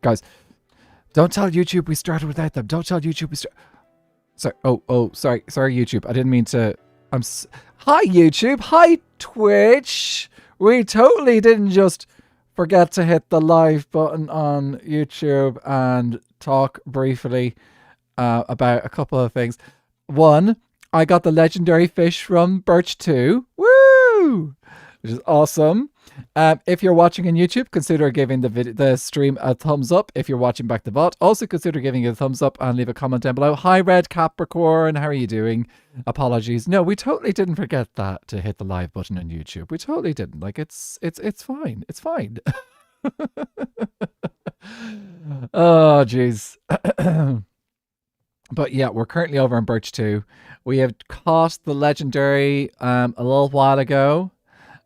guys, don't tell YouTube we started without them. Don't tell YouTube we started. Sorry. Sorry, YouTube. I didn't mean to. Hi, YouTube. Hi, Twitch. We totally didn't just forget to hit the live button on YouTube and talk briefly about a couple of things. One, I got the legendary fish from Birch 2. Woo! Which is awesome. If you're watching on YouTube, consider giving the stream a thumbs up. If you're watching back the bot, also consider giving it a thumbs up and leave a comment down below. Hi, Red Capricorn. How are you doing? Apologies. No, we totally didn't forget that to hit the live button on YouTube. We totally didn't. Like, it's fine. It's fine. Oh, jeez. But yeah, we're currently over on Birch 2. We have caught the legendary a little while ago.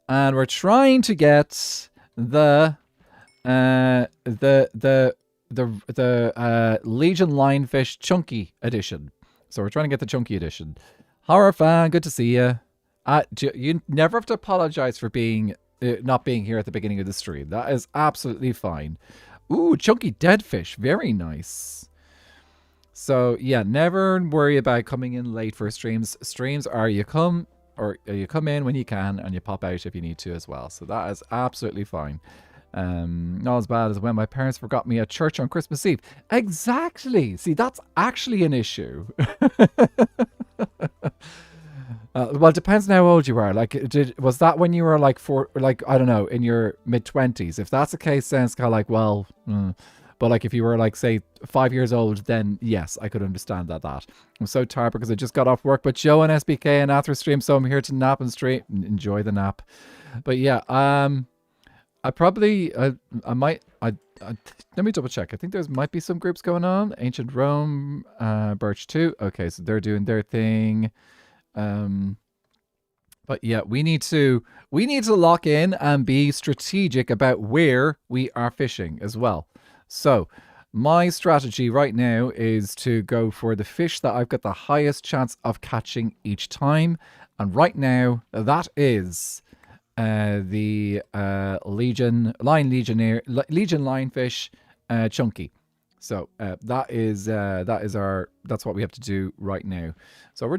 And we're trying to get the Legion Lionfish Chunky Edition. So we're trying to get the Chunky Edition. Horror fan, good to see you. You never have to apologize for being not being here at the beginning of the stream. That is absolutely fine. Ooh, Chunky Dead Fish, very nice. So yeah, never worry about coming in late for streams. Streams are you come in when you can and you pop out if you need to as well. So that is absolutely fine. Not as bad as when my parents forgot me at church on Christmas Eve. Exactly. See, that's actually an issue. Well, it depends on how old you are. Like, was that when you were like I don't know, in your mid-20s? If that's the case, then it's kind of like, well, but like if you were like, say, 5 years old, then yes, I could understand that. I'm so tired because I just got off work. But Joe and SBK and Arthur stream, so I'm here to nap and stream. Enjoy the nap. But yeah, I probably, I might, let me double check. I think there might be some groups going on. Ancient Rome, Birch 2. Okay, so they're doing their thing. But yeah, we need to lock in and be strategic about where we are fishing as well. So my strategy right now is to go for the fish that I've got the highest chance of catching each time. And right now, that is the Legion Lionfish Chunky. So that's what we have to do right now. So we're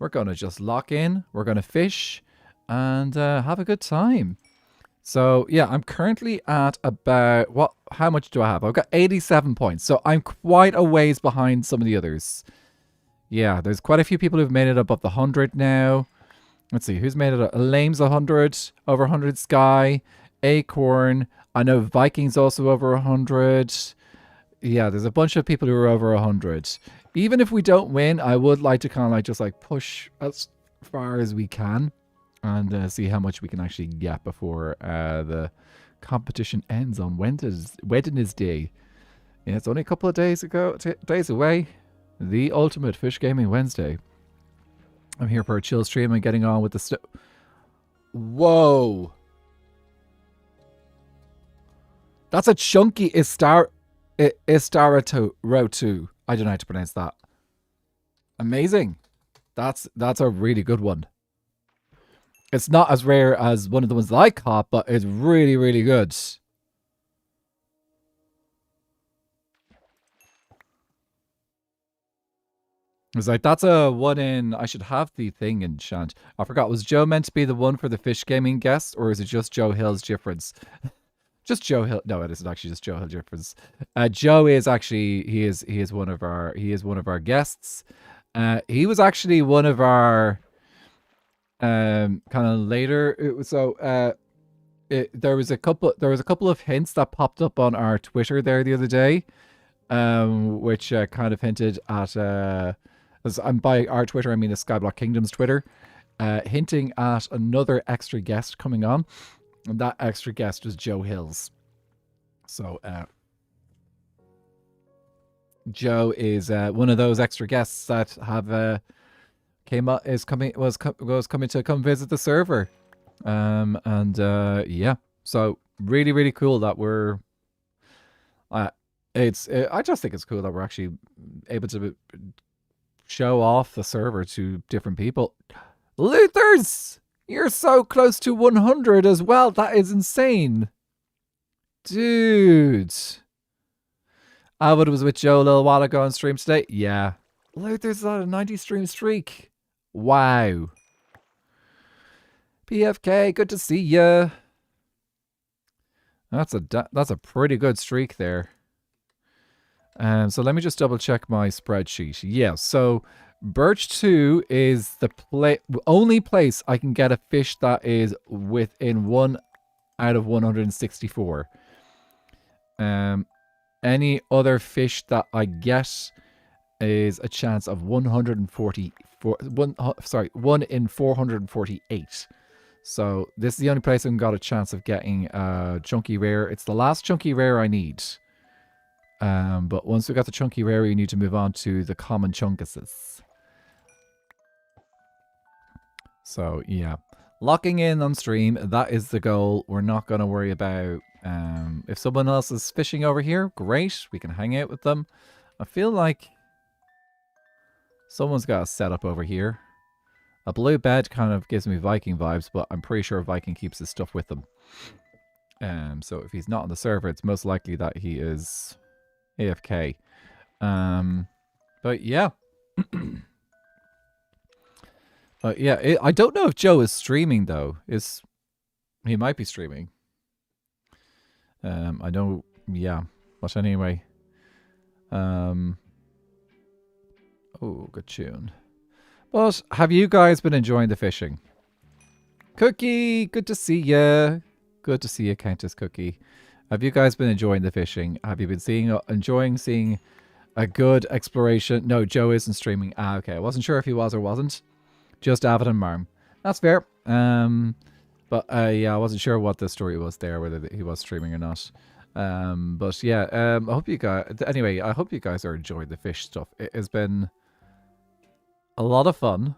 gonna just lock in. We're gonna fish and have a good time. So yeah, I'm currently at about how much do I have? I've got 87 points. So I'm quite a ways behind some of the others. Yeah, there's quite a few people who've made it above the 100 now. Let's see, who's made it up? Lame's 100, over 100 Sky, Acorn. I know Viking's also over 100. Yeah, there's a bunch of people who are over 100. Even if we don't win, I would like to kind of like just like push as far as we can. And see how much we can actually get before the competition ends on Wednesday. Yeah, it's only a couple of days away. The ultimate Fish Gaming Wednesday. I'm here for a chill stream and getting on with the stuff. Whoa! That's a chunky Istararotu. I don't know how to pronounce that. Amazing. That's a really good one. It's not as rare as one of the ones that I caught, but it's really, really good. It's like, that's a one in... I should have the thing in Shant. I forgot, was Joe meant to be the one for the fish gaming guest, or is it just Joe Hill's difference? Just Joe Hill. No, it isn't actually just Joe Hill difference. Joe is actually... He is one of our guests. He was actually one of our... kind of later, there was a couple of hints that popped up on our Twitter there the other day, which kind of hinted at by our Twitter I mean the Skyblock Kingdom's Twitter, hinting at another extra guest coming on, and that extra guest was Joe Hills. So Joe is one of those extra guests that have was coming to come visit the server, yeah, so really cool that we're I just think it's cool that we're actually able to show off the server to different people. Luthers, you're so close to 100 as well. That is insane. Dude. Avid was with Joe a little while ago on stream today. Yeah. Look, there's a 90 stream streak. Wow. PFK, good to see ya. That's a pretty good streak there. So let me just double check my spreadsheet. Yeah, so Birch 2 is the only place I can get a fish that is within 1 out of 164. Any other fish that I get is a chance of 144. 1 in 448. So this is the only place I've got a chance of getting chunky rare. It's the last chunky rare I need. But once we got the chunky rare, we need to move on to the common chunkuses. So yeah, locking in on stream, that is the goal. We're not going to worry about if someone else is fishing over here. Great, we can hang out with them. I feel like someone's got a setup over here. A blue bed kind of gives me Viking vibes, but I'm pretty sure Viking keeps his stuff with him. So if he's not on the server, it's most likely that he is AFK. But yeah. But yeah, I don't know if Joe is streaming though. He might be streaming. I know, yeah. But anyway. Oh, good tune. But have you guys been enjoying the fishing? Cookie, good to see ya. Good to see you, Countess Cookie. Have you guys been enjoying the fishing? Have you been enjoying seeing a good exploration? No, Joe isn't streaming. Ah, okay. I wasn't sure if he was or wasn't. Just Avid and Marm. That's fair. But yeah, I wasn't sure what the story was there, whether he was streaming or not. But yeah, I hope you guys. Anyway, I hope you guys are enjoying the fish stuff. It has been a lot of fun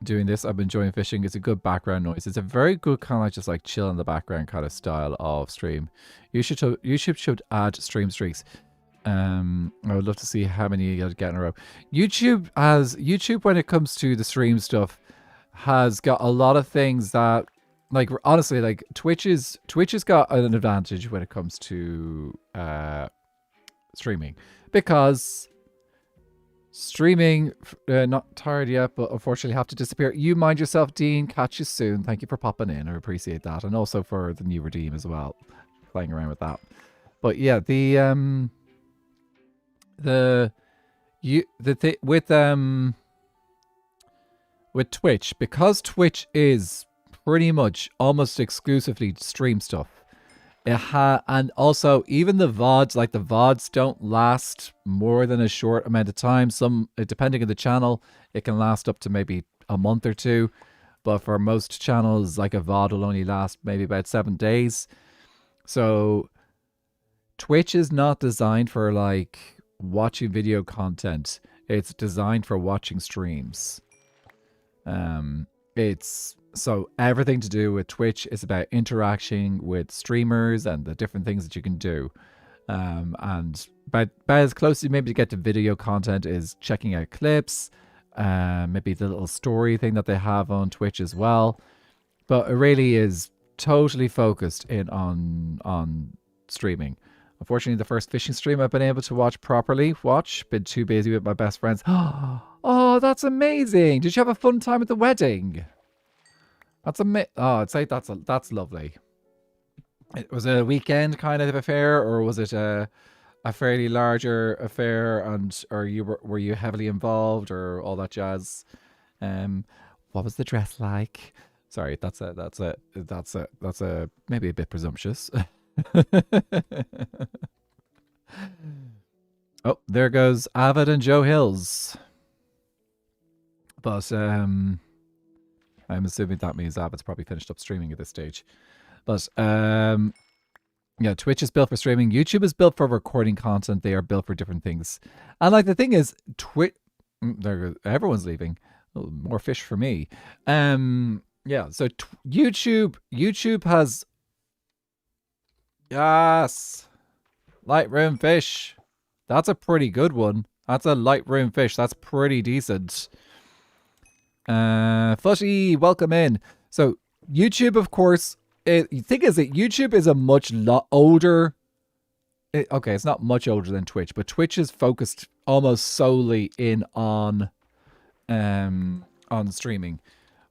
doing this. I've been enjoying fishing. It's a good background noise. It's a very good kind of just like chill in the background kind of style of stream. YouTube should add stream streaks. I would love to see how many you get in a row. YouTube when it comes to the stream stuff has got a lot of things that, like, honestly, like Twitch has got an advantage when it comes to streaming, because streaming, not tired yet, but unfortunately have to disappear. You mind yourself, Dean. Catch you soon. Thank you for popping in. I appreciate that, and also for the new redeem as well. Playing around with that, but yeah, with Twitch, because Twitch is pretty much almost exclusively stream stuff. And also even the VODs, like the VODs don't last more than a short amount of time. Some, depending on the channel, it can last up to maybe a month or two. But for most channels, like a VOD will only last maybe about 7 days. So Twitch is not designed for like watching video content. It's designed for watching streams. So everything to do with Twitch is about interacting with streamers and the different things that you can do. And but as close as you maybe to get to video content is checking out clips, maybe the little story thing that they have on Twitch as well. But it really is totally focused in on streaming. Unfortunately, the first fishing stream I've been able to watch properly. Been too busy with my best friends. Oh, that's amazing! Did you have a fun time at the wedding? That's I'd say that's lovely. It was a weekend kind of affair, or was it a fairly larger affair? And or were you heavily involved, or all that jazz? What was the dress like? Sorry, that's maybe a bit presumptuous. Oh, there goes Avid and Joe Hills. But I'm assuming that means Avid's probably finished up streaming at this stage. But yeah, Twitch is built for streaming. YouTube is built for recording content. They are built for different things. And like the thing is, everyone's leaving. Oh, more fish for me. Yeah, so YouTube has, yes, Lightroom fish. That's a pretty good one. That's a Lightroom fish. That's pretty decent. Footy, welcome in. So YouTube, of course, the thing is that YouTube is a much older. Okay, it's not much older than Twitch, but Twitch is focused almost solely in on streaming.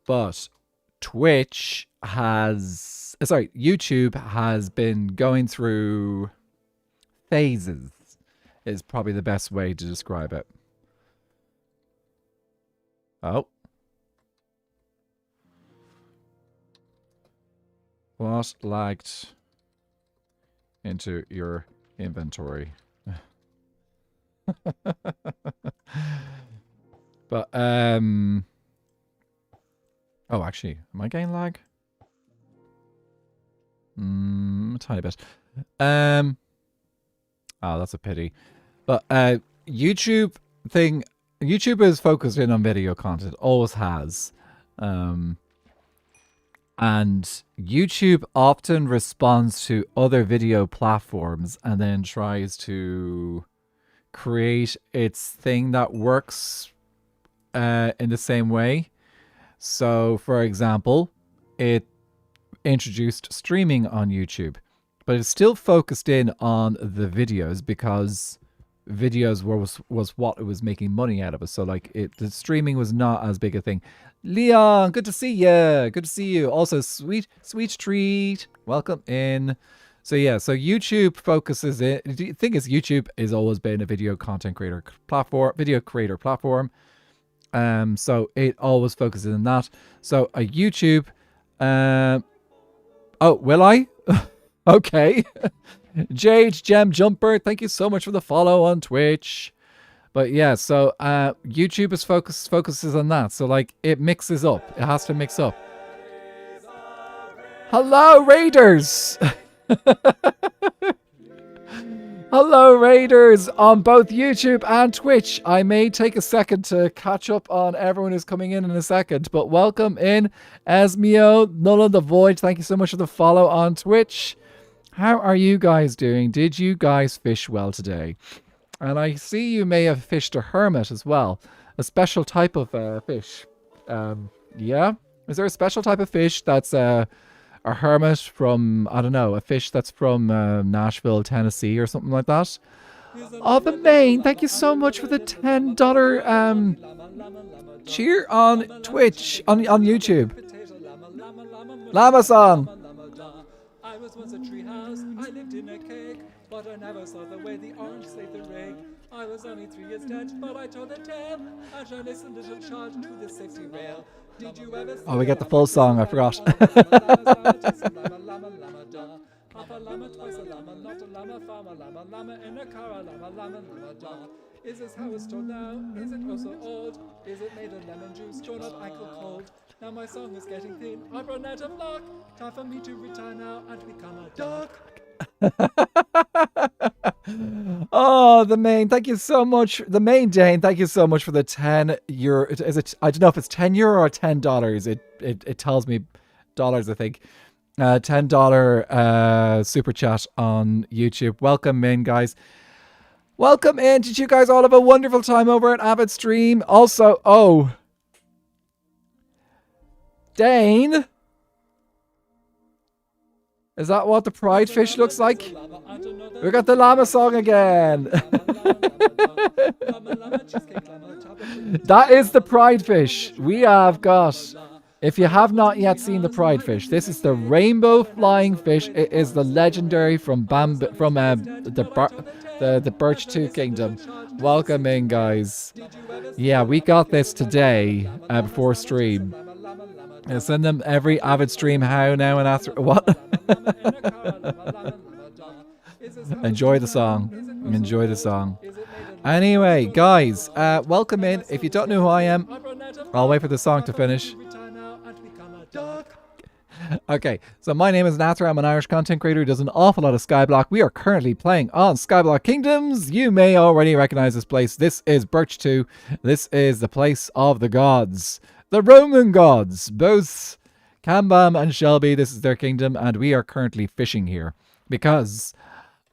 But YouTube has been going through phases, is probably the best way to describe it. Oh. What lagged into your inventory? But, oh, actually, am I getting lag? A tiny bit. Oh, that's a pity. But, YouTube is focused in on video content, always has. And YouTube often responds to other video platforms and then tries to create its thing that works in the same way. So, for example, it introduced streaming on YouTube, but it's still focused in on the videos because videos was what it was making money out of. It. So, like, the streaming was not as big a thing. Leon, good to see you. Good to see you. Also, sweet treat. Welcome in. So yeah, so YouTube focuses it. The thing is, YouTube has always been a video creator platform. So it always focuses on that. So a YouTube. Oh, will I? Okay. Jade Gem Jumper, thank you so much for the follow on Twitch. But yeah, so YouTube is focuses on that. So like it mixes up. It has to mix up. Hello, Raiders! Hello, Raiders on both YouTube and Twitch. I may take a second to catch up on everyone who's coming in a second. But welcome in, Esmio, Null of the Void. Thank you so much for the follow on Twitch. How are you guys doing? Did you guys fish well today? And I see you may have fished a hermit as well. A special type of fish. Yeah? Is there a special type of fish that's a hermit from, I don't know, a fish that's from Nashville, Tennessee or something like that? Oh, the main. Thank you so much for the $10 cheer on Twitch, on YouTube. Lama-san. I was once a treehouse, I lived in a cake, but I never saw the way the orange saved the rake. I was only 3 years dead, but I told a tale, as I listened little child to the safety rail. Did you ever see we get the full song, I forgot. Papa llama, twice a llama, not a llama, farmer llama, llama in a car, a llama, llama, llama, da. Is this how it's told now? Is it oh so old? Is it made of lemon juice, drawn up ankle cold? Now my song is getting thin, I've run out of luck. Time for me to retire now and become a duck. Oh, the main, thank you so much. The main Dane, thank you so much for the €10. Is it? I don't know if it's €10 or $10. It tells me dollars, I think. $10 super chat on YouTube. Welcome in, guys. Welcome in. Did you guys all have a wonderful time over at Avid Stream? Also, oh, Dane, is that what the pride fish looks like? We got the llama song again. That is the pride fish. We have got, if you have not yet seen the pride fish, this is the rainbow flying fish. It is the legendary from the Birch 2 Kingdom. Welcome in, guys. Yeah, we got this today before stream. I send them every Avid stream. How now and after what? Enjoy the song. Enjoy the song. Anyway, guys, welcome in. If you don't know who I am, I'll wait for the song to finish. Okay, so my name is Nather. I'm an Irish content creator who does an awful lot of Skyblock. We are currently playing on Skyblock Kingdoms. You may already recognize this place. This is Birch 2. This is the place of the gods. The Roman gods, both Kambam and Shelby. This is their kingdom, and we are currently fishing here because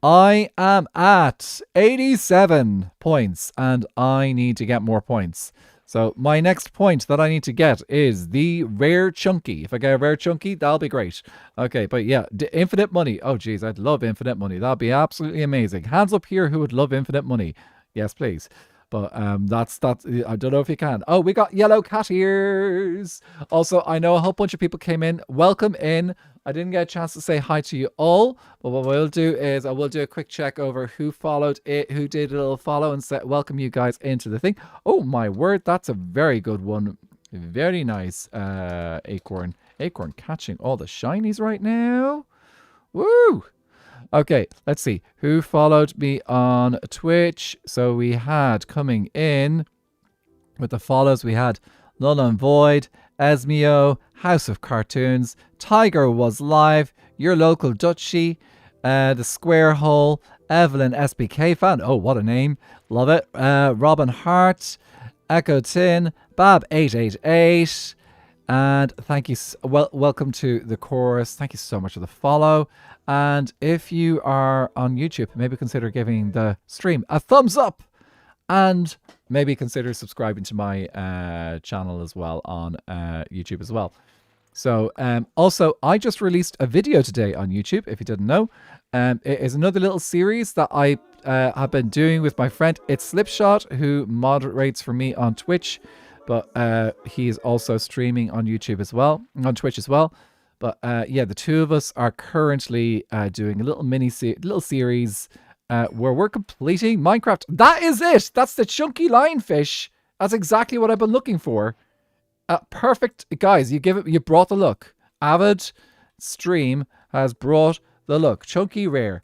I am at 87 points, and I need to get more points. So my next point that I need to get is the rare chunky. If I get a rare chunky, that'll be great. Okay, but yeah, infinite money. Oh, geez, I'd love infinite money. That'd be absolutely amazing. Hands up here who would love infinite money. Yes, please. But that's I don't know if you can. Oh, we got yellow cat ears. Also, I know a whole bunch of people came in. Welcome in. I didn't get a chance to say hi to you all, but what we'll do is I will do a quick check over who followed it, who did a little follow, and welcome you guys into the thing. Oh my word, that's a very good one. Very nice, Acorn. Acorn catching all the shinies right now. Woo! Okay, let's see. Who followed me on Twitch? So we had coming in with the follows, we had Null and Void, Esmio, House of Cartoons, Tiger Was Live, Your Local Dutchie, The Square Hole, Evelyn SBK fan. Oh, what a name. Love it. Robin Hart, Echo Tin, Bab888. And thank you. Welcome to the chorus. Thank you so much for the follow. And if you are on YouTube, maybe consider giving the stream a thumbs up. And maybe consider subscribing to my channel as well on YouTube as well. So also, I just released a video today on YouTube, if you didn't know. It is another little series that I have been doing with my friend. It's Slipshot, who moderates for me on Twitch. But he is also streaming on YouTube as well, on Twitch as well. But yeah, the two of us are currently doing a little series where we're completing Minecraft. That is it. That's the chunky lionfish. That's exactly what I've been looking for. Perfect, guys. You brought the look. Avid Stream has brought the look. Chunky rare.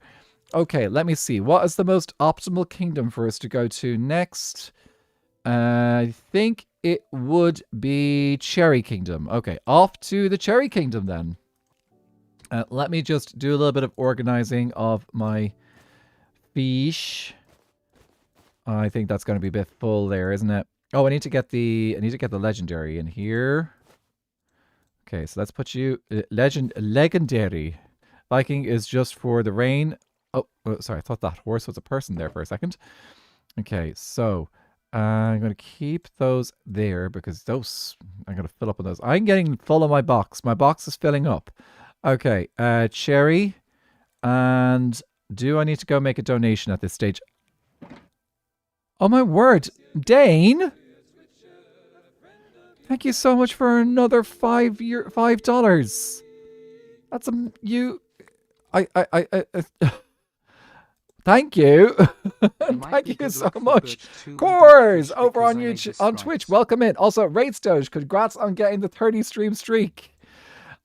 Okay, let me see. What is the most optimal kingdom for us to go to next? I think it would be Cherry Kingdom. Okay, off to the Cherry Kingdom then. Let me just do a little bit of organizing of my fish. I think that's going to be a bit full there, isn't it? Oh, I need to get the legendary in here. Okay, so let's put you legendary. Viking is just for the rain. Oh, sorry, I thought that horse was a person there for a second. Okay, so I'm going to keep those there because those, I'm going to fill up on those. I'm getting full of my box. My box is filling up. Okay, cherry. And do I need to go make a donation at this stage? Oh my word, Dane! Thank you so much for another $5. That's thank you. Thank you so much. Cores over on YouTube, on Twitch. Welcome in. Also, Rates Doge, congrats on getting the 30 stream streak.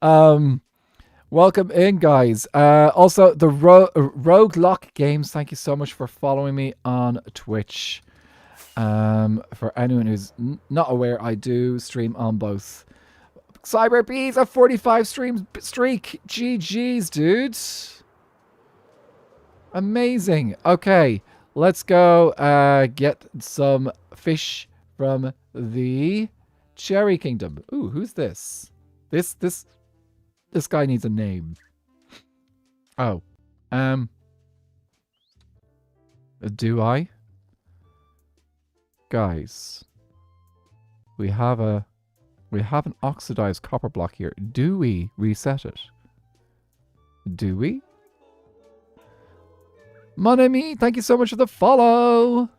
Welcome in, guys. Also, the Roguelock Games, thank you so much for following me on Twitch. For anyone who's not aware, I do stream on both. Cyber Bees, a 45 stream streak. GG's, dudes. Amazing. Okay, let's go get some fish from the Cherry Kingdom. Ooh, who's this? This guy needs a name. Oh. Do I? Guys. We have an oxidized copper block here. Do we reset it? Do we? Mon ami, thank you so much for the follow.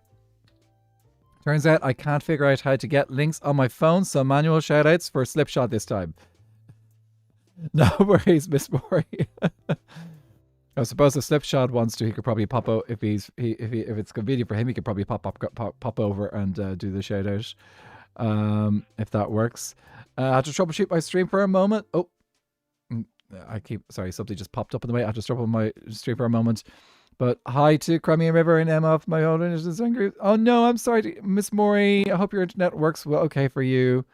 Turns out I can't figure out how to get links on my phone, so manual shoutouts for Slipshot this time. No worries, Miss Mori. I suppose if Slipshot wants to, he could probably pop out if it's convenient for him. He could probably pop over and do the shout out, if that works. I had to troubleshoot my stream for a moment. Oh, sorry, something just popped up in the way. I had to stop on my stream for a moment. But hi to Crimea River and Emma of my own group. Oh no, I'm sorry, Miss Mori. I hope your internet works well. Okay for you.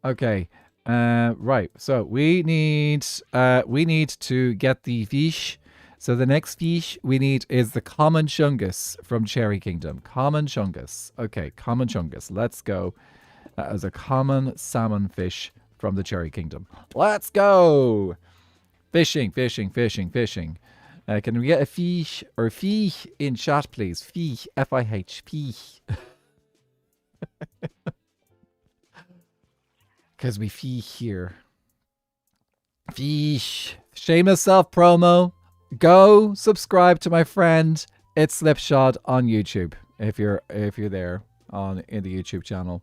Okay. Right. So we need to get the fish. So the next fish we need is the common chungus from Cherry Kingdom. Common chungus. Okay, common chungus. Let's go. That is a common salmon fish from the Cherry Kingdom. Let's go. Fishing, fishing, fishing, fishing. Can we get a fish or fish in chat, please? Fish, F-I-H, fish. because we fee here. Fish. Shameless self promo. Go subscribe to my friend It's Slipshod on YouTube if you're there in the YouTube channel.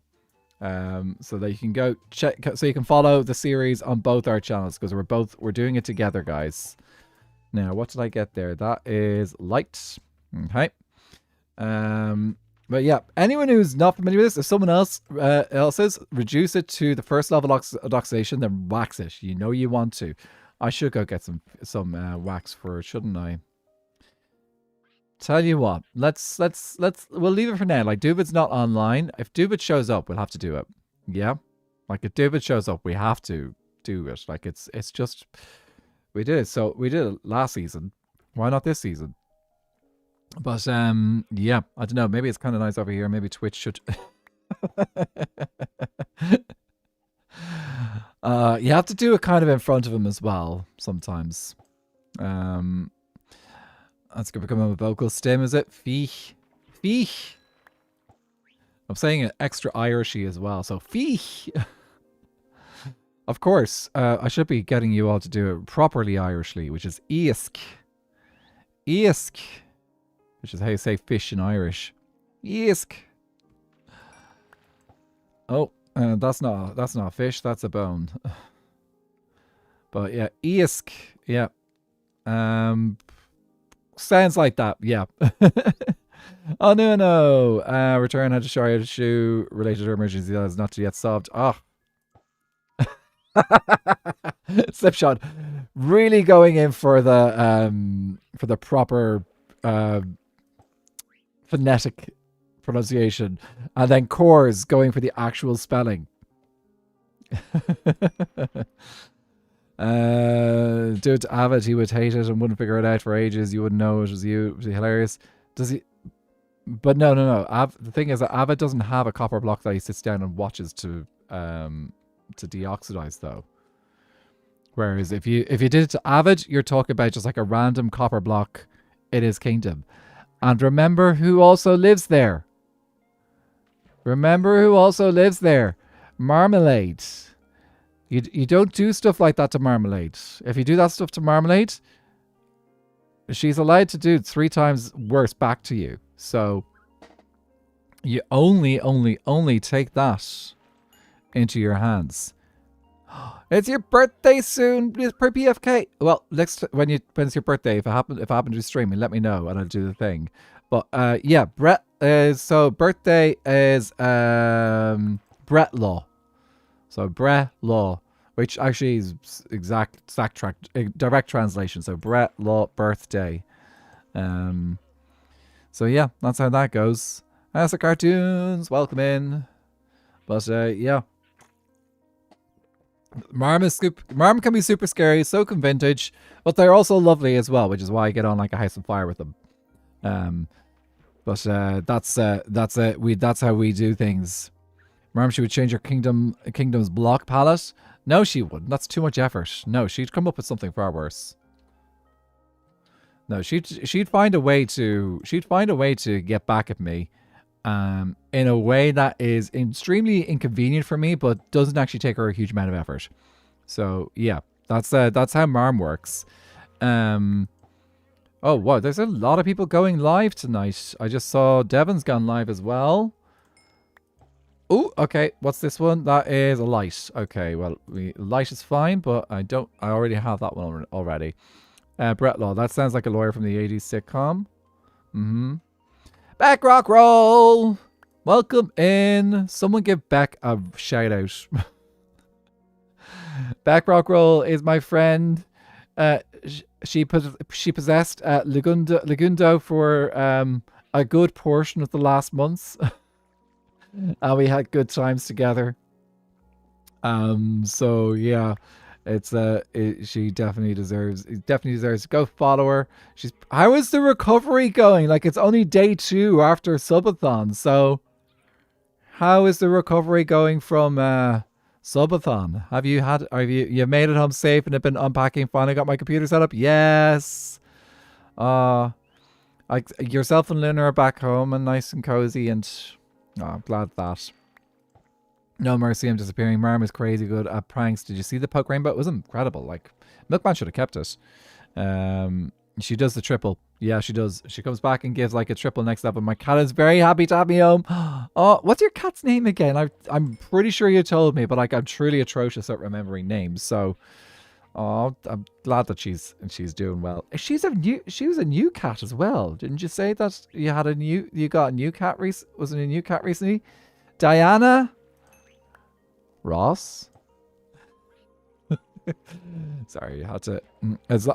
So that you can go check, so you can follow the series on both our channels, because we're doing it together, guys. Now, what did I get there? That is light. Okay. But yeah, anyone who's not familiar with this, if someone else is, reduce it to the first level of oxidation, then wax it. You know you want to. I should go get some wax for it, shouldn't I? Tell you what, we'll leave it for now. Like, Duvid's not online. If Duvid shows up, we'll have to do it. Yeah, like if Duvid shows up, we have to do it. Like it's just, we did it. So we did it last season. Why not this season? But yeah, I don't know. Maybe it's kind of nice over here. Maybe Twitch should. You have to do it kind of in front of him as well sometimes. That's going to become a vocal stem, is it? Feech. Feech. I'm saying it extra Irishy as well, so feech. Of course, I should be getting you all to do it properly Irishly, which is Eisk. Eisk. Which is how you say fish in Irish. Eisk. Oh, that's not a fish, that's a bone. But yeah, Eisk. Yeah. Sounds like that, yeah. Oh no. Return had to show you shoe related to emergency that is not yet solved. Oh. Slipshot. Really going in for the proper phonetic pronunciation. And then Coors going for the actual spelling. Do it to Avid, he would hate it and wouldn't figure it out for ages. You wouldn't know it was you. It would be hilarious. Does he? But no. The thing is that Avid doesn't have a copper block that he sits down and watches to deoxidize though. Whereas if you did it to Avid, you're talking about just like a random copper block in his kingdom. And remember who also lives there. Marmalade. You don't do stuff like that to Marmalade. If you do that stuff to Marmalade, she's allowed to do 3 times worse back to you. So you only take that into your hands. It's your birthday soon, per PFK. Well, when it's your birthday, if I happen to do streaming, let me know and I'll do the thing. But yeah, Brett is birthday is Brett Law. So Brett Law, which actually is direct translation. So Brett Law birthday. So yeah, that's how that goes. That's the cartoons. Welcome in. But yeah. Marm can be super scary, so can vintage, but they're also lovely as well, which is why I get on like a house on fire with them. But that's it. That's how we do things. Marm, she would change her kingdom's block palette. No, she wouldn't. That's too much effort. No, she'd come up with something far worse. No, she'd find a way to get back at me, in a way that is extremely inconvenient for me, but doesn't actually take her a huge amount of effort. So yeah, that's how Marm works. Oh wow, there's a lot of people going live tonight. I just saw Devon's gone live as well. Oh, okay. What's this one? That is a light. Okay, well, light is fine, but I already have that one already. Brett Law. That sounds like a lawyer from the 80s sitcom. Back rock roll. Welcome in. Someone give Beck a shout out. Back rock roll is my friend. She possessed Legundo for a good portion of the last months. And we had good times together. So yeah, she definitely deserves to go follow her. How is the recovery going? Like, it's only day 2 after subathon. So how is the recovery going from subathon? Have you made it home safe and have been unpacking, finally got my computer set up? Yes. Like, yourself and Luna are back home and nice and cozy, and I'm glad that. No mercy, I'm disappearing. Marm is crazy good at pranks. Did you see the poke rainbow? It was incredible. Like, Milkman should have kept it. She does the triple. Yeah, she does. She comes back and gives like a triple next level. My cat is very happy to have me home. Oh, what's your cat's name again? I'm pretty sure you told me, but like I'm truly atrocious at remembering names. So, oh, I'm glad that she's doing well. She was a new cat as well. Didn't you say that you got a new cat was it a new cat recently? Diana Ross. Sorry, you had to. As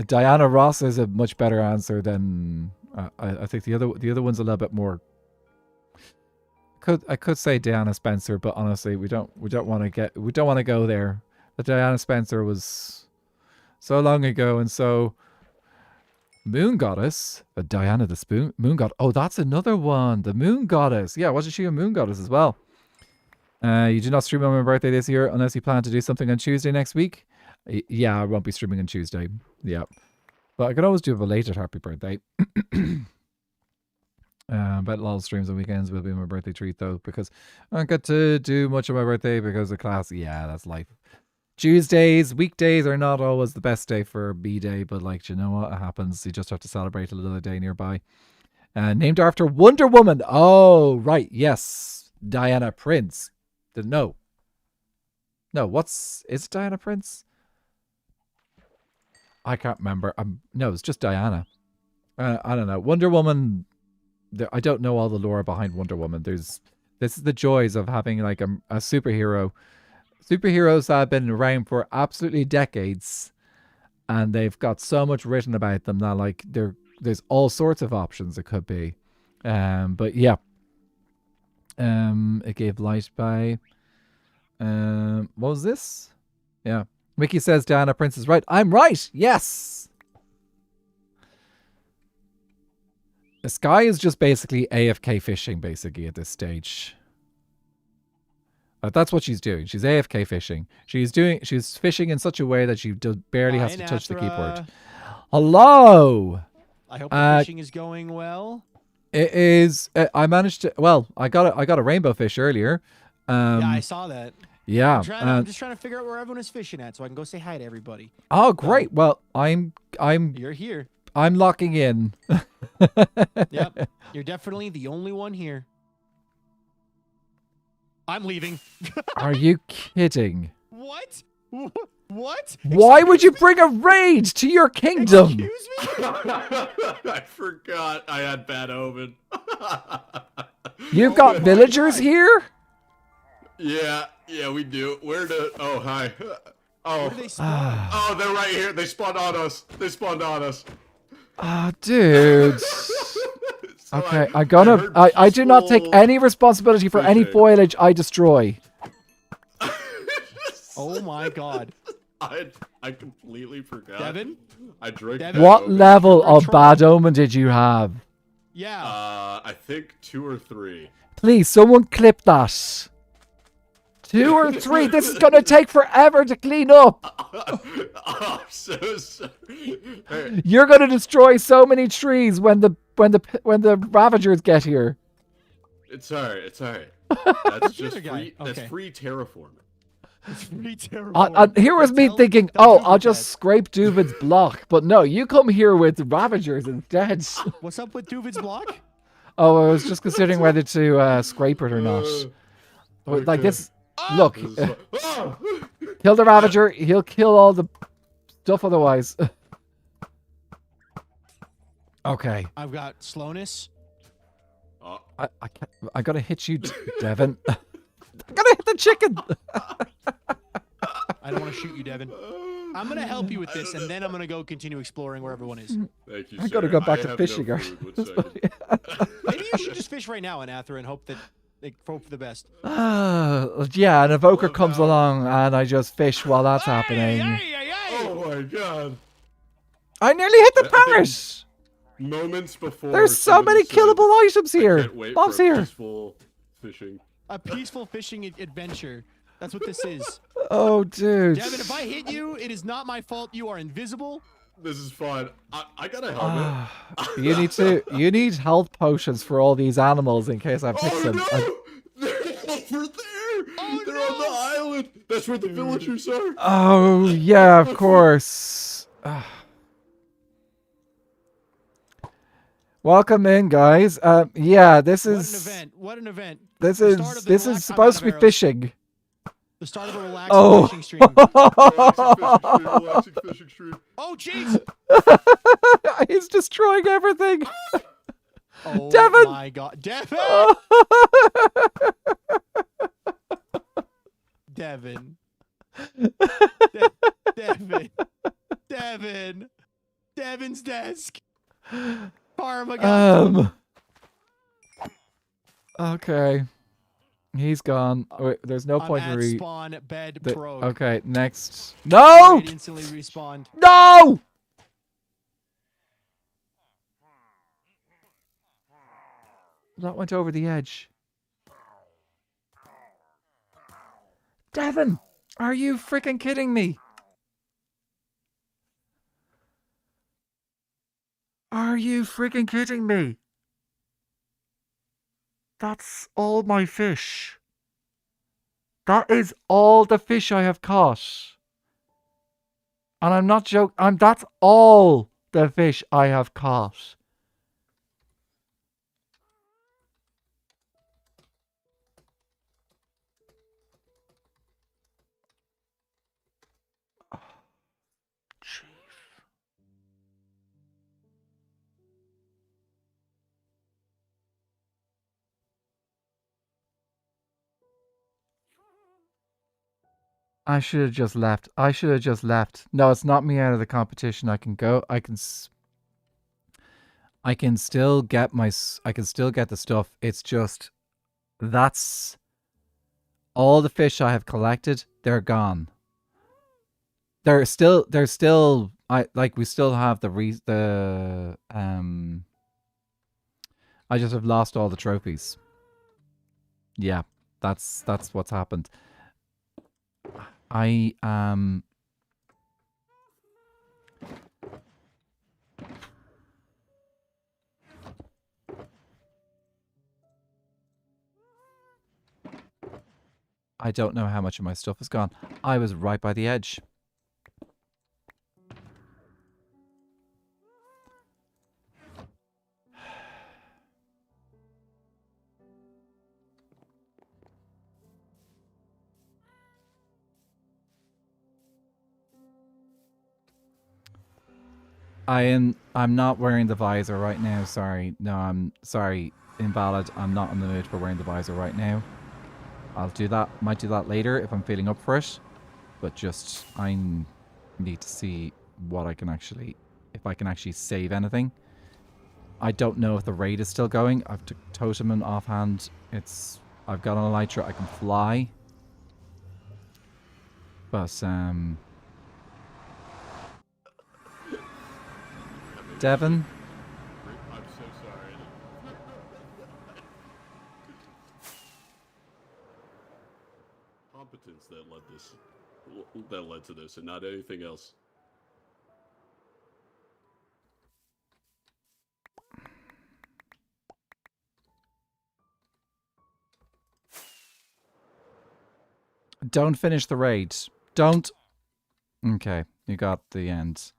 Diana Ross is a much better answer than I think the other one's a little bit more. I could say Diana Spencer, but honestly, we don't want to go there. But Diana Spencer was so long ago, and so Moon Goddess, Diana the Moon God. Oh, that's another one. The Moon Goddess. Yeah, wasn't she a Moon Goddess as well? You do not stream on my birthday this year unless you plan to do something on Tuesday next week. Yeah, I won't be streaming on Tuesday. Yeah. But I could always do a belated happy birthday. But a lot of streams on weekends will be my birthday treat though, because I don't get to do much on my birthday because of class. Yeah, that's life. Tuesdays, weekdays are not always the best day for B-Day, but like, you know what? It happens. You just have to celebrate another day nearby. Named after Wonder Woman. Oh, right. Yes. Diana Prince. No, is it Diana Prince? I can't remember. No, it's just Diana. I don't know. Wonder Woman. I don't know all the lore behind Wonder Woman. This is the joys of having like a superhero. Superheroes that have been around for absolutely decades, and they've got so much written about them that like there's all sorts of options it could be. But yeah. It gave light by what was this? Yeah. Mickey says Diana Prince is right. I'm right. Yes. The Sky is just basically AFK fishing basically at this stage. That's what she's doing. She's AFK fishing. She's fishing in such a way that she barely has to touch the keyboard. Hello. I hope the fishing is going well. It is. I managed to. Well, I got a rainbow fish earlier. Yeah, I saw that. Yeah. I'm just trying to figure out where everyone is fishing at, so I can go say hi to everybody. Oh, great. Well, I'm. You're here. I'm locking in. Yep. You're definitely the only one here. I'm leaving. Are you kidding? What? What? Why would you bring a raid to your kingdom? Excuse me? I forgot I had bad omen. You've got villagers here? Yeah, we do. Oh, hi. Oh. Where do they spawn? Oh, they're right here. They spawned on us. Oh, dude. So okay, I do not take any responsibility for any foliage I destroy. Oh my god. I completely forgot. Devin? I drank. Devin? What level of bad omen did you have? Yeah. I think 2 or 3. Please, someone clip that. 2 or 3. This is gonna take forever to clean up. Oh, I'm so sorry. Hey. You're gonna destroy so many trees when the Ravagers get here. It's alright. That's just free. That's free terraforming. It's free terraforming. Here was me thinking, I'll just scrape Duvid's block, but no, you come here with Ravagers instead. What's up with Duvid's block? Oh, I was just considering whether to scrape it or not. Okay. Like this. Look, kill the Ravager. He'll kill all the stuff otherwise. Okay. I've got slowness. I gotta hit you, Devin. I gotta hit the chicken. I don't want to shoot you, Devin. I'm gonna help you with this, and then I'm gonna go continue exploring where everyone is. Thank you, I gotta go back to fishing. No Maybe you should just fish right now, Anathra, and hope for the best. Yeah, an evoker comes along, and I just fish while that's happening. Oh my god! I nearly hit the parrot. Moments before. There's so many killable items here. Bob's here. Peaceful fishing. A peaceful fishing adventure. That's what this is. Oh, dude. Devin, if I hit you, it is not my fault. You are invisible. This is fine. I got a helmet. You need health potions for all these animals in case I've picked them. No! They're over there! That's where the villagers are. Oh, yeah, of course. Welcome in, guys. Yeah, this What an is... event. What an event. This The start of the is relax- I'm supposed to out be of arrows. fishing. The start of a relaxing Oh. fishing stream. Relaxing fishing stream. Oh, jeez. He's destroying everything. Oh, Devin! my God. Devin! Devin. Devin. Devin. Devin's desk. Karma got him. Okay. He's gone. Wait, there's no point I'm to at re... spawn bed the- prog. Okay, next. No! It instantly respawned. No! That went over the edge. Devin! Are you freaking kidding me? Are you freaking kidding me? That's all my fish. That is all the fish I have caught. And I'm not joking. That's all the fish I have caught. I should have just left. I should have just left. No, it's not me out of the competition. I can go. I can still get I can still get the stuff. It's just that's all the fish I have collected. They're gone. There's still we still have I just have lost all the trophies. Yeah, that's what's happened. I don't know how much of my stuff is gone. I was right by the edge. I'm not wearing the visor right now, sorry. No, I'm sorry, Invalid. I'm not in the mood for wearing the visor right now. I'll do that. Might do that later if I'm feeling up for it. But just, I need to see what I can actually, if I can actually save anything. I don't know if the raid is still going. I've totem and offhand. I've got an elytra. I can fly. But, Devin? I'm so sorry. Competence that led to this, and not anything else. Don't finish the raid. Don't. Okay, you got the end.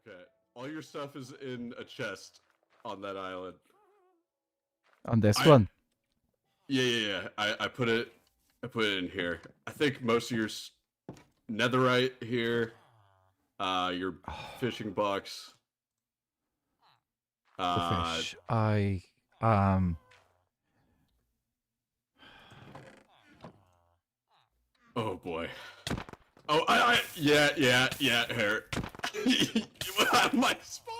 Okay, all your stuff is in a chest on that island. On this one? Yeah. I put it in here. I think most of your netherite here, your fishing box. The fish. Oh boy. Oh, yeah, here. You have my spawn.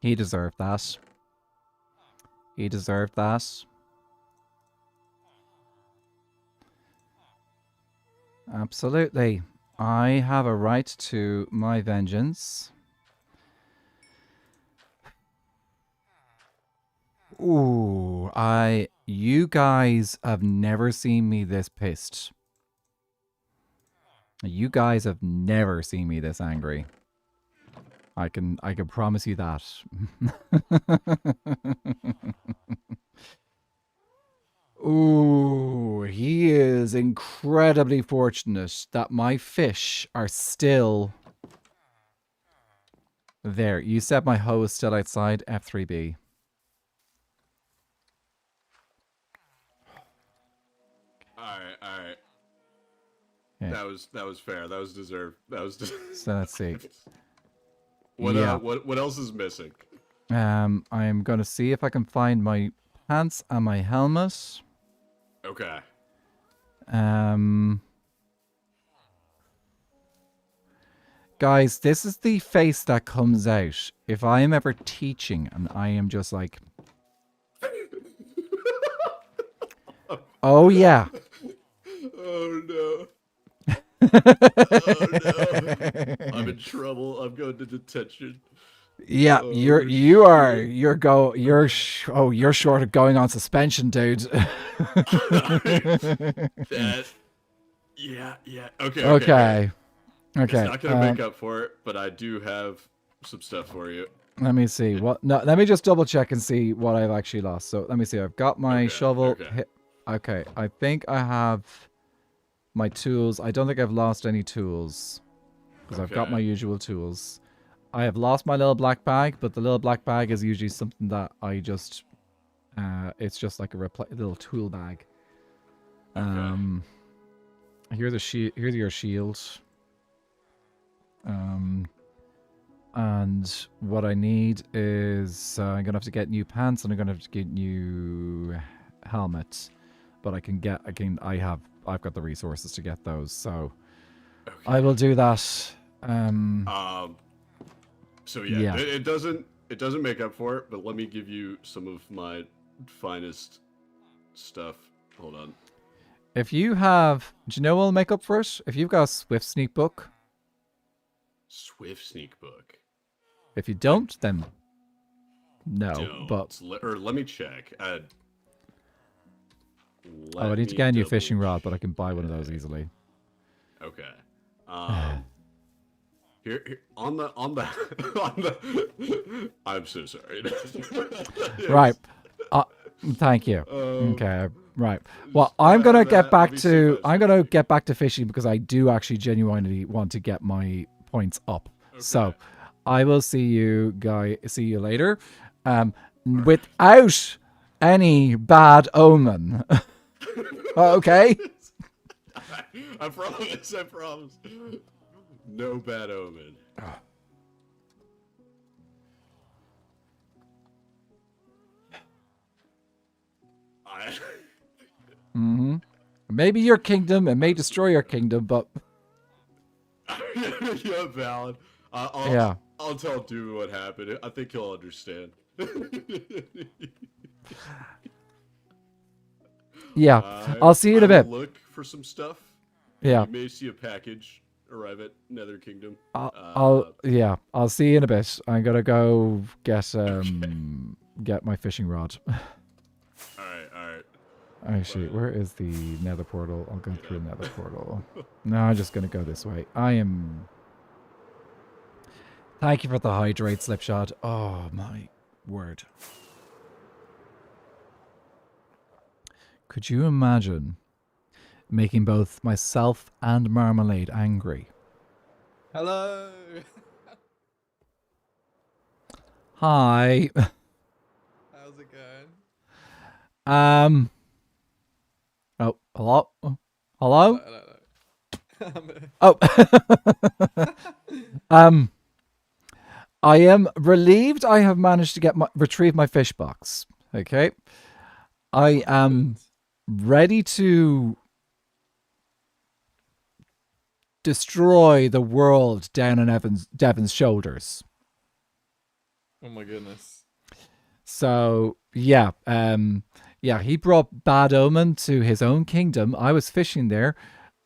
He deserved that. He deserved that. Absolutely. I have a right to my vengeance. Ooh, you guys have never seen me this pissed. You guys have never seen me this angry. I can promise you that. Ooh, he is incredibly fortunate that my fish are still there. You said my hoe is still outside F3B. All right. Okay. That was fair. That was deserved. That was. So let's see. What else is missing? I'm gonna see if I can find my pants and my helmet. Okay. Guys, this is the face that comes out if I am ever teaching and I am just like, oh yeah. Oh no. Oh no. I'm in trouble. I'm going to detention. Yeah, Oh, you're short of going on suspension, dude. Yeah. Okay. It's not gonna make up for it, but I do have some stuff for you. Let me see what. No, let me just double check and see what I've actually lost. So let me see. I've got my shovel. Okay, I think I have my tools. I don't think I've lost any tools because I've got my usual tools. I have lost my little black bag, but the little black bag is usually something that I just. It's just like a little tool bag. Here's a shield. Here's your shield. And what I need is I'm gonna have to get new pants and I'm gonna have to get new helmets. But I've got the resources to get those, so I will do that. So yeah, it doesn't make up for it, but let me give you some of my finest stuff. Hold on. If you have, do you know what'll make up for it? If you've got a Swift Sneak book. Swift Sneak book. If you don't, then no. But let me check. I need to get a new fishing rod, but I can buy one of those easily. Okay. Here on the I'm so sorry. Right. Thank you. Okay. Right. Well, I'm gonna get back to fishing because I do actually genuinely want to get my points up. Okay. So, I will see you later. Without any bad omen. Okay. I promise. No bad omen. Maybe your kingdom, it may destroy your kingdom, but yeah, valid. I'll tell Dewey what happened. I think he'll understand. Yeah, I'll see you in a bit. Look for some stuff. Yeah, you may see a package arrive at Nether Kingdom. I'll see you in a bit. I'm gonna go get my fishing rod. All right. Actually, where is the Nether portal? I'll go through the Nether portal. No, I'm just gonna go this way. Thank you for the hydrate, Slipshot. Oh my word. Could you imagine making both myself and Marmalade angry? Hello. Hi. How's it going? Oh, hello? Hello? Oh. I am relieved I have managed to retrieve my fish box. Okay. I am ready to destroy the world down on Devon's shoulders. Oh my goodness. So, yeah, he brought bad omen to his own kingdom. I was fishing there,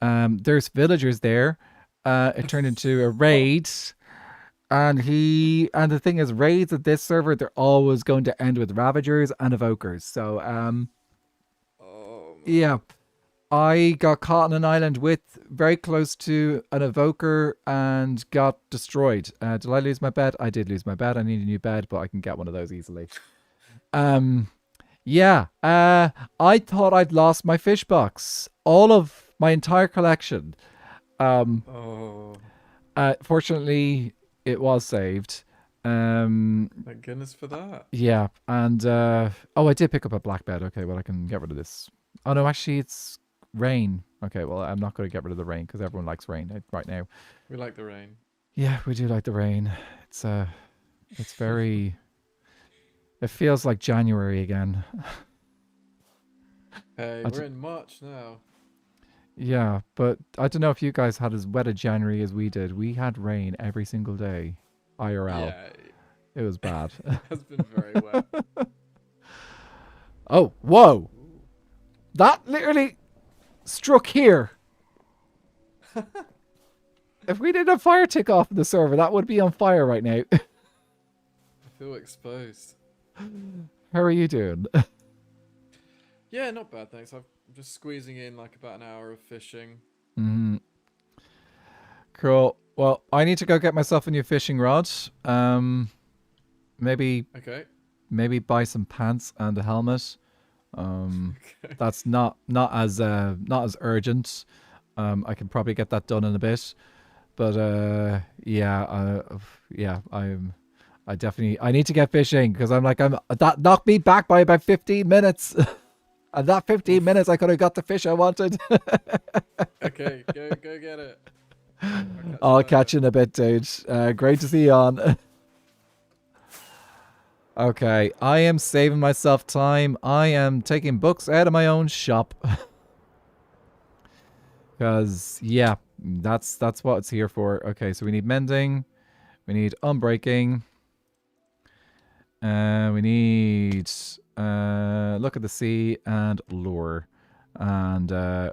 There's villagers there. It turned into a raid. And the thing is, raids at this server, they're always going to end with Ravagers and Evokers. So, Oh, man. yeah. I got caught on an island with very close to an Evoker and got destroyed. Did I lose my bed? I did lose my bed. I need a new bed, but I can get one of those easily. Yeah. I thought I'd lost my fish box. All of my entire collection. Oh, Fortunately, it was saved. thank goodness for that. Yeah, and oh, I did pick up a black bed. Okay, well, I can get rid of this. Oh no, actually, it's rain. Okay, well, I'm not going to get rid of the rain because everyone likes rain right now. We like the rain. Yeah, we do like the rain. It's very. It feels like January again. Hey, we're in March now. Yeah, but I don't know if you guys had as wet a January as we did. We had rain every single day, IRL. Yeah, It was bad. it has been very wet. Oh, whoa! That literally struck here. If we did a fire tick off in the server, that would be on fire right now. I feel exposed. How are you doing? Yeah, not bad, thanks. I'm just squeezing in like about an hour of fishing. Cool. Well, I need to go get myself a new fishing rod. Maybe buy some pants and a helmet. That's not as urgent. I can probably get that done in a bit. But I need to get fishing because that knocked me back by about 15 minutes. And that 15 minutes I could have got the fish I wanted. Okay, go get it. I'll catch you in a bit, dude. Great to see you on. Okay, I am saving myself time. I am taking books out of my own shop. Because, yeah, that's what it's here for. Okay, so we need mending. We need unbreaking. We need look at the sea and lure. And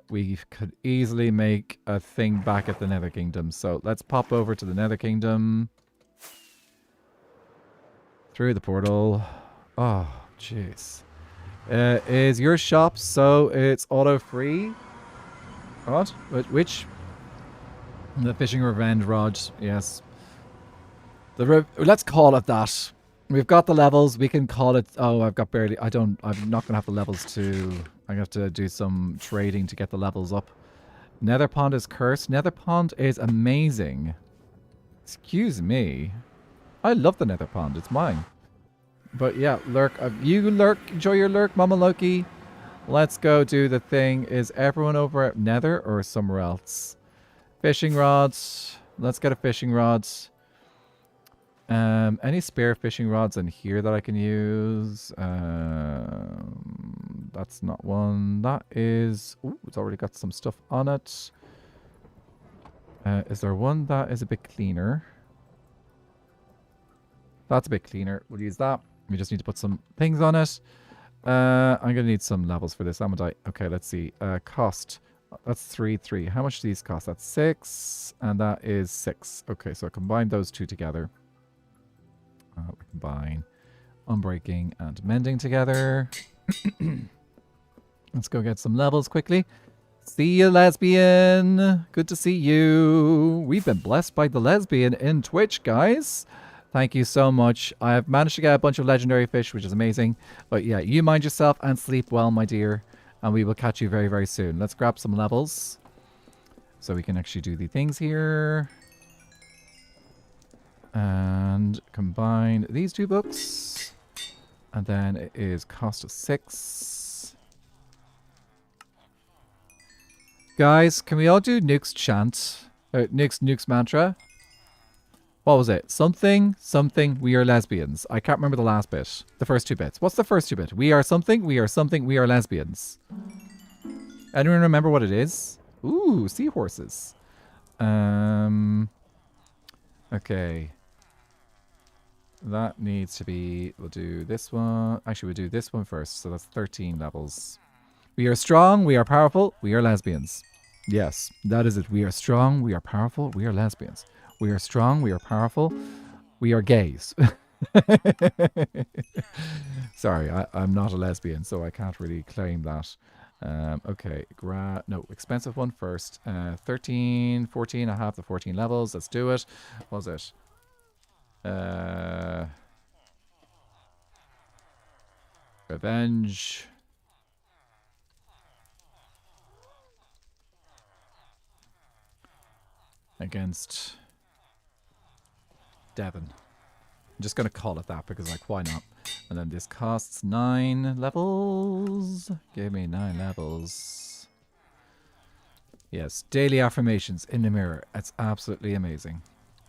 we could easily make a thing back at the Nether Kingdom. So let's pop over to the Nether Kingdom. Through the portal. Oh, jeez. Is your shop so it's auto free? What? Which? The fishing revenge rod. Yes. Let's call it that. We've got the levels. We can call it. Oh, I've got barely. I'm not gonna have the levels to. I have to do some trading to get the levels up. Nether Pond is cursed. Nether Pond is amazing. Excuse me. I love the Nether Pond. It's mine. But yeah, lurk. You lurk. Enjoy your lurk, Mama Loki. Let's go do the thing. Is everyone over at Nether or somewhere else? Fishing rods. Let's get a fishing rod. Any spare fishing rods in here that I can use? That's not one. That is... Ooh, it's already got some stuff on it. Is there one that is a bit cleaner? That's a bit cleaner. We'll use that. We just need to put some things on it. I'm going to need some levels for this, haven't I? Okay, let's see. Cost. That's 3. How much do these cost? That's 6. And that is 6. Okay, so I combine those two together. We combine unbreaking and mending together. Let's go get some levels quickly. See you, lesbian. Good to see you. We've been blessed by the lesbian in Twitch, guys. Thank you so much. I've managed to get a bunch of legendary fish, which is amazing. But yeah, you mind yourself and sleep well, my dear. And we will catch you very, very soon. Let's grab some levels so we can actually do the things here. And combine these two books. And then it is cost of 6. Guys, can we all do Nuke's chant? Nuke's mantra? What was it? Something, we are lesbians. I can't remember the last bit. The first two bits. What's the first two bits? We are something, we are lesbians. Anyone remember what it is? Ooh, seahorses. Okay. That needs to be... We'll do this one. Actually, we'll do this one first. So that's 13 levels. We are strong. We are powerful. We are lesbians. Yes, that is it. We are strong, we are powerful, we are lesbians. We are strong, we are powerful, we are gays. Sorry, I'm not a lesbian, so I can't really claim that. Okay, no, expensive one first. 13, 14, I have the 14 levels. Let's do it. What was it? Revenge. Against Devon. I'm just going to call it that because, like, why not? And then this costs 9 levels. Give me 9 levels. Yes, daily affirmations in the mirror. It's absolutely amazing.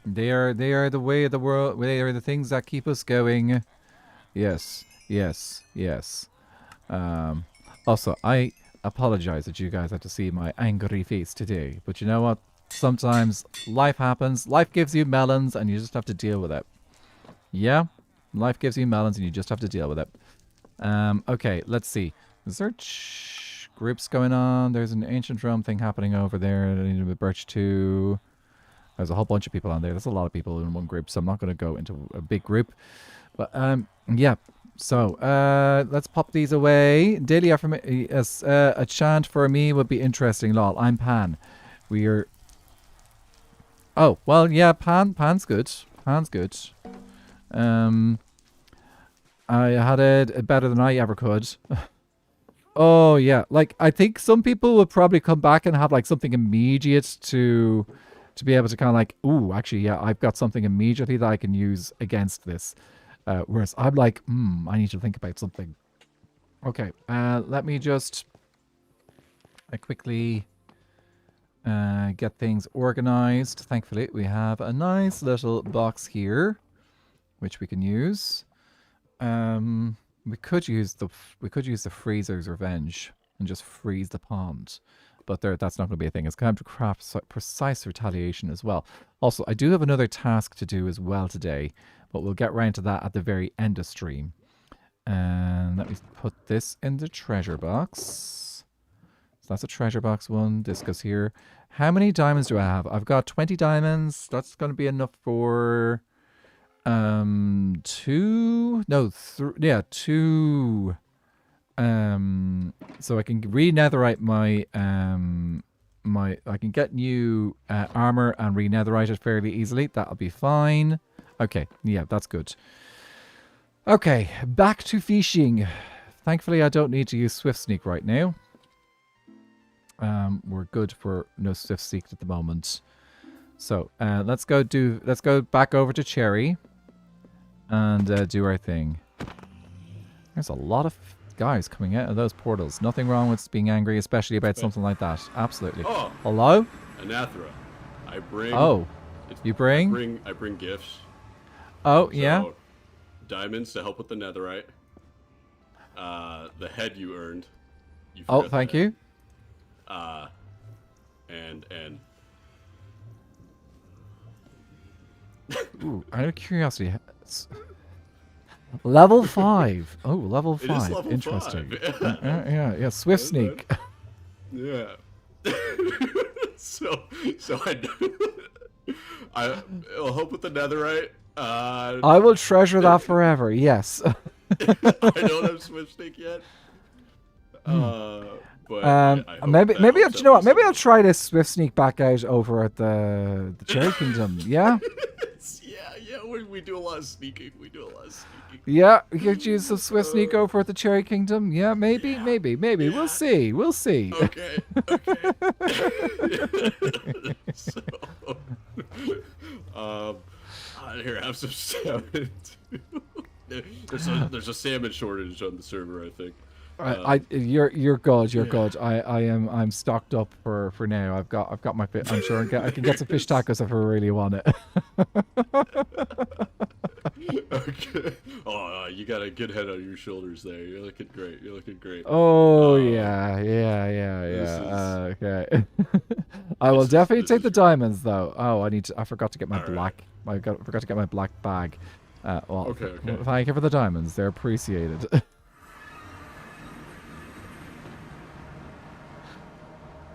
They are the way of the world. They are the things that keep us going. Yes, yes, yes. Also, I apologize that you guys had to see my angry face today. But you know what? Sometimes life happens. Life gives you melons and you just have to deal with it. Yeah? Life gives you melons and you just have to deal with it. Okay, let's see. Is there groups going on? There's an ancient drum thing happening over there. I need to birch 2. There's a whole bunch of people on there. There's a lot of people in one group, so I'm not going to go into a big group. But, yeah. So, let's pop these away. Daily affirmation. Yes, a chant for me would be interesting. Lol, I'm Pan. We are... Oh, well, yeah, Pan's good. Pan's good. I had it better than I ever could. Oh, yeah. Like, I think some people would probably come back and have, like, something immediate to be able to kind of like, ooh, actually, yeah, I've got something immediately that I can use against this. Whereas I'm like, I need to think about something. Okay, let me just quickly get things organized. Thankfully, we have a nice little box here, which we can use. We could use the freezer's revenge and just freeze the pond, but that's not going to be a thing. It's going to craft precise retaliation as well. Also, I do have another task to do as well today, but we'll get round to that at the very end of stream. And let me put this in the treasure box. So that's a treasure box one. This goes here. How many diamonds do I have? I've got 20 diamonds. That's going to be enough for 2. No, yeah, 2. So I can re-netherite my I can get new armor and re-netherite it fairly easily. That'll be fine. Okay, yeah, that's good. Okay, back to fishing. Thankfully, I don't need to use Swift Sneak right now. We're good for no Swift Sneak at the moment. So let's go back over to Cherry and do our thing. There's a lot of guys coming out of those portals. Nothing wrong with being angry, especially about something like that. Absolutely. Oh, hello? Anathra. I bring. Oh, you bring? I bring gifts. Oh, so, yeah. Diamonds to help with the netherite. The head you earned. Oh, thank you. And Ooh, out of curiosity, level 5. Oh, level 5. It is level interesting. 5. Yeah. Swift Sneak. Yeah. so I'll help with the netherite. I will treasure that forever. Yes. I don't have Swift Sneak yet. But maybe you know what? Maybe I'll try this Swift Sneak back out over at the Cherry Kingdom. Yeah. Yeah. We do a lot of sneaking. Yeah, we could use some Swift Sneak over at the Cherry Kingdom. Yeah, maybe. Yeah. We'll see. Okay. So, here, have some salmon too. There's a salmon shortage on the server, I think. You're good. I'm stocked up for now. I've got my fish. I'm sure I can get some fish tacos if I really want it. Okay. Oh, you got a good head on your shoulders there. You're looking great. Oh yeah. Okay. I will definitely take the diamonds though. Oh, I forgot to get my black. I forgot to get my black bag. Well, okay. Thank you for the diamonds. They're appreciated.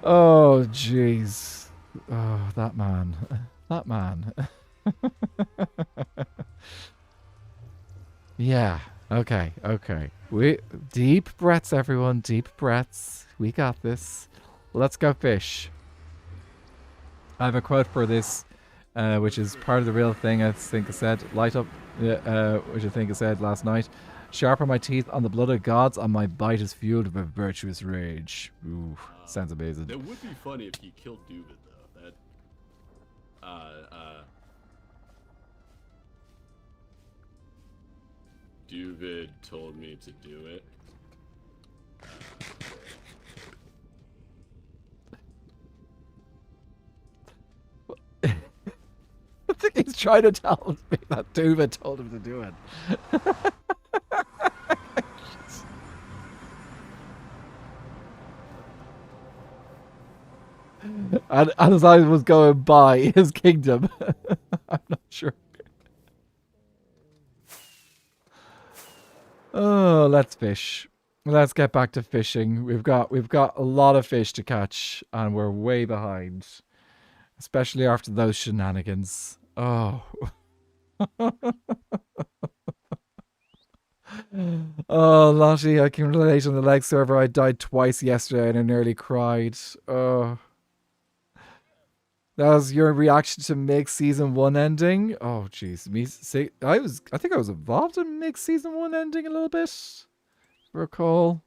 Oh, jeez. Oh, that man. That man. Yeah. Okay. Okay. We deep breaths, everyone. Deep breaths. We got this. Let's go fish. I have a quote for this, which is part of the real thing. I think I said, "Light up," which I think I said last night. Sharpen my teeth on the blood of gods, and my bite is fueled by virtuous rage. Ooh, sounds amazing. It would be funny if you killed Duvid, though. That. Duvid told me to do it. I think he's trying to tell me that Duva told him to do it. And as I was going by his kingdom, I'm not sure. Oh, let's fish. Let's get back to fishing. We've got a lot of fish to catch, and we're way behind, especially after those shenanigans. Oh. Oh, Lottie, I can relate on the leg server. I died twice yesterday and I nearly cried. Oh. That was your reaction to Mix Season 1 ending? Oh, jeez. I think I was involved in Mix Season 1 ending a little bit. Recall.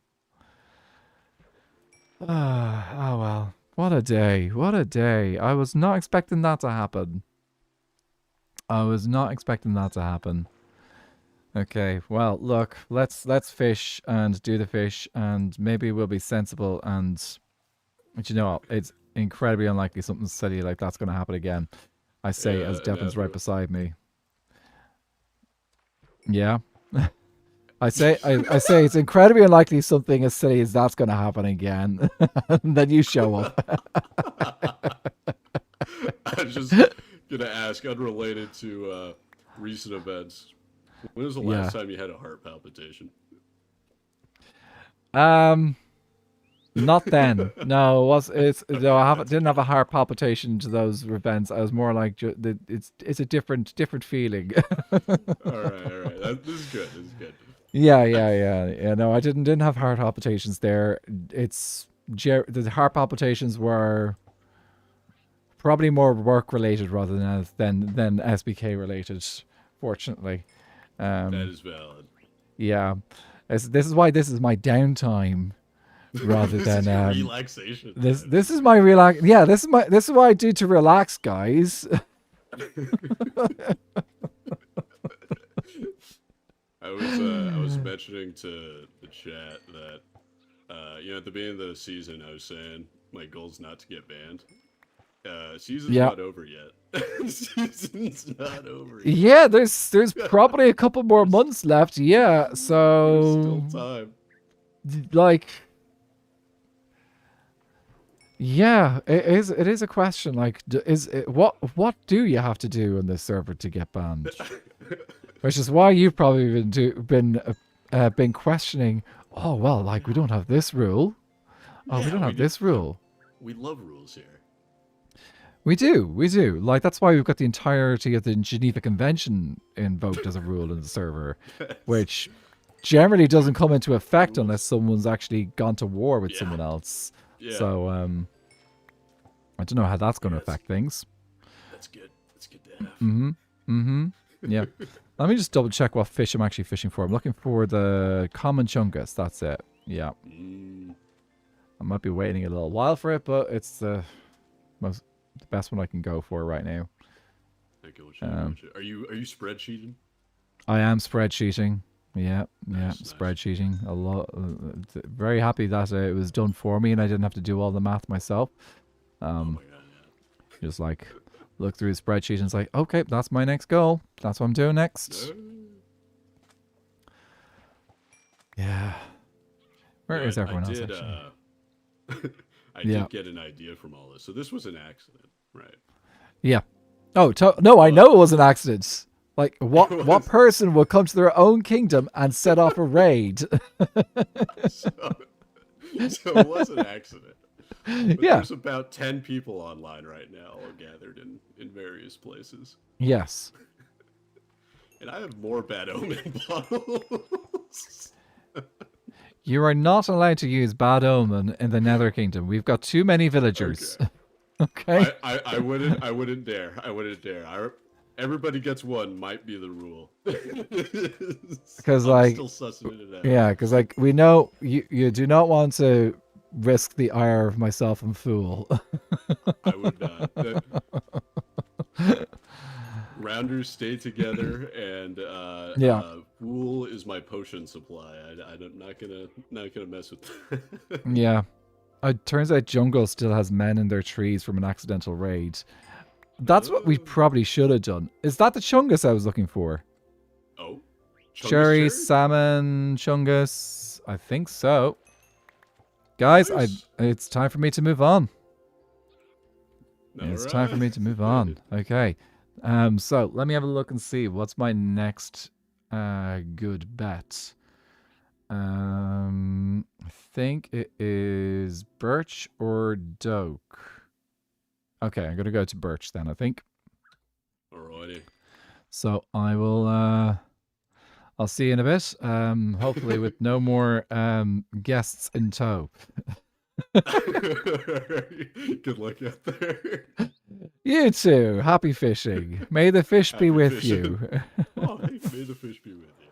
Oh, well. What a day. What a day. I was not expecting that to happen. I was not expecting that to happen. Okay, well, look. Let's fish and do the fish, and maybe we'll be sensible and... But you know what? It's incredibly unlikely something silly like that's going to happen again. I say as Devon's right beside me. Yeah. I say it's incredibly unlikely something as silly as that's going to happen again. And then you show up. I was just going to ask, unrelated to recent events, when was the last time you had a heart palpitation? Not then. No, I didn't have a heart palpitation to those events. I was more like it's a different feeling. all right. This is good. Yeah. No, I didn't have heart palpitations there. The heart palpitations were probably more work related rather than SBK related. Fortunately, that is valid. Yeah, this is why this is my downtime. Rather than relaxation. This is my relax. Yeah, this is what I do to relax, guys. I was mentioning to the chat that at the beginning of the season I was saying my goal's not to get banned. Season's not over yet. Season's not over yet. Yeah, there's probably a couple more months left. Yeah, so there's still time. Like. Yeah, it is a question. Like, what do you have to do on this server to get banned? Which is why you've probably been questioning. Oh well, like we don't have this rule. Oh, we don't have this rule. We love rules here. We do. Like that's why we've got the entirety of the Geneva Convention invoked as a rule in the server, which generally doesn't come into effect unless someone's actually gone to war with someone else. Yeah. So, I don't know how that's going to affect things. That's good. That's good to have. Yeah. Let me just double check what fish I'm actually fishing for. I'm looking for the common chungus. That's it. Yeah. I might be waiting a little while for it, but it's the best one I can go for right now. Are you spreadsheeting? I am spreadsheeting. Yeah, spreadsheeting a lot. Very happy that it was done for me and I didn't have to do all the math myself. Oh my god, yeah. Just like look through the spreadsheet and it's like, okay, that's my next goal. That's what I'm doing next. Yeah. Where is everyone else? I did get an idea from all this. So this was an accident, right? Yeah. Oh, no, I know it was an accident. Like, what person will come to their own kingdom and set off a raid? So it was an accident. But Yeah. there's about 10 people online right now, all gathered in various places. Yes. And I have more bad omen bottles. You are not allowed to use bad omen in the Nether Kingdom. We've got too many villagers. Okay. I wouldn't dare. I wouldn't dare. Everybody gets one might be the rule. Because I'm like, still sussing it out. yeah, because like we know you do not want to risk the ire of myself and Fool. I would not. Rounders stay together, and Yeah. Fool is my potion supply. I'm not gonna mess with that. Yeah. It turns out Jungle still has men in their trees from an accidental raid. That's what we probably should have done. Is that the Chungus I was looking for? Oh, Cherry, salmon, Chungus. I think so. Guys, Nice. it's time for me to move on. All It's time for me to move on. Okay. So let me have a look and see what's my next good bet. I think it is birch or doke. Okay, I'm gonna go to birch then, I think. Alrighty. So I will I'll see you in a bit. Hopefully with no more guests in tow. Good luck out there. You too. Happy fishing. May the fish be Happy with fishing. you. Oh, hey, may the fish be with you.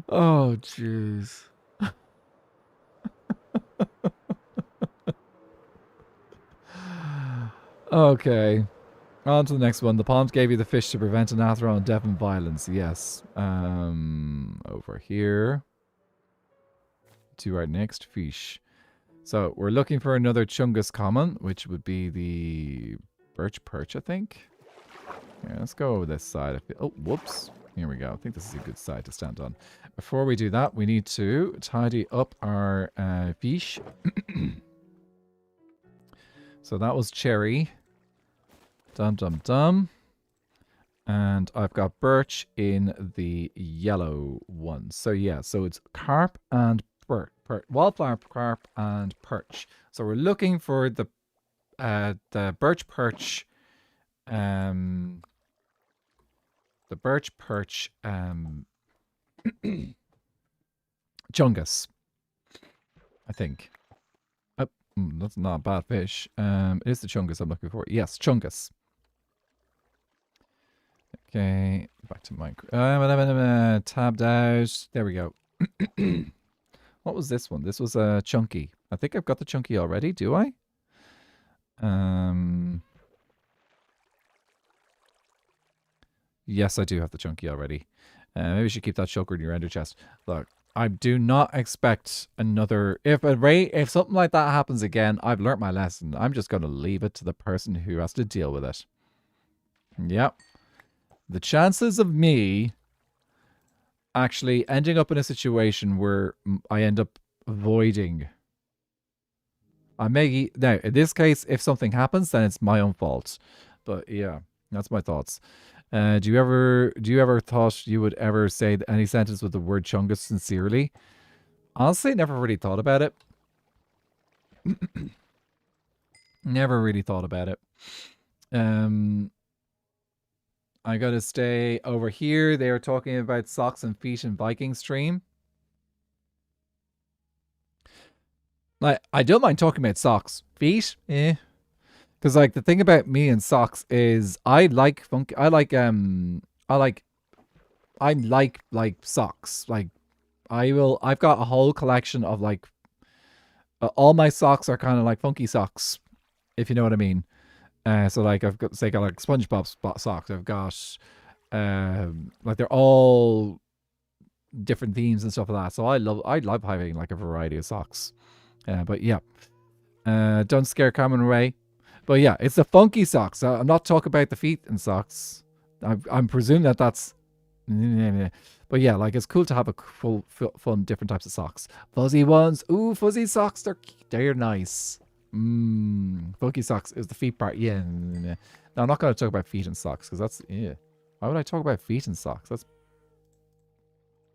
Oh, jeez. Okay. On to the next one. The pond gave you the fish to prevent an Atheron death and violence. Yes. Over here. To our next fish. So we're looking for another Chungus common, which would be the birch perch, I think. Yeah, let's go over this side. Oh, whoops. Here we go. I think this is a good side to stand on. Before we do that, we need to tidy up our fish. So that was cherry. Dum dum dum. And I've got birch in the yellow one. So yeah, so it's carp and wildflower carp and perch. So we're looking for the birch perch, the birch perch chungus, I think. Oh, that's not a bad fish. It is the chungus I'm looking for. Yes, chungus. Okay, back to my tabbed out. There we go. What was this one? This was a chunky. I think I've got the chunky already. Do I? Yes, I do have the chunky already. Maybe we should keep that shulker in your ender chest. Look, I do not expect another. If something like that happens again, I've learnt my lesson. I'm just going to leave it to the person who has to deal with it. Yep. The chances of me actually ending up in a situation where I end up avoiding. Now, in this case, if something happens, then it's my own fault. But yeah, that's my thoughts. Do you ever thought you would ever say any sentence with the word chungus sincerely? Honestly, never really thought about it. Never really thought about it. I gotta stay over here. They were talking about socks and feet in Viking stream. Like, I don't mind talking about socks. Feet, because like the thing about me and socks is I like funky. I like socks. Like I've got a whole collection of like all my socks are kind of like funky socks, if you know what I mean. So like I've got like SpongeBob socks. I've got like they're all different themes and stuff like that. So I love having like a variety of socks. But yeah, don't scare Cameron away. But yeah, it's the funky socks. I'm not talking about the feet and socks. I'm presuming that's. But yeah, like it's cool to have a fun different types of socks. Fuzzy ones. Ooh, fuzzy socks. They're nice. Funky socks is the feet part. Yeah. No, I'm not going to talk about feet and socks because that's why would I talk about feet and socks? That's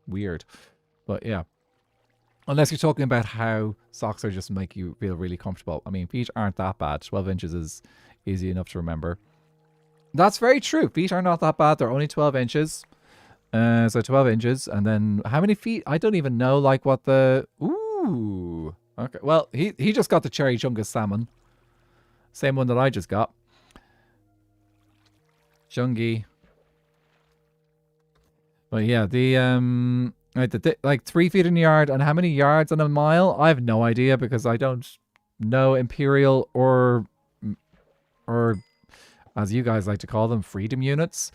weird. But yeah. Unless you're talking about how socks are just make you feel really comfortable. I mean, feet aren't that bad. 12 inches is easy enough to remember. That's very true. Feet are not that bad. They're only 12 inches. So 12 inches. And then how many feet? I don't even know like what the... Ooh. Okay. Well, he just got the cherry chungus salmon. Same one that I just got. Chungy. But yeah, like 3 feet in a yard and how many yards in a mile? I have no idea because I don't know imperial or as you guys like to call them, freedom units.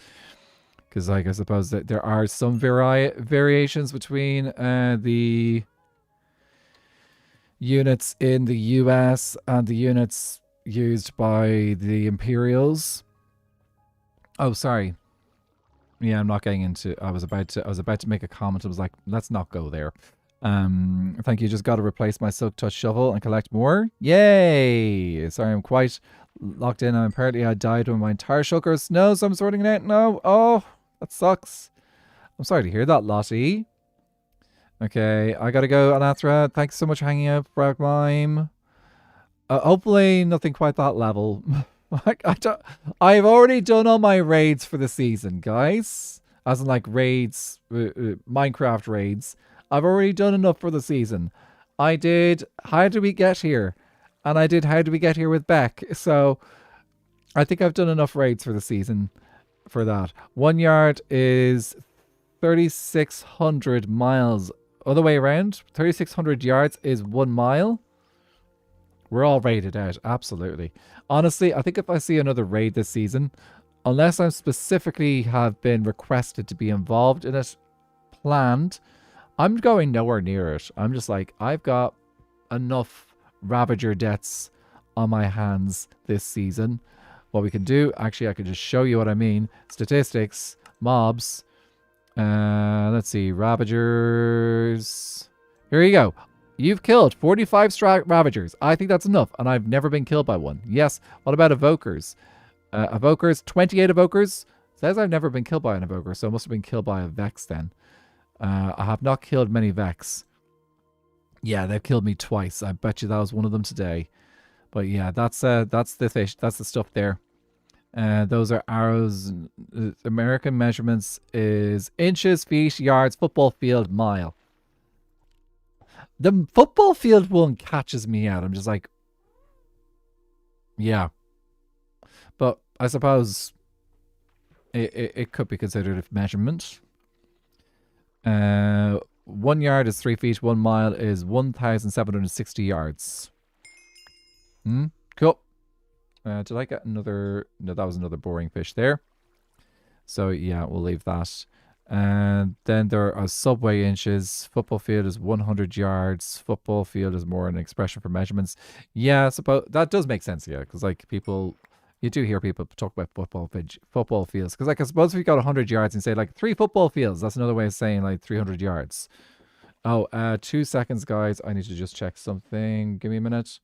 Because like I suppose that there are some variations between the units in the US and the units used by the imperials. Oh, sorry. Yeah, I'm not getting into. I was about to make a comment. I was like, let's not go there. Thank you. Just got to replace my silk touch shovel and collect more. Yay! Sorry, I'm quite locked in. And apparently, I died when my entire shulker of snow, so I'm sorting it out now. Oh, that sucks. I'm sorry to hear that, Lottie. Okay, I gotta go, Anathra. Thanks so much for hanging out, Bragmime. Hopefully, nothing quite that level. I've already done all my raids for the season, guys. As in like raids, Minecraft raids. I've already done enough for the season. I did How Did We Get Here? And I did How Did We Get Here with Beck. So I think I've done enough raids for the season for that. 1 yard is 3,600 miles. Other way around, 3,600 yards is 1 mile. We're all raided out, absolutely. Honestly, I think if I see another raid this season, unless I specifically have been requested to be involved in it, planned, I'm going nowhere near it. I'm just like, I've got enough Ravager deaths on my hands this season. What we can do, actually, I can just show you what I mean. Statistics, mobs. Let's see, Ravagers. Here you go. You've killed 45 Ravagers. I think that's enough, and I've never been killed by one. Yes. What about Evokers? Evokers, 28 Evokers. Says I've never been killed by an Evoker, so I must have been killed by a Vex then. I have not killed many Vex. Yeah, they've killed me twice. I bet you that was one of them today. But yeah, that's the fish. That's the stuff there. Those are arrows. American measurements is inches, feet, yards, football field, mile. The football field one catches me out. I'm just like, yeah. But I suppose it could be considered a measurement. 1 yard is 3 feet. 1 mile is 1,760 yards. Cool. Did I get another? No, that was another boring fish there. So yeah, we'll leave that. And then there are subway inches. Football field is 100 yards. Football field is more an expression for measurements. Yeah, that does make sense, yeah. Because like people, you do hear people talk about football fields. Because like I suppose if you got 100 yards and say like 3 football fields, that's another way of saying like 300 yards. Oh, 2 seconds, guys. I need to just check something. Give me a minute.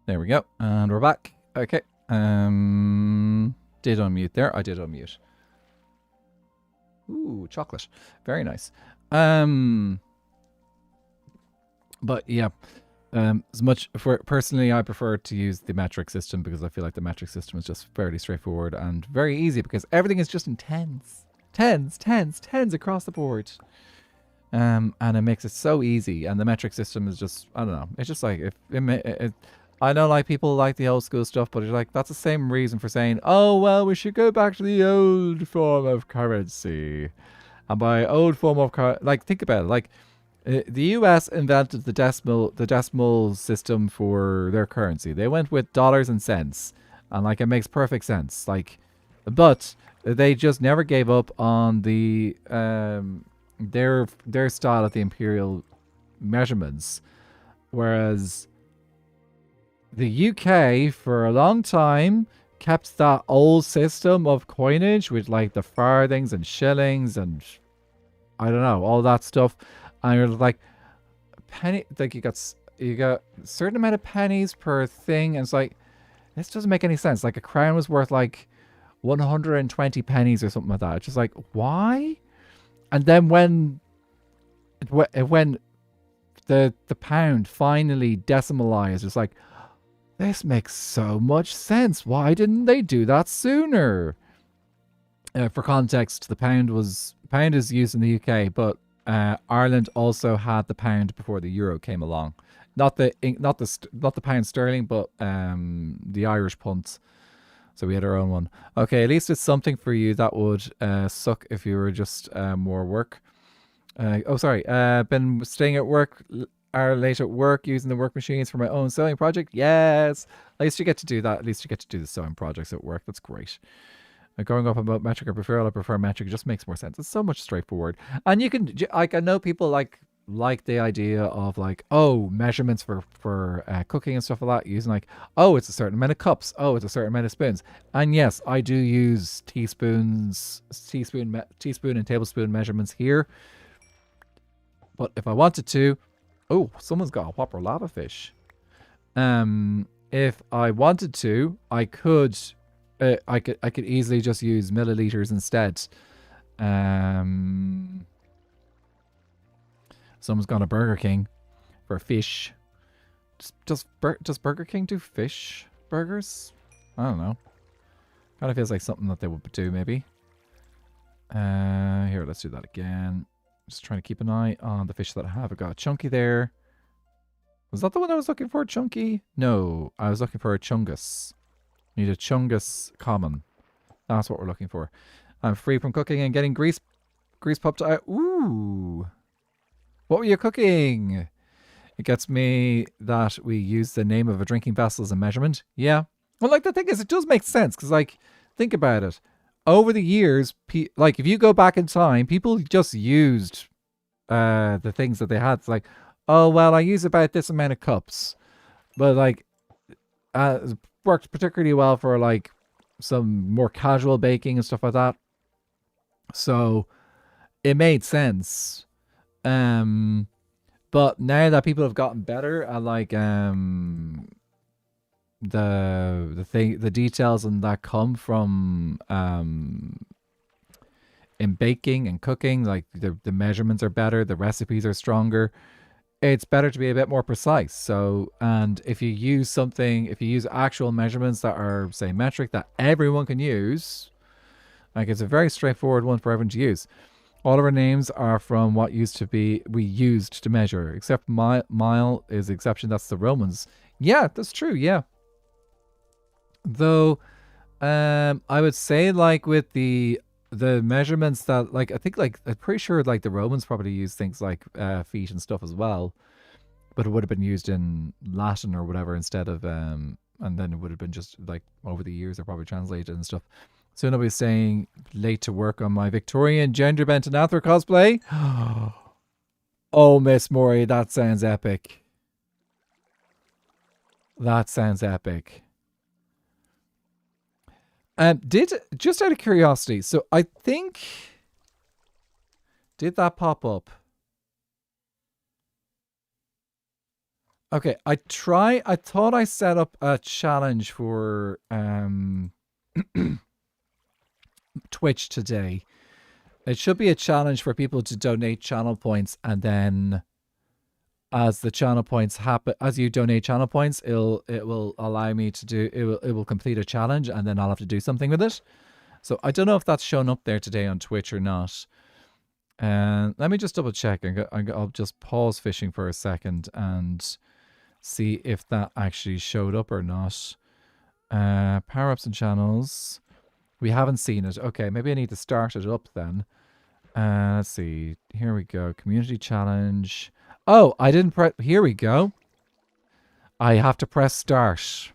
There we go. And we're back. Okay. Did unmute there. I did unmute. Ooh, chocolate. Very nice. But yeah. As much for personally, I prefer to use the metric system because I feel like the metric system is just fairly straightforward and very easy because everything is just in tens. Tens across the board. And it makes it so easy. And the metric system is just, I don't know. It's just like, I know like people like the old school stuff, but it's like, that's the same reason for saying, oh, well, we should go back to the old form of currency. And by old form of currency, like, think about it. Like, the US invented the decimal system for their currency. They went with dollars and cents. And like, it makes perfect sense. Like, but they just never gave up on the, their style of the imperial measurements. Whereas the UK, for a long time, kept that old system of coinage with like the farthings and shillings and I don't know, all that stuff. And you're like penny, like you got a certain amount of pennies per thing, and it's like this doesn't make any sense. Like a crown was worth like 120 pennies or something like that. It's just like, why? And then when the pound finally decimalized, it's like, this makes so much sense. Why didn't they do that sooner? For context, the pound is used in the UK, but Ireland also had the pound before the euro came along. Not the pound sterling, but the Irish punt. So we had our own one. Okay, at least it's something for you. That would suck if you were just more work. Been staying at work, hour late at work, using the work machines for my own sewing project. Yes, at least you get to do that. At least you get to do the sewing projects at work. That's great. Going up about metric, I prefer metric. It just makes more sense. It's so much straightforward. And you can, like, I know people like the idea of like, oh, measurements for cooking and stuff like that, using like, oh, it's a certain amount of cups, oh, it's a certain amount of spoons. And yes, I do use teaspoon and tablespoon measurements here. But if I wanted to, oh, someone's got a whopper lava fish. If I wanted to, I could easily just use milliliters instead. Someone's gone to Burger King for fish. Does Burger King do fish burgers? I don't know. Kind of feels like something that they would do, maybe. Here, let's do that again. Just trying to keep an eye on the fish that I have. I got a chunky there. Was that the one I was looking for? Chunky? No, I was looking for a chungus. Need a chungus common. That's what we're looking for. I'm free from cooking and getting grease popped out. Ooh. What were you cooking? It gets me that we use the name of a drinking vessel as a measurement. Yeah. Well, like, the thing is, it does make sense. Because, like, think about it. Over the years, like, if you go back in time, people just used the things that they had. It's like, oh, well, I use about this amount of cups. But, like, worked particularly well for, like, some more casual baking and stuff like that. So, it made sense. But now that people have gotten better at, like, the details and that come from in baking and cooking, like the measurements are better, the recipes are stronger. It's better to be a bit more precise. So, and if you use actual measurements that are, say, metric, that everyone can use, like, it's a very straightforward one for everyone to use. All of our names are from what we used to measure, except mile is the exception. That's the Romans. Yeah, that's true. Yeah. Though, I would say, like, with the measurements that, like, I think, like, I'm pretty sure, like, the Romans probably used things like feet and stuff as well, but it would have been used in Latin or whatever instead of, and then it would have been just, like, over the years they're probably translated and stuff. So nobody's saying late to work on my Victorian gender bent and Athra cosplay. Oh, Miss Mori, that sounds epic. That sounds epic. Just out of curiosity, so I think, did that pop up? Okay, I thought I set up a challenge for Twitch today. It should be a challenge for people to donate channel points, and then as the channel points happen, as you donate channel points, it will allow me to do it will complete a challenge, and then I'll have to do something with it. So I don't know if that's shown up there today on Twitch or not. And let me just double check. I'll just pause fishing for a second and see if that actually showed up or not. Power-ups and channels. We haven't seen it. Okay, maybe I need to start it up then. Let's see. Here we go. Community challenge. Oh, I didn't press. Here we go. I have to press start.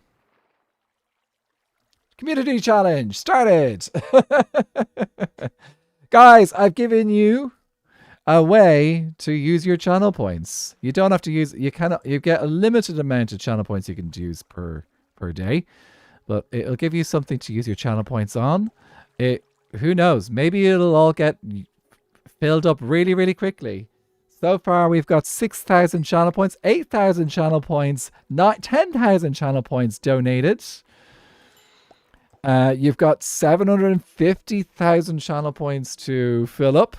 Community challenge started. Guys, I've given you a way to use your channel points. You don't have to use. You get a limited amount of channel points you can use per day. but it'll give you something to use your channel points on. Who knows? Maybe it'll all get filled up really, really quickly. So far, we've got 6,000 channel points, 8,000 channel points, 10,000 channel points donated. You've got 750,000 channel points to fill up.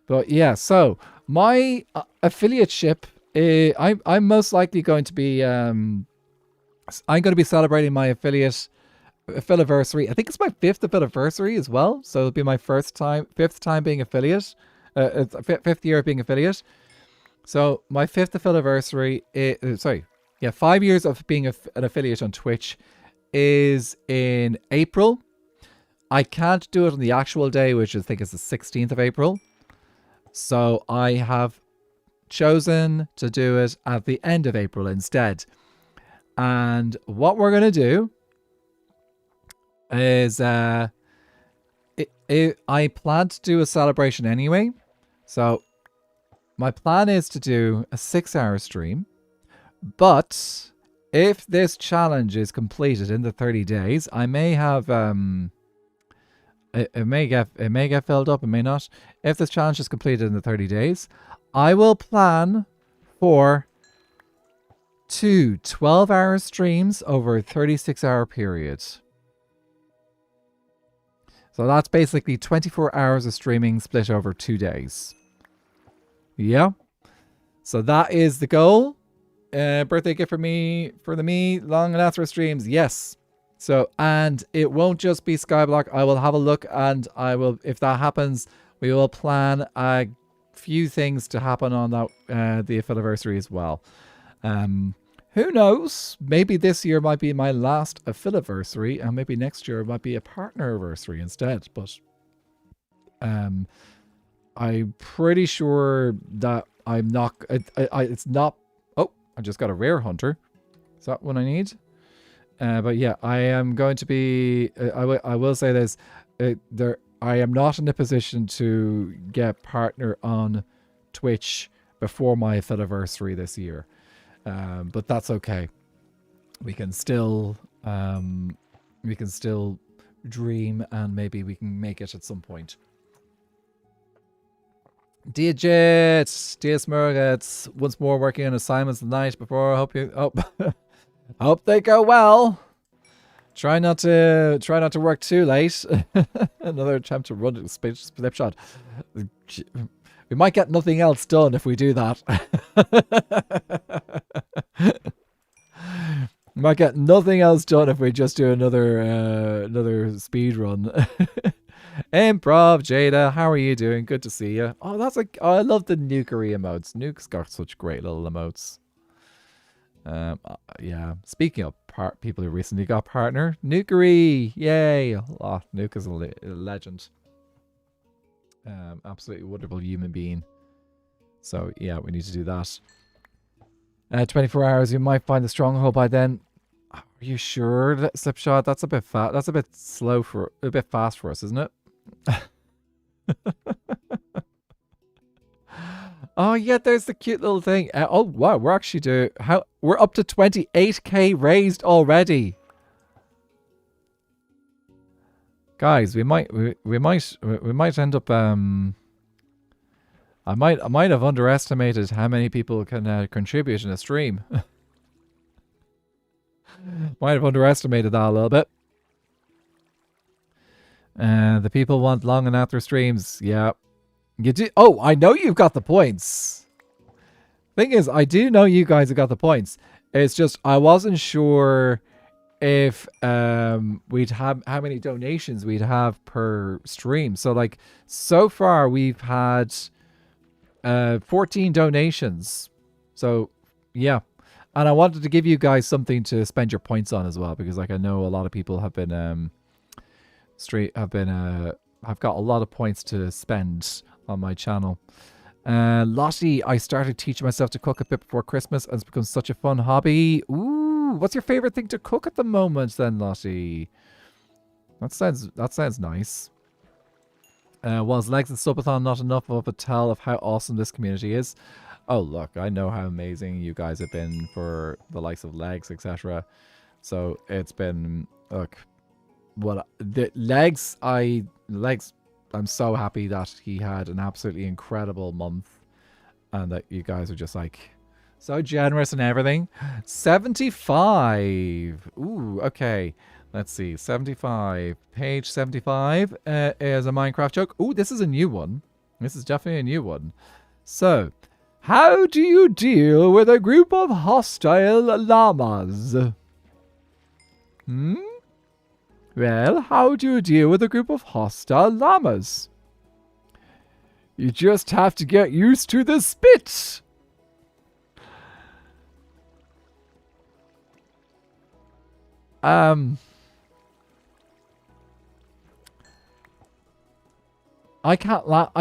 But yeah, so my affiliateship, I'm most likely going to be, I'm going to be celebrating my affiliaversary. I think it's my 5th affiliaversary as well. So it'll be my 5th time being affiliate. 5th year of being affiliate. So my 5th affiliaversary, 5 years of being an affiliate on Twitch is in April. I can't do it on the actual day, which I think is the 16th of April. So I have chosen to do it at the end of April instead. And what we're going to do is I plan to do a celebration anyway. So my plan is to do a 6-hour stream. But if this challenge is completed in the 30 days, I may have it may get filled up, it may not. If this challenge is completed in the 30 days, I will plan for 2 12-hour streams over a 36-hour period. So that's basically 24 hours of streaming split over 2 days. Yeah. So that is the goal. Birthday gift for me, long and after streams. Yes. So, and it won't just be Skyblock. I will have a look, and I will, if that happens, we will plan a few things to happen on that the affiliaversary as well. Who knows? Maybe this year might be my last affiliaversary, and maybe next year might be a partner-versary instead. But I'm pretty sure that I'm not. It's not. Oh, I just got a rare hunter. Is that what I need? But yeah, I am going to be. I will say this. I am not in a position to get partner on Twitch before my affiliaversary this year. But that's okay. We can still dream, and maybe we can make it at some point. Dear Smurgets, once more working on assignments tonight before I hope you hope they go well. Try not to work too late. Another attempt to run a slip shot. We might get nothing else done if we do that. We might get nothing else done if we just do another speed run. Improv, Jada, how are you doing? Good to see you. Oh, that's like, oh, I love the nukery emotes. Nuke's got such great little emotes. Yeah. Speaking of people who recently got partner, nukery, yay! Oh, Nuke is a legend. Absolutely wonderful human being. So yeah, we need to do that. 24 hours, you might find the stronghold by then. Are you sure that Slipshot? That's a bit fast. That's a bit slow for a bit fast for us, isn't it? Oh yeah, there's the cute little thing. Oh wow, we're actually we're up to 28k raised already. Guys, we might end up I might have underestimated how many people can contribute in a stream. Might have underestimated that a little bit. The people want long and after streams. Yeah. You do. Oh, I know you've got the points. Thing is, I do know you guys have got the points. It's just I wasn't sure if we'd have how many donations we'd have per stream. So like so far we've had 14 donations. So yeah. And I wanted to give you guys something to spend your points on as well, because like I know a lot of people have been I've got a lot of points to spend on my channel. Lottie, I started teaching myself to cook a bit before Christmas, and it's become such a fun hobby. Ooh, what's your favorite thing to cook at the moment then, Lottie? That sounds nice. Was Legs and Subathon not enough of a tell of how awesome this community is? Oh look, I know how amazing you guys have been for the likes of Legs, etc. So it's been, look, well, the legs, I'm so happy that he had an absolutely incredible month and that you guys are just like so generous and everything. 75. Ooh, okay. Let's see. 75. Page 75 is a Minecraft joke. Ooh, this is a new one. This is definitely a new one. So, how do you deal with a group of hostile llamas? Well, how do you deal with a group of hostile llamas? You just have to get used to the spit. I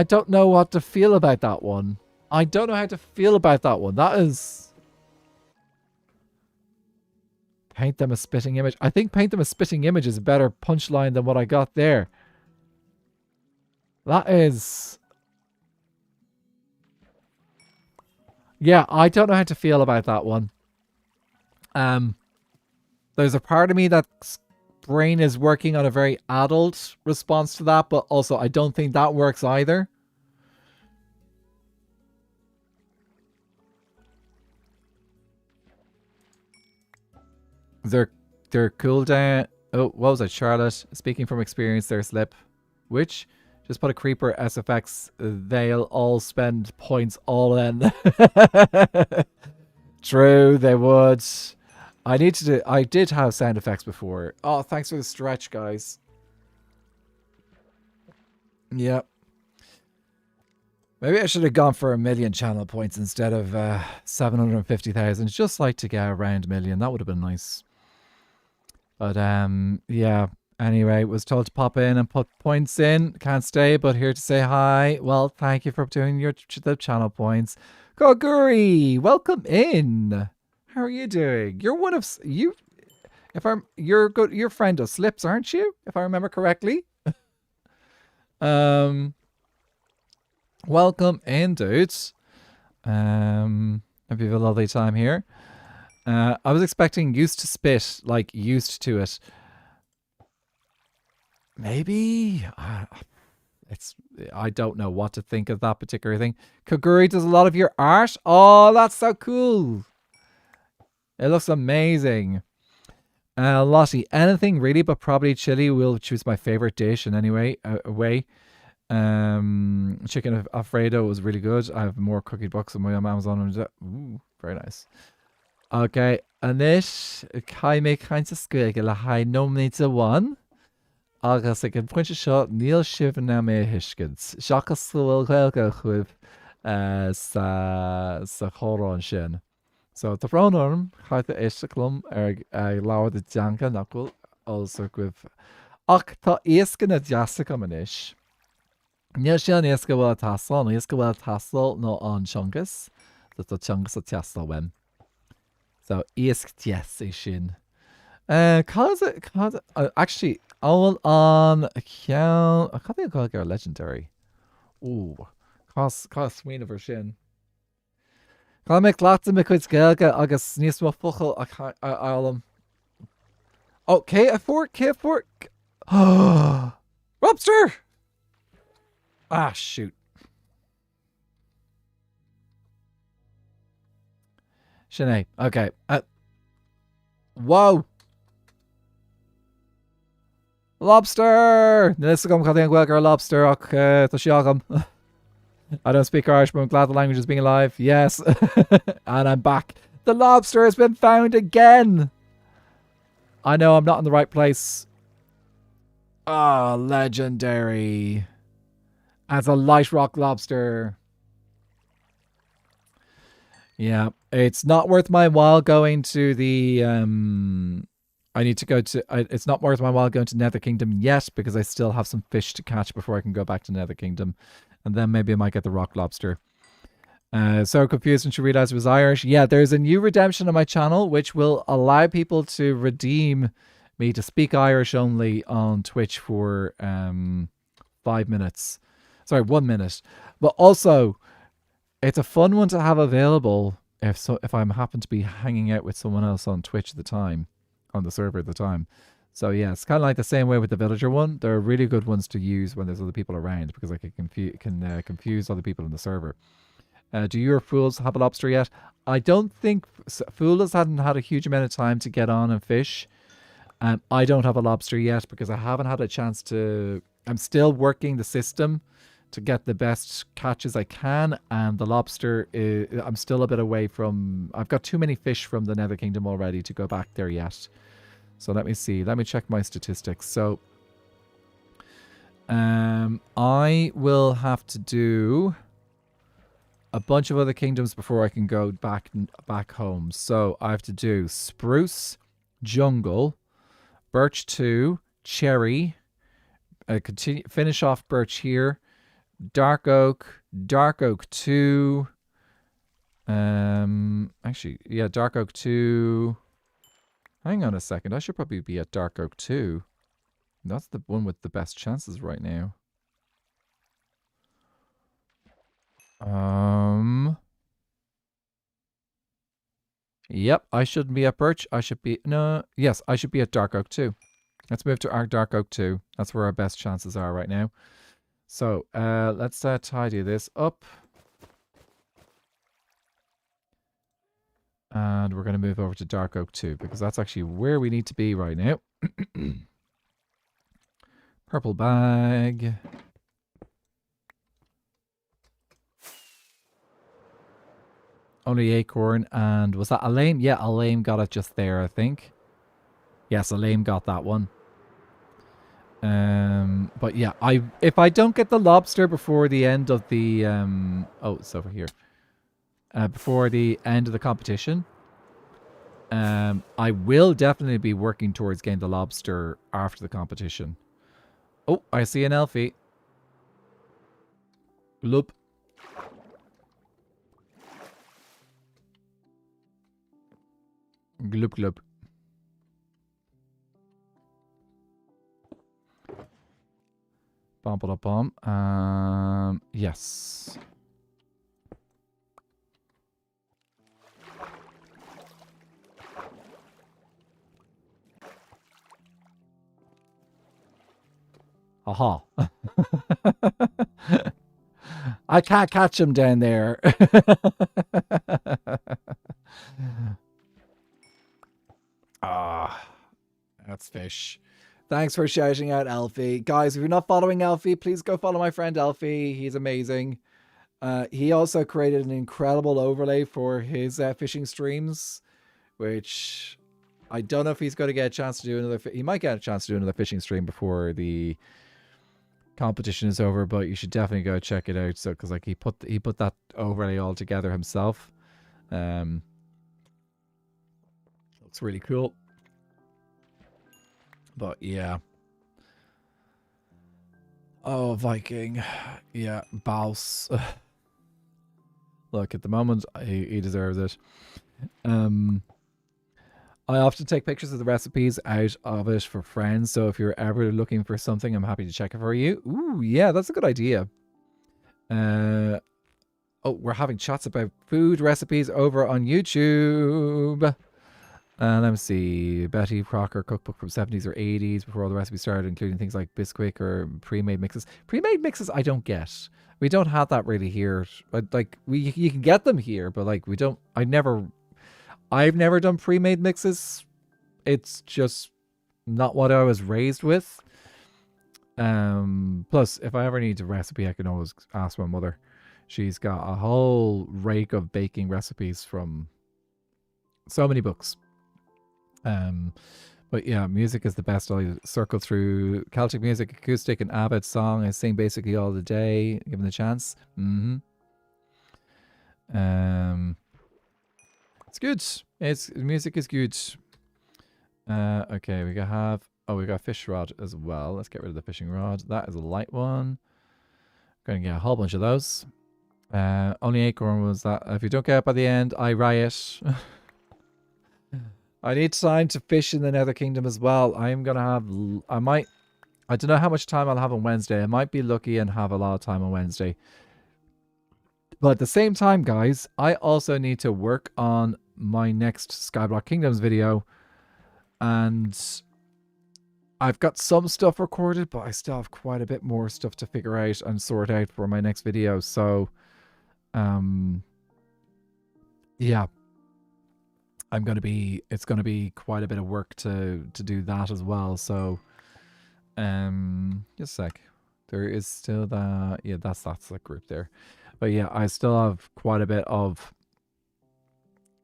don't know what to feel about that one. I don't know how to feel about that one. That is... Paint them a spitting image. I think paint them a spitting image is a better punchline than what I got there. That is... Yeah, I don't know how to feel about that one. There's a part of me that's brain is working on a very adult response to that, but also I don't think that works either. They're cool down. Oh, what was it, Charlotte? Speaking from experience, their slip. Which? Just put a creeper SFX. They'll all spend points all in. True, they would. I did have sound effects before. Oh, thanks for the stretch, guys. Yep. Maybe I should have gone for 1 million channel points instead of 750,000. Just like to get around 1 million. That would have been nice. But, yeah. Anyway, was told to pop in and put points in. Can't stay, but here to say hi. Well, thank you for doing the channel points. Koguri, welcome in. How are you doing? You're one of you. You're good. You're friend of Slips, aren't you? If I remember correctly. Welcome in, dudes. Hope you have a lovely time here. I was expecting used to spit, like used to it. Maybe I don't know what to think of that particular thing. Koguri does a lot of your art. Oh, that's so cool. It looks amazing. Lottie, anything really, but probably chili. Will choose my favorite dish in any way. Chicken Alfredo was really good. I have more cookie books on my Amazon. Ooh, very nice. Okay, and this Kaime kinds of squiggle. I nominated one. Agus ag an pointe seo níl sibh na mé hiiscint. Seachas súil ghilga chuibh sa chórán sin. So tá bhránarm chaith éisteachlum leabhar de deanga nachfuil also cuibh. Ach tá éasca na deasa go manis. Níl sé an éasca bhfuil tastal, nó éasca bhfuil tastal nó an tiongas. Tá tiongas a teastal wem. So éasc deas é sin. Actually, all on account. I can't think of a legendary. Ooh, cost swing of her shin. Can make lots of micuid Gaeilge agus níos mó fochel alum. Oh, K4. Robster! Ah, shoot. Sinead. Okay. Whoa. Lobster! Nilisagum Kathian Gwelker lobster Tashiagum. I don't speak Irish, but I'm glad the language is being alive. Yes. And I'm back. The lobster has been found again. I know I'm not in the right place. Ah, legendary. As a light rock lobster. Yeah, it's not worth my while going to the I need to go to it's not worth my while going to Nether Kingdom yet because I still have some fish to catch before I can go back to Nether Kingdom. And then maybe I might get the rock lobster. So confused when she realized it was Irish. Yeah, there's a new redemption on my channel which will allow people to redeem me to speak Irish only on Twitch for 5 minutes. Sorry, 1 minute. But also, it's a fun one to have available if I happen to be hanging out with someone else on Twitch at the time. on the server at the time. So yeah, it's kind of like the same way with the villager one. They're really good ones to use when there's other people around because like it can confuse other people in the server. Do your fools have a lobster yet? I don't think Fools hadn't had a huge amount of time to get on and fish. I don't have a lobster yet because I haven't had a chance to. I'm still working the system to get the best catches I can, and the lobster I'm still a bit away from. I've got too many fish from the Nether Kingdom already to go back there yet. So let me see. Let me check my statistics. So I will have to do a bunch of other kingdoms before I can go back home. So I have to do Spruce, Jungle, Birch 2, Cherry, finish off Birch here, Dark Oak 2. Actually, yeah, Dark Oak 2. Hang on a second. I should probably be at Dark Oak 2. That's the one with the best chances right now. Yep, I shouldn't be at Birch. I should be... No, yes, I should be at Dark Oak 2. Let's move to our Dark Oak 2. That's where our best chances are right now. So, let's tidy this up. And we're going to move over to Dark Oak 2 because that's actually where we need to be right now. Purple bag. Only acorn. And was that Elaine? Yeah, Elaine got it just there, I think. Yes, Elaine got that one. But yeah, if I don't get the lobster before the end of the oh, it's over here. Before the end of the competition, I will definitely be working towards getting the lobster after the competition. Oh, I see an Elfie. Gloop. Gloop gloop. Bum ba bum. Yes. Aha. I can't catch him down there. That's fish. Thanks for shouting out Alfie. Guys, if you're not following Alfie, please go follow my friend Alfie. He's amazing. He also created an incredible overlay for his fishing streams, which I don't know if he's going to get a chance to do another. He might get a chance to do another fishing stream before the competition is over, but you should definitely go check it out. So, because like he put that overlay all together himself. Looks really cool. But yeah. Oh, Viking. Yeah, Baus. Look, at the moment, he deserves it. I often take pictures of the recipes out of it for friends. So if you're ever looking for something, I'm happy to check it for you. Ooh, yeah, that's a good idea. Oh, we're having chats about food recipes over on YouTube. Let me see. Betty Crocker cookbook from 70s or 80s before all the recipes started, including things like Bisquick or pre-made mixes. Pre-made mixes I don't get. We don't have that really here. Like you can get them here, but like we don't. I've never done pre-made mixes. It's just not what I was raised with. Plus, if I ever need a recipe, I can always ask my mother. She's got a whole rake of baking recipes from so many books. But yeah, music is the best. I circle through Celtic music, acoustic, and Abbott song. I sing basically all the day, given the chance. It's good. Music is good. Okay, we got fish rod as well. Let's get rid of the fishing rod. That is a light one. Going to get a whole bunch of those. Only acorn was that. If you don't get it by the end, I riot. I need time to fish in the Nether Kingdom as well. I don't know how much time I'll have on Wednesday. I might be lucky and have a lot of time on Wednesday. But at the same time, guys, I also need to work on my next Skyblock Kingdoms video. And I've got some stuff recorded, but I still have quite a bit more stuff to figure out and sort out for my next video. So, yeah, it's gonna be quite a bit of work to do that as well. So, just a sec. There is still that. Yeah, that's the group there. But yeah, I still have quite a bit of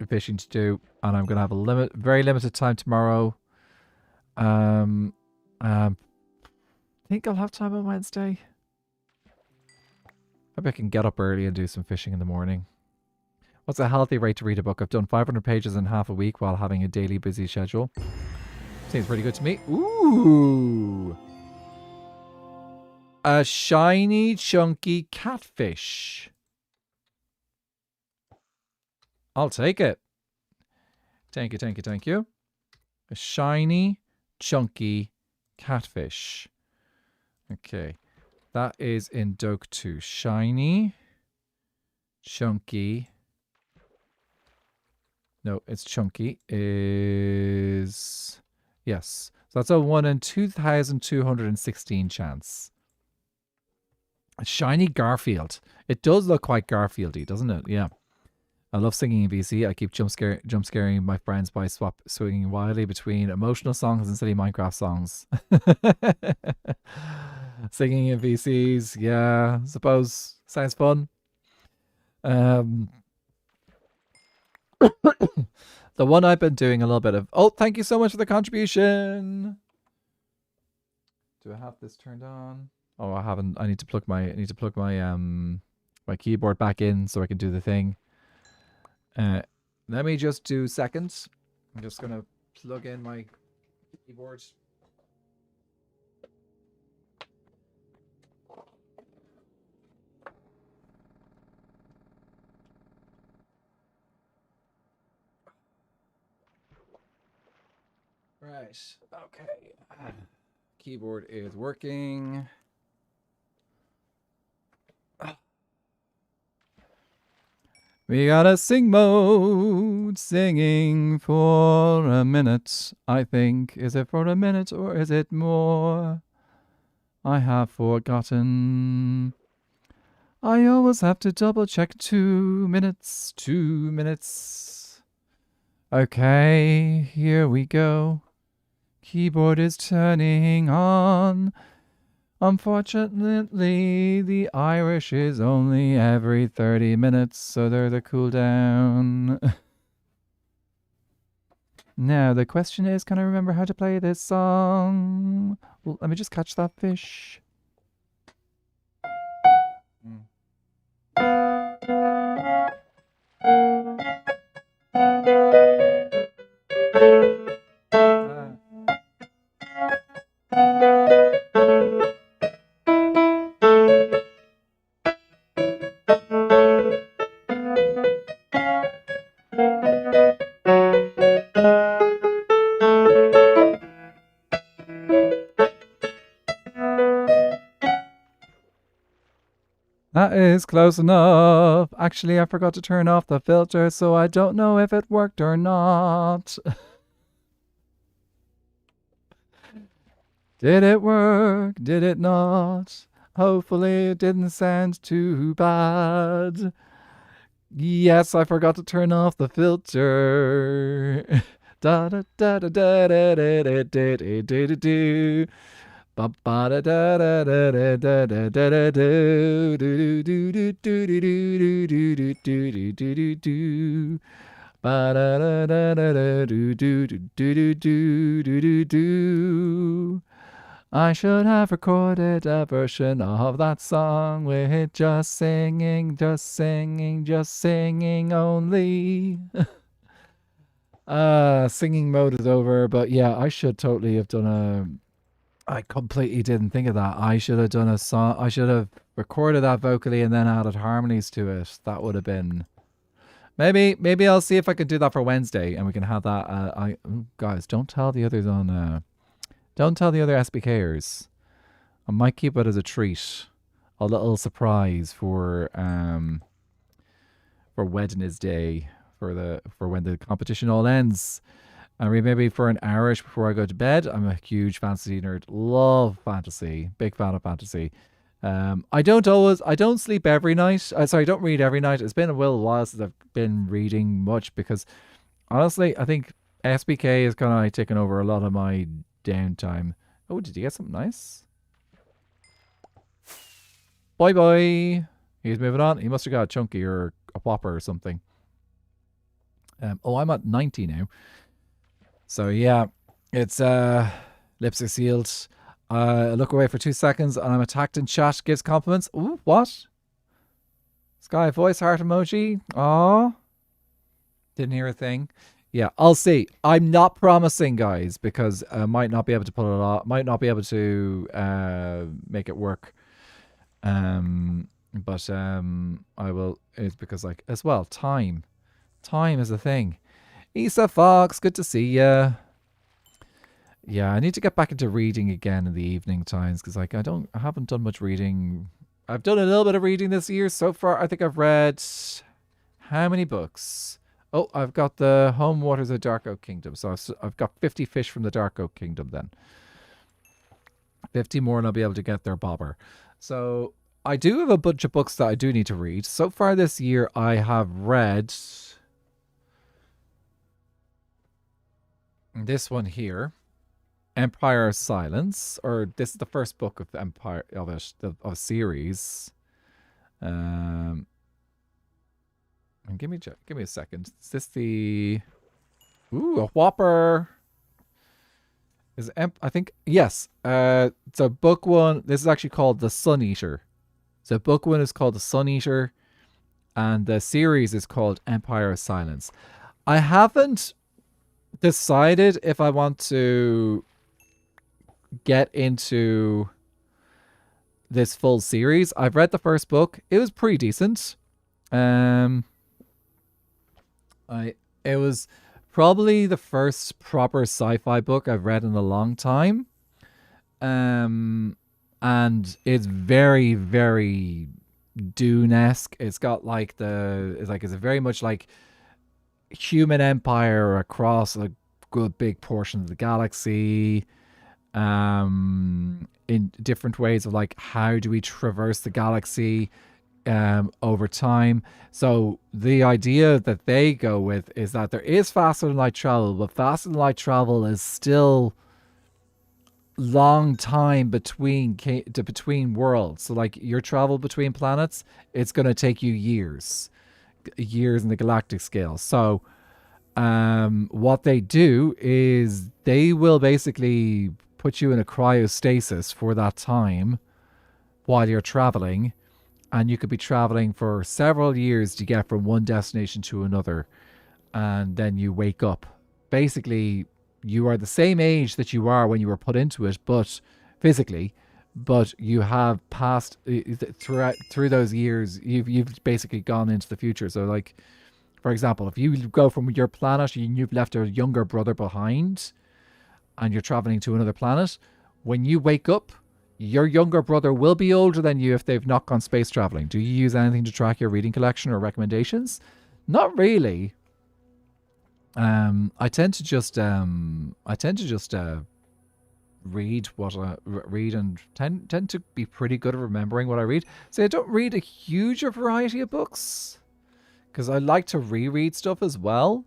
fishing to do, and I'm gonna have a very limited time tomorrow. I think I'll have time on Wednesday. Maybe I can get up early and do some fishing in the morning. What's a healthy rate to read a book? I've done 500 pages in half a week while having a daily busy schedule. Seems pretty good to me. Ooh. A shiny, chunky catfish. I'll take it. Thank you, thank you, thank you. A shiny, chunky catfish. Okay. That is in Doke 2. Shiny, chunky. No, it's chunky. Is... Yes. So that's a 1 in 2,216 chance. A shiny Garfield. It does look quite Garfieldy, doesn't it? Yeah. I love singing in VC. I keep jump scaring my friends by swinging wildly between emotional songs and silly Minecraft songs. Singing in VCs, yeah, I suppose sounds fun. The one I've been doing a little bit of. Oh, thank you so much for the contribution. Do I have this turned on? Oh, I haven't. I need to plug my my keyboard back in so I can do the thing. Let me just do seconds. I'm just gonna plug in my keyboard. Right. Okay. Keyboard is working. We got a sing mode, singing for a minute, I think. Is it for a minute or is it more? I have forgotten. I always have to double check. 2 minutes, 2 minutes. Okay, here we go. Keyboard is turning on. Unfortunately, the Irish is only every 30 minutes, so they're the cooldown. Now, the question is, can I remember how to play this song? Well, let me just catch that fish. That is close enough. Actually, I forgot to turn off the filter, so I don't know if it worked or not. Did it work? Did it not? Hopefully it didn't sound too bad. Yes, I forgot to turn off the filter. Da da da da da da da da da da da da do. Ba ba da da da da da da da da da do do do do do do do do do do do do do. Ba da da da da da do do do do do do do do. I should have recorded a version of that song with just singing, just singing, just singing only. Singing mode is over, but yeah, I should totally have done a... I completely didn't think of that. I should have done a song. I should have recorded that vocally and then added harmonies to it. That would have been... Maybe I'll see if I can do that for Wednesday and we can have that. Guys, don't tell the others on... Don't tell the other SBKers. I might keep it as a treat. A little surprise for Wednesday, for when the competition all ends. and read maybe for an hour before I go to bed. I'm a huge fantasy nerd. Love fantasy. Big fan of fantasy. I don't sleep every night. Sorry, I don't read every night. It's been a while since I've been reading much because honestly, I think SBK is kind of like taking over a lot of my downtime. Oh, did you get something nice? Bye bye. He's moving on. He must have got a chunky or a whopper or something. Oh, I'm at 90 now. So yeah, it's lips are sealed. I look away for 2 seconds and I'm attacked in chat. Gives compliments. Ooh, what? Sky voice heart emoji. Aw. Didn't hear a thing. Yeah, I'll see. I'm not promising, guys, because I might not be able to pull it off. Might not be able to make it work. But I will. It's because, like, as well, time is a thing. Issa Fox, good to see ya. Yeah, I need to get back into reading again in the evening times because, like, I haven't done much reading. I've done a little bit of reading this year so far. I think I've read how many books? Oh, I've got the Home Waters of Dark Oak Kingdom. So I've got 50 fish from the Dark Oak Kingdom then. 50 more and I'll be able to get their bobber. So I do have a bunch of books that I do need to read. So far this year, I have read this one here, Empire of Silence, or this is the first book of the Empire of a series. And give me a second. Is this the a whopper? I think yes. So book one. This is actually called The Sun Eater. So book one is called The Sun Eater, and the series is called Empire of Silence. I haven't decided if I want to get into this full series. I've read the first book. It was pretty decent. It was probably the first proper sci-fi book I've read in a long time. And it's very, very Dune-esque. It's got like it's very much like human empire across a good big portion of the galaxy. In different ways of like how do we traverse the galaxy over time. So the idea that they go with is that there is faster than light travel, but faster than light travel is still long time between worlds. So like your travel between planets, it's going to take you years in the galactic scale. So what they do is they will basically put you in a cryostasis for that time while you're traveling, and you could be traveling for several years to get from one destination to another, and then you wake up. Basically, you are the same age that you are when you were put into it, but physically, but you have passed through those years. You've basically gone into the future. So, like, for example, if you go from your planet and you've left a younger brother behind, and you're traveling to another planet, when you wake up, your younger brother will be older than you if they've not gone space traveling. Do you use anything to track your reading collection or recommendations? Not really. I tend to just read what I read and tend to be pretty good at remembering what I read. So I don't read a huge variety of books because I like to reread stuff as well.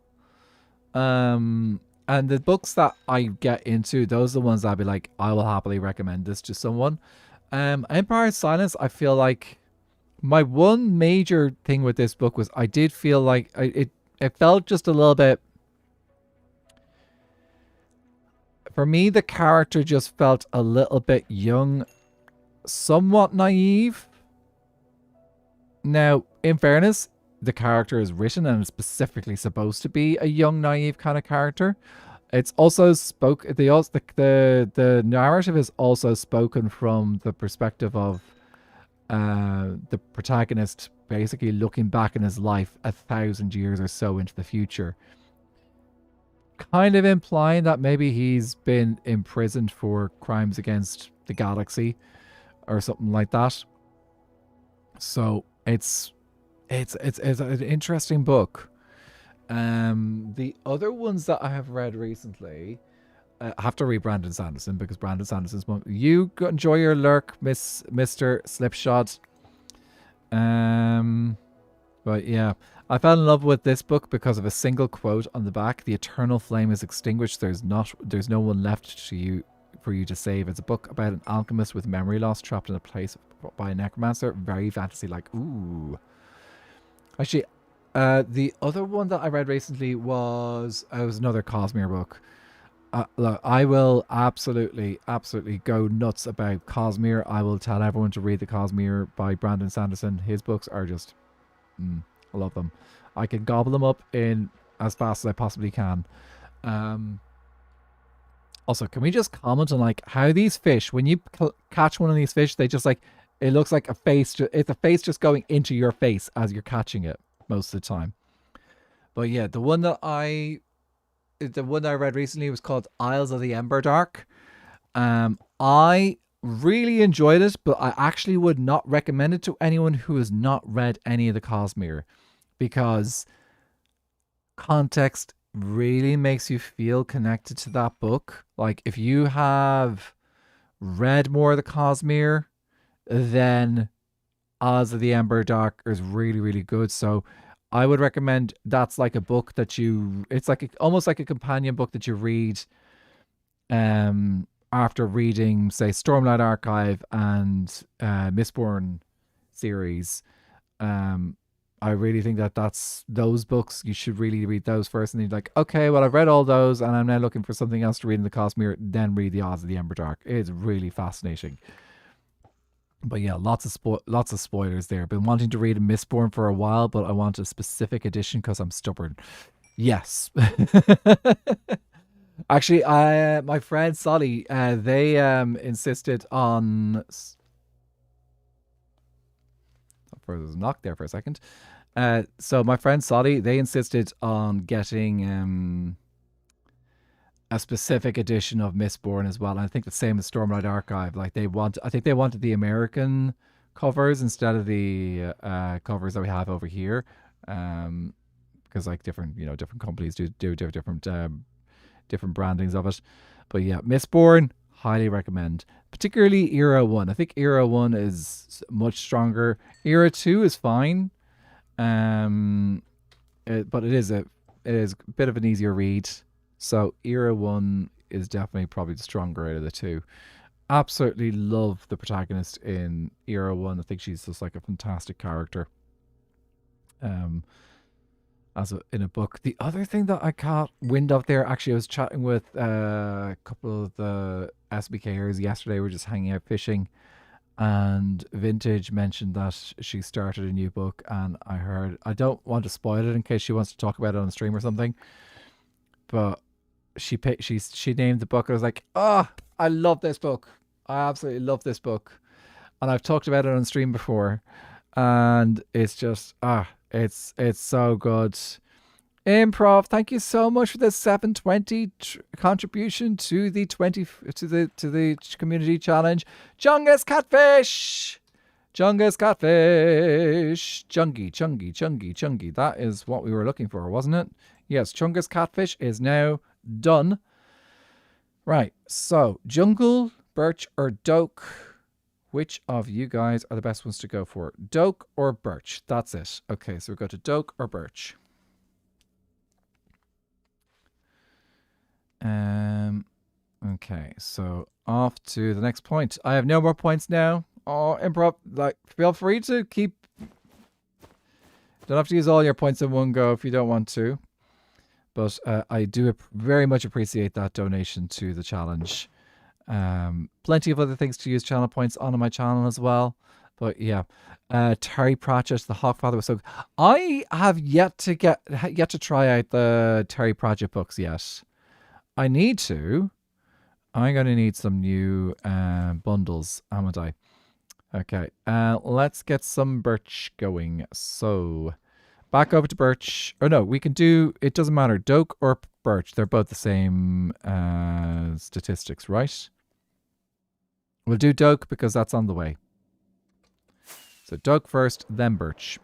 And the books that I get into, those are the ones I'll be like, I will happily recommend this to someone. Empire of Silence, I feel like my one major thing with this book was I did feel like it felt just a little bit. For me, the character just felt a little bit young, somewhat naive. Now, in fairness, the character is written and is specifically supposed to be a young, naive kind of character. It's also the narrative is also spoken from the perspective of the protagonist basically looking back in his life 1,000 years or so into the future, kind of implying that maybe he's been imprisoned for crimes against the galaxy or something like that. So it's an interesting book. The other ones that I have read recently, I have to read Brandon Sanderson because Brandon Sanderson's one. You enjoy your lurk, Mr. Slipshod. But yeah, I fell in love with this book because of a single quote on the back: "The eternal flame is extinguished. There's no one left to you for you to save." It's a book about an alchemist with memory loss trapped in a place by a necromancer. Very fantasy-like. Ooh. Actually, the other one that I read recently was another Cosmere book. Look, I will absolutely go nuts about Cosmere. I will tell everyone to read the Cosmere by Brandon Sanderson. His books are just, I love them. I can gobble them up in as fast as I possibly can. Also, can we just comment on like how these fish, when you catch one of these fish, they just like, it looks like a face. It's a face just going into your face as you're catching it most of the time. But yeah, the one that I read recently was called Isles of the Emberdark. I really enjoyed it, but I actually would not recommend it to anyone who has not read any of the Cosmere, because context really makes you feel connected to that book. Like if you have read more of the Cosmere, then Isles of the Emberdark is really, really good. So I would recommend that's like a book that it's like almost like a companion book that you read after reading, say, Stormlight Archive and Mistborn series. I really think that's those books, you should really read those first, and then you're like, okay, well, I've read all those and I'm now looking for something else to read in the Cosmere, then read the Isles of the Emberdark. It's really fascinating. But yeah, lots of spoilers there. Been wanting to read a Mistborn for a while, but I want a specific edition because I'm stubborn. Yes. Actually, my friend Solly, they insisted on. There was a knock there for a second. So my friend Solly, they insisted on getting a specific edition of Mistborn as well. And I think the same as Stormlight Archive. Like I think they wanted the American covers instead of the covers that we have over here. Because like different companies do different brandings of it. But yeah, Mistborn, highly recommend. Particularly Era 1. I think Era 1 is much stronger. Era 2 is fine. But it is a bit of an easier read. So Era 1 is definitely probably the stronger out of the two. Absolutely love the protagonist in Era 1. I think she's just like a fantastic character. In a book. The other thing that I caught wind of there, actually, I was chatting with a couple of the SBKers yesterday. We were just hanging out fishing, and Vintage mentioned that she started a new book, and I don't want to spoil it in case she wants to talk about it on the stream or something, but she named the book. I was like, I love this book. I absolutely love this book, and I've talked about it on stream before, and it's just it's so good. Improv, thank you so much for the 720 contribution to the community challenge. Chungus Catfish, Chungus Chungy. That is what we were looking for, wasn't it? Yes, Chungus Catfish is now done. Right, so Jungle, Birch, or Doak? Which of you guys are the best ones to go for? Doak or Birch? That's it. Okay, so we go to Doak or Birch. Okay, so off to the next point. I have no more points now. Oh, Improv, like, feel free to keep. Don't have to use all your points in one go if you don't want to. But I do very much appreciate that donation to the challenge. Plenty of other things to use channel points on my channel as well. But yeah, Terry Pratchett, the Hawkfather was so. I have yet to try out the Terry Pratchett books yet. I need to. I'm gonna need some new bundles, haven't I? Okay, let's get some Birch going. So back over to Birch. Oh no, we can do. It doesn't matter. Doak or Birch. They're both the same statistics, right? We'll do Doak because that's on the way. So Doak first, then Birch.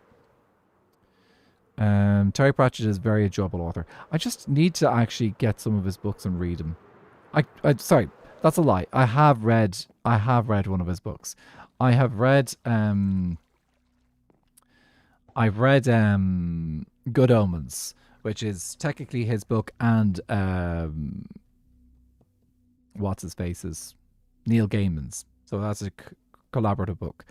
Terry Pratchett is a very enjoyable author. I just need to actually get some of his books and read them. Sorry, that's a lie. I have read one of his books. I've read Good Omens, which is technically his book, and what's his face's Neil Gaiman's. So that's a collaborative book.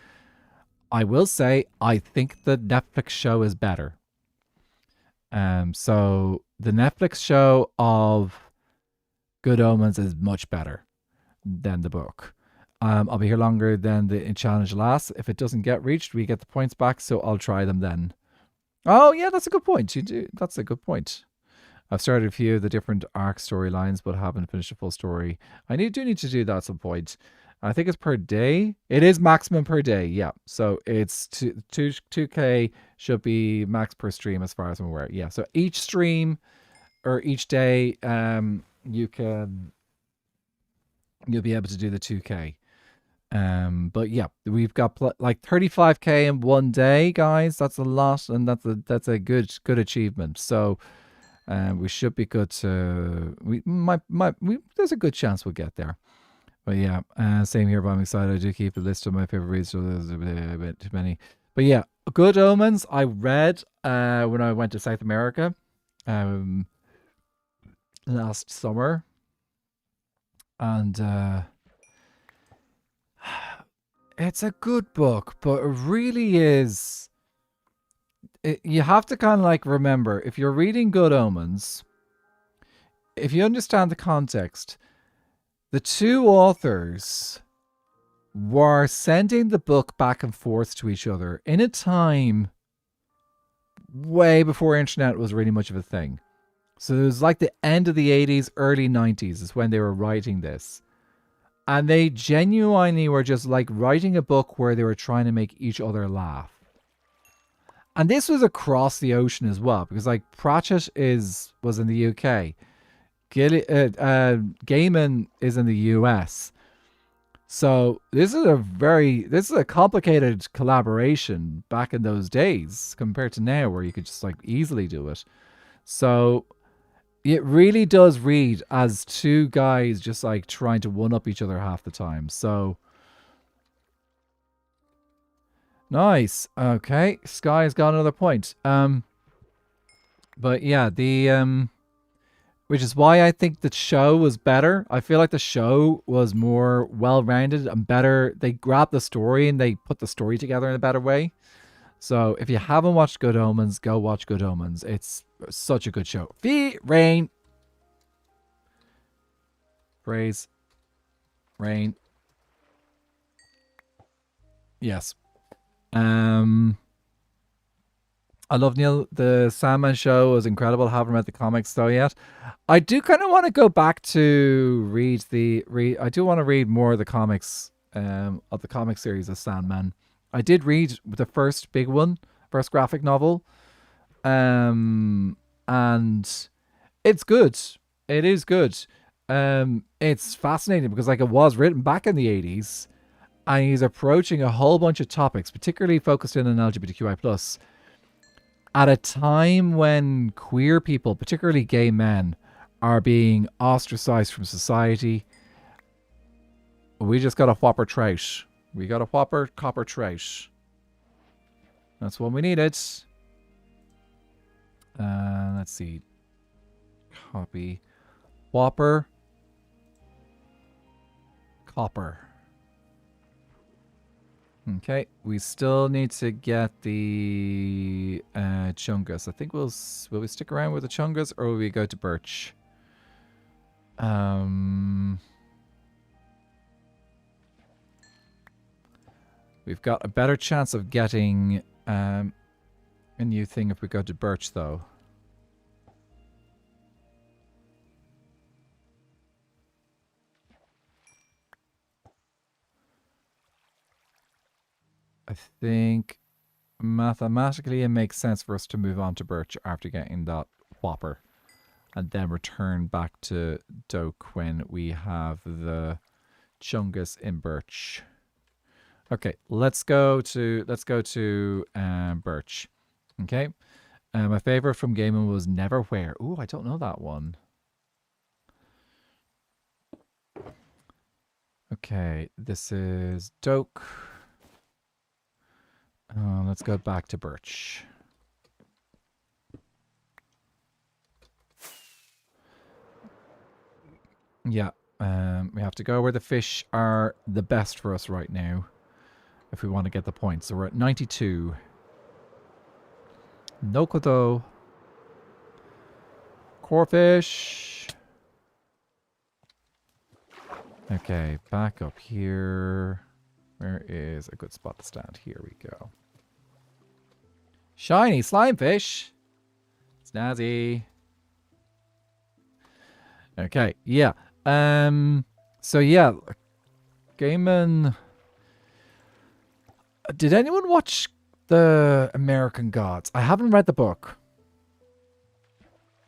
I will say I think the Netflix show is better. So the Netflix show of Good Omens is much better than the book. I'll be here longer than the challenge lasts. If it doesn't get reached, we get the points back, so I'll try them then. Oh yeah, that's a good point. You do. That's a good point. I've started a few of the different arc storylines, but haven't finished a full story. I do need to do that at some point. I think it's per day. It is maximum per day. Yeah. So it's 2K should be max per stream as far as I'm aware. Yeah. So each stream or each day, you'll be able to do the 2K. But yeah, we've got like 35K in one day, guys. That's a lot, and that's a good achievement. So we should be good to there's a good chance we'll get there. But yeah, same here. But I'm excited. I do keep a list of my favorite reads, so there's a bit too many. But yeah, Good Omens I read when I went to South America last summer, and it's a good book, but it really is. You have to kind of like remember, if you're reading Good Omens, if you understand the context, the two authors were sending the book back and forth to each other in a time way before internet was really much of a thing. So it was like the end of the 80s, early 90s is when they were writing this. And they genuinely were just like writing a book where they were trying to make each other laugh. And this was across the ocean as well, because like Pratchett was in the UK. Gaiman is in the US. So this is a complicated collaboration back in those days compared to now where you could just like easily do it. So it really does read as two guys just like trying to one up each other half the time. So nice. Okay, Sky's got another point. But yeah, which is why I think the show was better. I feel like the show was more well-rounded and better. They grabbed the story and they put the story together in a better way. So if you haven't watched Good Omens, go watch Good Omens. It's such a good show. Rain. Praise. Rain. Yes. I love Neil. The Sandman show was incredible. I haven't read the comics though yet. I do kind of want to go back to read I do want to read more of the comics of the comic series of Sandman. I did read the first big one, first graphic novel. And it's good. It is good. It's fascinating because like it was written back in the 80s and he's approaching a whole bunch of topics, particularly focused in on LGBTQI+, at a time when queer people, particularly gay men, are being ostracized from society. We just got a whopper trout. We got a whopper copper trout. That's what we needed. Let's see. Copy. Whopper. Copper. Okay, we still need to get the Chungus. I think will we stick around with the Chungus or will we go to Birch? We've got a better chance of getting a new thing if we go to Birch though. I think mathematically it makes sense for us to move on to Birch after getting that Whopper and then return back to Doak when we have the Chungus in Birch. Okay, let's go to Birch. Okay. My favorite from gaming was Neverwhere. Ooh, I don't know that one. Okay, this is Doke. Let's go back to Birch. Yeah, we have to go where the fish are the best for us right now if we want to get the points. So we're at 92. Nokodo. Corefish. Okay, back up here. Where is a good spot to stand? Here we go. Shiny slime fish. Snazzy. Okay, yeah. So yeah, Gaiman. Did anyone watch the American Gods? I haven't read the book.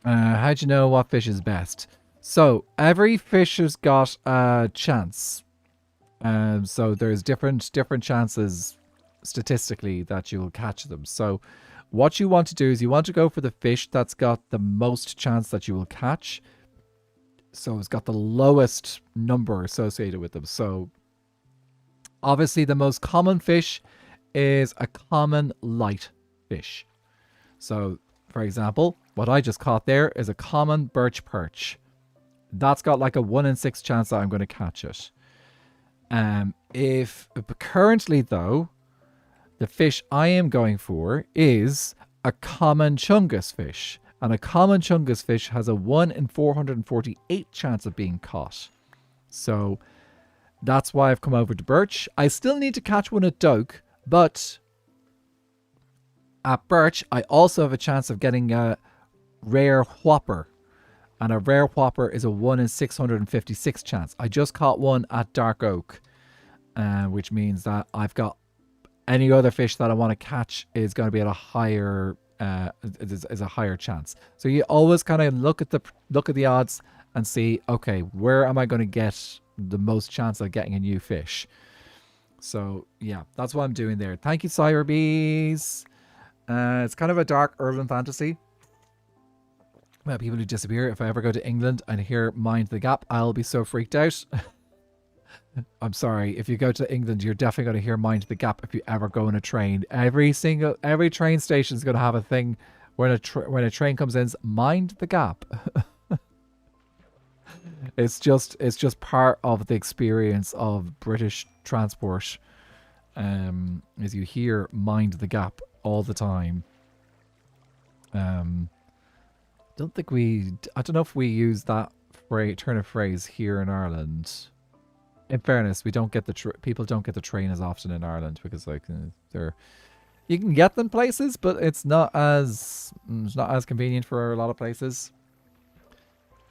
How'd you know what fish is best? So every fish has got a chance. So there's different chances statistically that you'll catch them. So what you want to do is you want to go for the fish that's got the most chance that you will catch. So it's got the lowest number associated with them. So obviously the most common fish is a common light fish. So for example, what I just caught there is a common birch perch. That's got like a 1 in 6 chance that I'm going to catch it. If currently though, the fish I am going for is a common chungus fish. And a common chungus fish has a 1 in 448 chance of being caught. So that's why I've come over to Birch. I still need to catch one at Doke, but at Birch, I also have a chance of getting a rare whopper. And a rare whopper is a 1 in 656 chance. I just caught one at Dark Oak, which means that I've got any other fish that I want to catch is going to be at a higher is a higher chance. So you always kind of look at the odds and see, okay, where am I going to get the most chance of getting a new fish? So yeah, that's what I'm doing there. Thank you, Cyberbees. It's kind of a dark urban fantasy about people who disappear. If I ever go to England and hear Mind the Gap, I'll be so freaked out. I'm sorry. If you go to England, you're definitely going to hear Mind the Gap if you ever go on a train. Every train station is going to have a thing when a train comes in. Mind the Gap. It's just part of the experience of British transport. As you hear Mind the Gap all the time. I don't know if we use that turn of phrase here in Ireland. In fairness, we don't get people don't get the train as often in Ireland because like you can get them places, but it's not as convenient for a lot of places.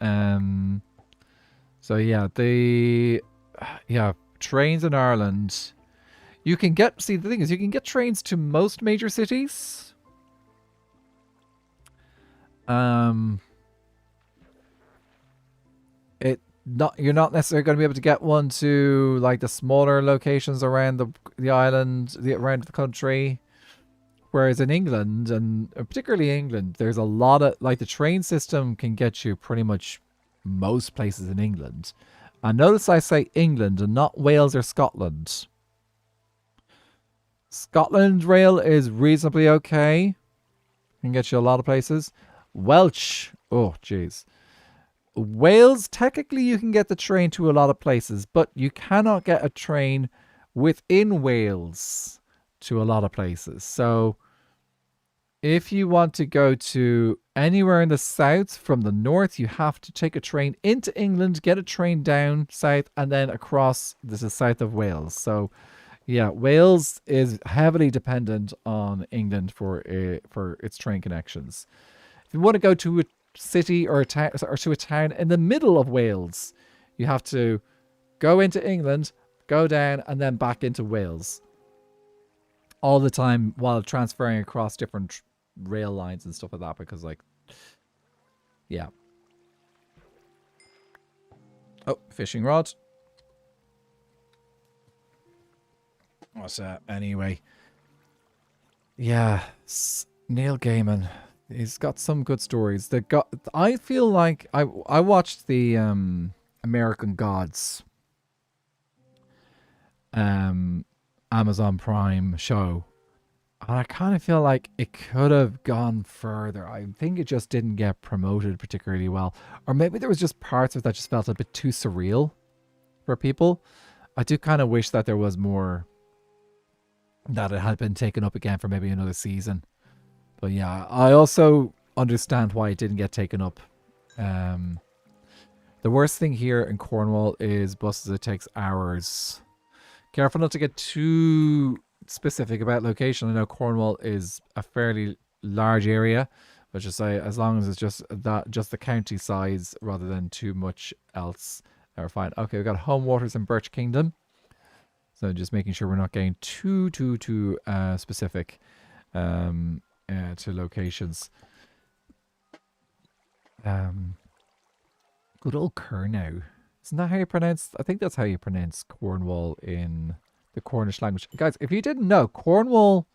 So yeah, trains in Ireland. You can get the thing is you can get trains to most major cities. You're not necessarily going to be able to get one to like the smaller locations around the island, around the country. Whereas in England, and particularly England, there's a lot of like the train system can get you pretty much most places in England. And notice I say England and not Wales or Scotland. Scotland rail is reasonably okay. Can get you a lot of places. Welsh, oh jeez. Wales, technically you can get the train to a lot of places, but you cannot get a train within Wales to a lot of places. So if you want to go to anywhere in the south from the north, you have to take a train into England, get a train down south, and then across the south of Wales. So yeah, Wales is heavily dependent on England for its train connections. If you want to go to a city or to a town in the middle of Wales, you have to go into England, go down, and then back into Wales all the time while transferring across different rail lines and stuff like that, because like yeah. Oh, fishing rod. What's that anyway? Yeah, Neil Gaiman. he's got some good stories. I feel like I watched the American Gods Amazon Prime show, and I kind of feel like it could have gone further. I think it just didn't get promoted particularly well, or maybe there was just parts of it that just felt a bit too surreal for people. I do kind of wish that there was more, that it had been taken up again for maybe another season. But yeah, I also understand why it didn't get taken up. The worst thing here in Cornwall is buses. It takes hours. Careful not to get too specific about location. I know Cornwall is a fairly large area, but just say as long as it's just the county size rather than too much else, they're fine. Okay, we've got home waters in Birch Kingdom. So just making sure we're not getting too specific to locations. Good old Curnow. Isn't that how you pronounce? I think that's how you pronounce Cornwall in the Cornish language. Guys, if you didn't know, Cornwall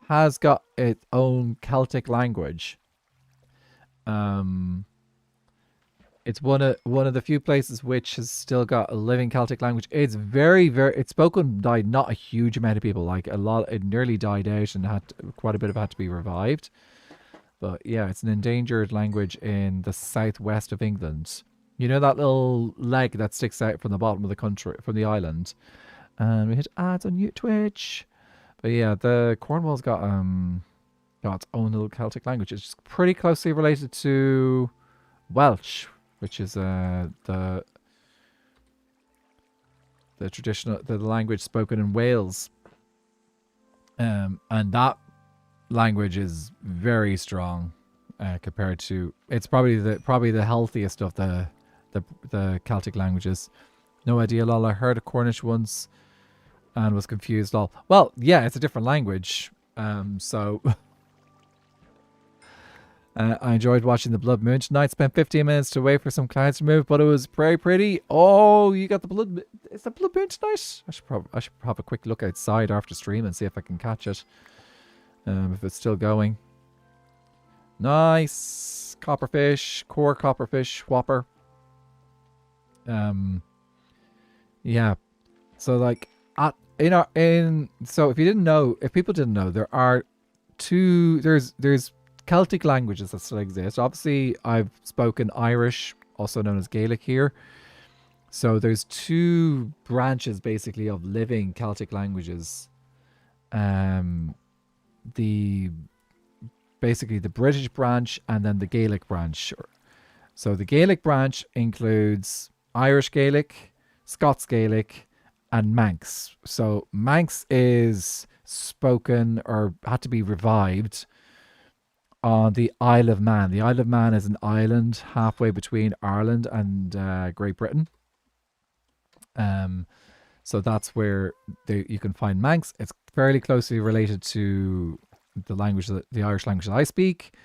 has got its own Celtic language. It's one of the few places which has still got a living Celtic language. It's it's spoken by not a huge amount of people. Like it nearly died out and quite a bit of it had to be revived. But yeah, it's an endangered language in the southwest of England. You know that little leg that sticks out from the bottom of the country, from the island. And we hit ads on Twitch. But yeah, the Cornwall's got its own little Celtic language. It's pretty closely related to Welsh, which is the traditional language spoken in Wales. And that language is very strong compared to, it's probably the healthiest of the Celtic languages. No idea, lol. I heard a Cornish once and was confused, lol. Well, yeah, it's a different language. So I enjoyed watching the Blood Moon tonight. Spent 15 minutes to wait for some clouds to move, but it was very pretty. Oh, you got the blood. Is the Blood Moon tonight? I should have a quick look outside after stream and see if I can catch it. If it's still going. Nice copperfish, core copperfish, whopper. Yeah. So like so if you didn't know, if people didn't know, there are there's Celtic languages that still exist. Obviously, I've spoken Irish, also known as Gaelic here. So there's two branches basically of living Celtic languages. Basically the British branch and then the Gaelic branch. So the Gaelic branch includes Irish Gaelic, Scots Gaelic, and Manx. So Manx is spoken or had to be revived on the Isle of Man. The Isle of Man is an island halfway between Ireland and Great Britain. So that's where you can find Manx. It's fairly closely related to the Irish language that I speak,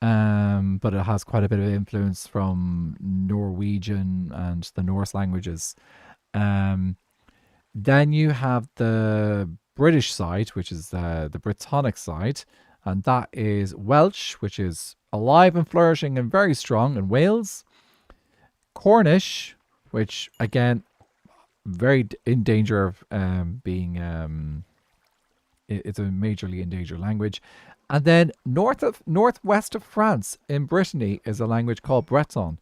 but it has quite a bit of influence from Norwegian and the Norse languages. Then you have the British side, which is the Brittonic side, and that is Welsh, which is alive and flourishing and very strong in Wales. Cornish, which again, very in danger of being it's a majorly endangered language. And then northwest of France in Brittany is a language called Breton.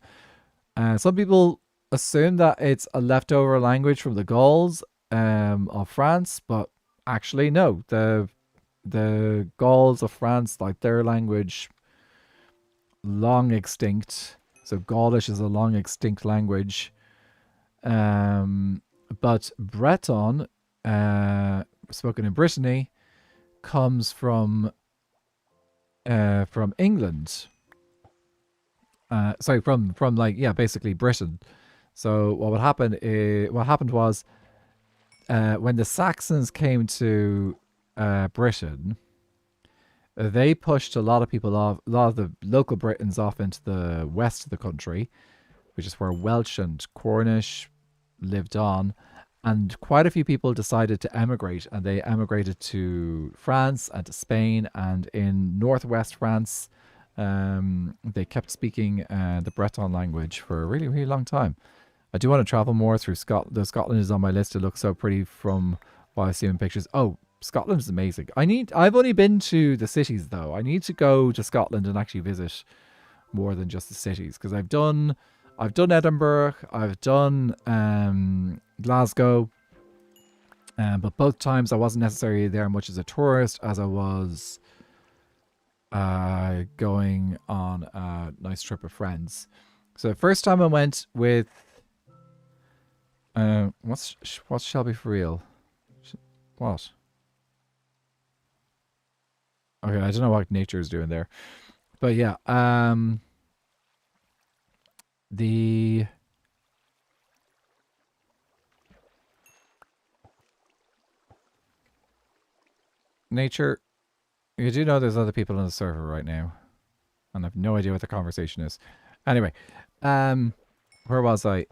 Some people assume that it's a leftover language from the Gauls of France, but actually no. The Gauls of France, like their language, long extinct. So Gaulish is a long extinct language. But Breton, spoken in Brittany, comes from England. Sorry, from basically Britain. So what happened was when the Saxons came to Britain, they pushed a lot of the local Britons off into the west of the country, which is where Welsh and Cornish lived on, and quite a few people decided to emigrate, and they emigrated to France and to Spain, and in northwest France They kept speaking the Breton language for a really, really long time. I do want to travel more through Scotland. The Scotland is on my list. It looks so pretty from what I see in pictures. Oh, Scotland is amazing. I've only been to the cities though. I need to go to Scotland and actually visit more than just the cities, because I've done Edinburgh, I've done Glasgow, but both times I wasn't necessarily there much as a tourist as I was going on a nice trip with friends. So the first time I went with what's Shelby for real? What? Okay, I don't know what nature is doing there. But yeah, the nature, you do know there's other people on the server right now, and I have no idea what the conversation is. Anyway, where was I?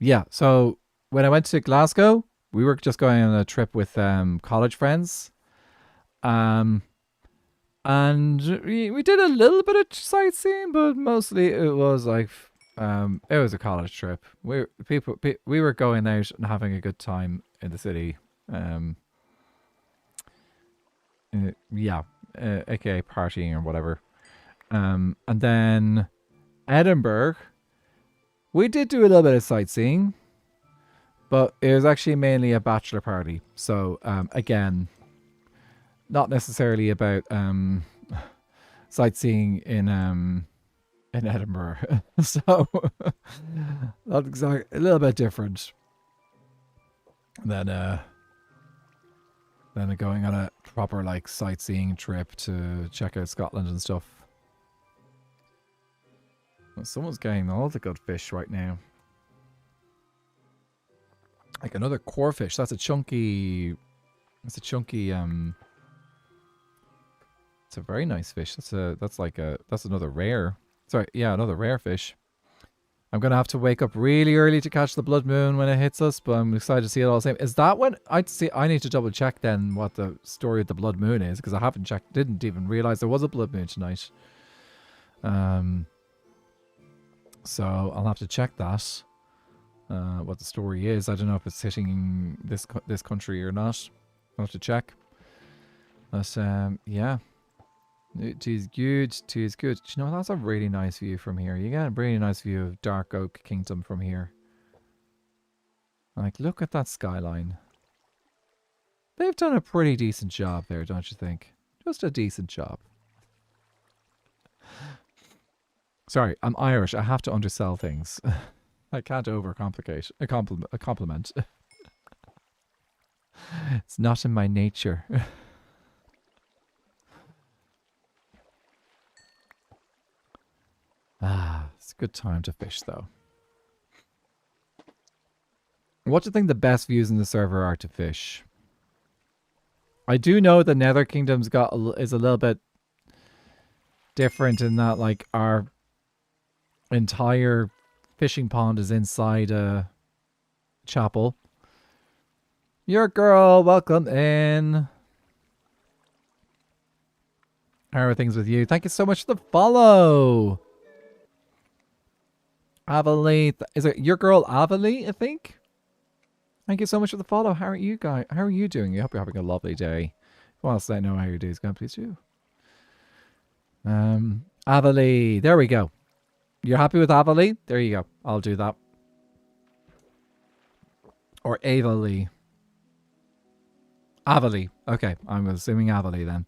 Yeah, so when I went to Glasgow, we were just going on a trip with college friends. And we did a little bit of sightseeing, but mostly it was like it was a college trip. We were going out and having a good time in the city. Yeah, aka partying or whatever. And then Edinburgh, we did do a little bit of sightseeing, but it was actually mainly a bachelor party. So again, not necessarily about sightseeing in Edinburgh. So that's exactly a little bit different than going on a proper like sightseeing trip to check out Scotland and stuff. Well, someone's getting all the good fish right now. Like another core fish. That's a chunky. It's a very nice fish. That's another rare. Sorry, yeah, another rare fish. I'm gonna have to wake up really early to catch the blood moon when it hits us, but I'm excited to see it all the same. Is that when I need to double check then what the story of the blood moon is, because I haven't checked, didn't even realize there was a blood moon tonight. So I'll have to check that. What the story is. I don't know if it's hitting this country or not. I'll have to check. But yeah. It is good. It is good. You know, that's a really nice view from here. You get a really nice view of Dark Oak Kingdom from here. Like, look at that skyline. They've done a pretty decent job there, don't you think? Just a decent job. Sorry, I'm Irish. I have to undersell things. I can't overcomplicate a compliment. It's not in my nature. It's a good time to fish, though. What do you think the best views in the server are to fish? I do know the Nether Kingdom's is a little bit different in that, like, our entire fishing pond is inside a chapel. Your girl, welcome in. How are things with you? Thank you so much for the follow. Avalee, is it your girl Avalee, I think? Thank you so much for the follow. How are you guys? How are you doing? I hope you're having a lovely day. If you want to let know how your day is going, please do. Avalee, there we go. You're happy with Avalee? There you go. I'll do that. Or Avalee. Avalee. Okay, I'm assuming Avalee then.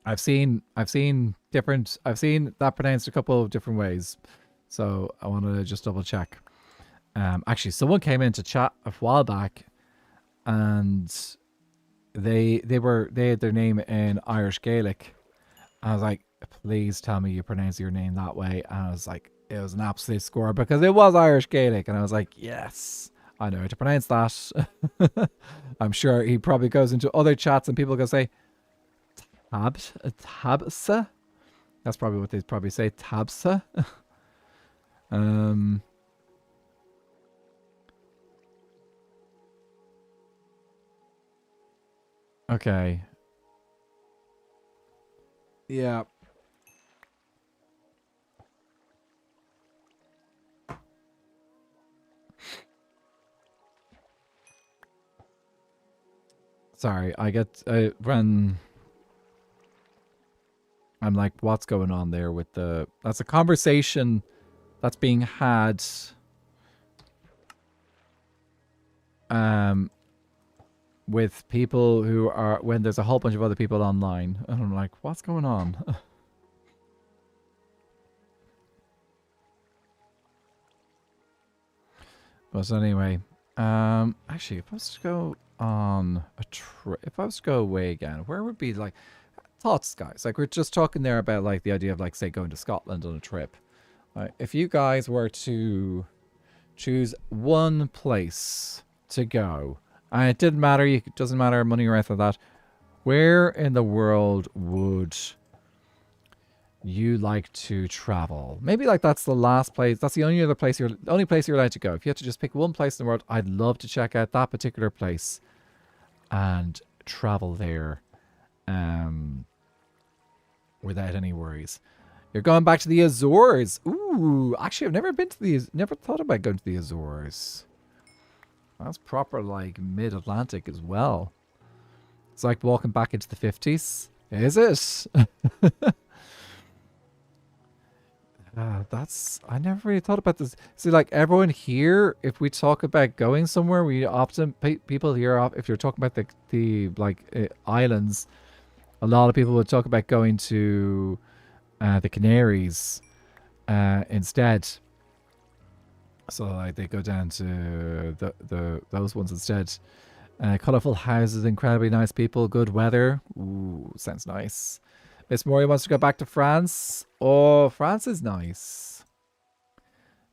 I've seen that pronounced a couple of different ways, so I wanted to just double check. Actually, someone came in to chat a while back, and they had their name in Irish Gaelic. I was like, please tell me you pronounce your name that way. And I was like, it was an absolute score because it was Irish Gaelic, and I was like, yes, I know how to pronounce that. I'm sure he probably goes into other chats and people go say, Tabsa? That's probably what they'd probably say, Tabsa. Okay. Yeah. Sorry, I get when I'm like, what's going on there with the? That's a conversation that's being had. With people who are when there's a whole bunch of other people online, and I'm like, what's going on? But anyway, actually, if I was to go on a trip, if I was to go away again, where would be like thoughts, guys? Like we're just talking there about like the idea of like say going to Scotland on a trip. If you guys were to choose one place to go, and it didn't matter, it doesn't matter money or anything like that. Where in the world would you like to travel? Maybe like that's the last place. That's the only place you're allowed to go. If you had to just pick one place in the world, I'd love to check out that particular place and travel there, without any worries. You're going back to the Azores. Ooh, actually, I've never been to never thought about going to the Azores. That's proper like mid-Atlantic as well. It's like walking back into the 50s. Is it? I never really thought about this. See, like everyone here, if we talk about going somewhere, we often, people here, if you're talking about the islands, a lot of people would talk about going to the Canaries instead. So like they go down to those ones instead. Colourful houses, incredibly nice people, good weather. Ooh, sounds nice. Miss Mori wants to go back to France. Oh, France is nice.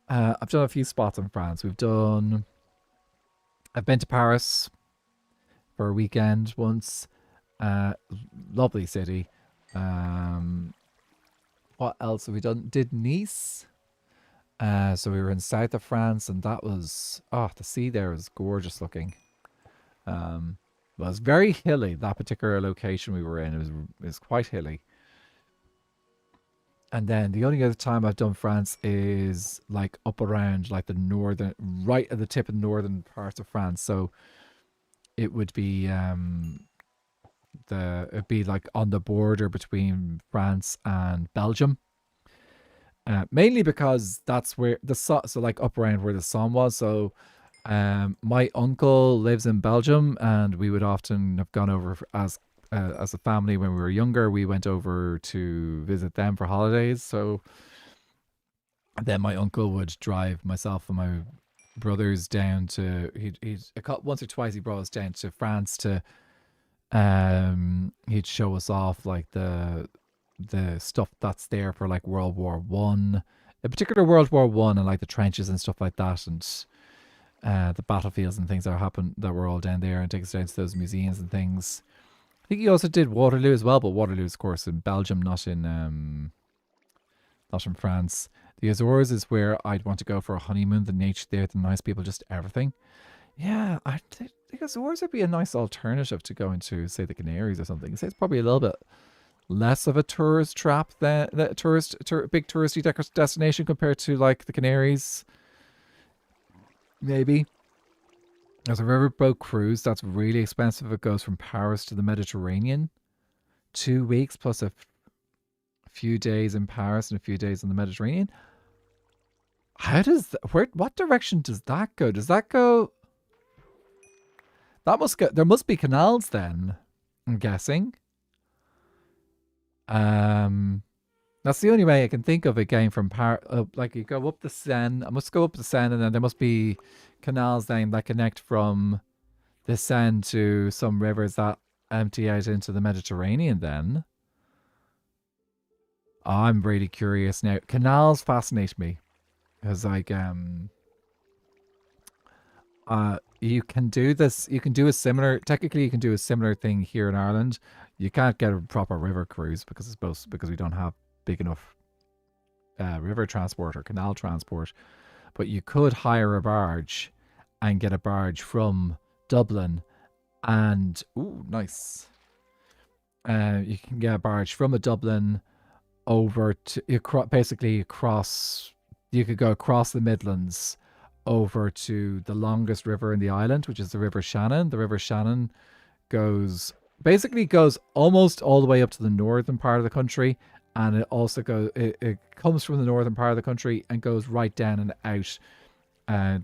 I've done a few spots in France. I've been to Paris for a weekend once. Lovely city. What else have we done? Did Nice. So we were in south of France, and that was, the sea there was gorgeous looking. It was very hilly. That particular location we were in, it was quite hilly. And then the only other time I've done France is like up around like the northern, right at the tip of the northern parts of France. So it would be it'd be like on the border between France and Belgium. Mainly because that's where so like up around where the sun was. So my uncle lives in Belgium, and we would often have gone over as a family when we were younger. We went over to visit them for holidays. So then my uncle would drive myself and my brothers down to once or twice he brought us down to France to he'd show us off like the stuff that's there for like World War One, in particular World War One, and like the trenches and stuff like that, and the battlefields and things that were all down there, and take us down to those museums and things. I think he also did Waterloo as well, but Waterloo is of course in Belgium, not in France. The Azores is where I'd want to go for a honeymoon. The nature there, the nice people, just everything. Yeah, I think Azores would be a nice alternative to going to, say, the Canaries or something. It's probably a little bit less of a tourist trap than big touristy destination compared to like the Canaries. Maybe. There's a riverboat cruise that's really expensive. It goes from Paris to the Mediterranean. 2 weeks plus a few days in Paris and a few days in the Mediterranean. How does what direction does that go? Does that go? That must go. There must be canals then, I'm guessing. That's the only way I can think of it going from like you go up the Seine. I must go up the Seine, and then there must be canals then that connect from the Seine to some rivers that empty out into the Mediterranean then. I'm really curious now. Canals fascinate me. Because like you can do this, you can do a similar, technically you can do a similar thing here in Ireland. You can't get a proper river cruise because we don't have big enough river transport or canal transport. But you could hire a barge and get a barge from Dublin and ooh, nice. You can get a barge from a Dublin over to basically across. You could go across the Midlands over to the longest river in the island, which is the River Shannon. The River Shannon goes almost all the way up to the northern part of the country, and it also it comes from the northern part of the country and goes right down and out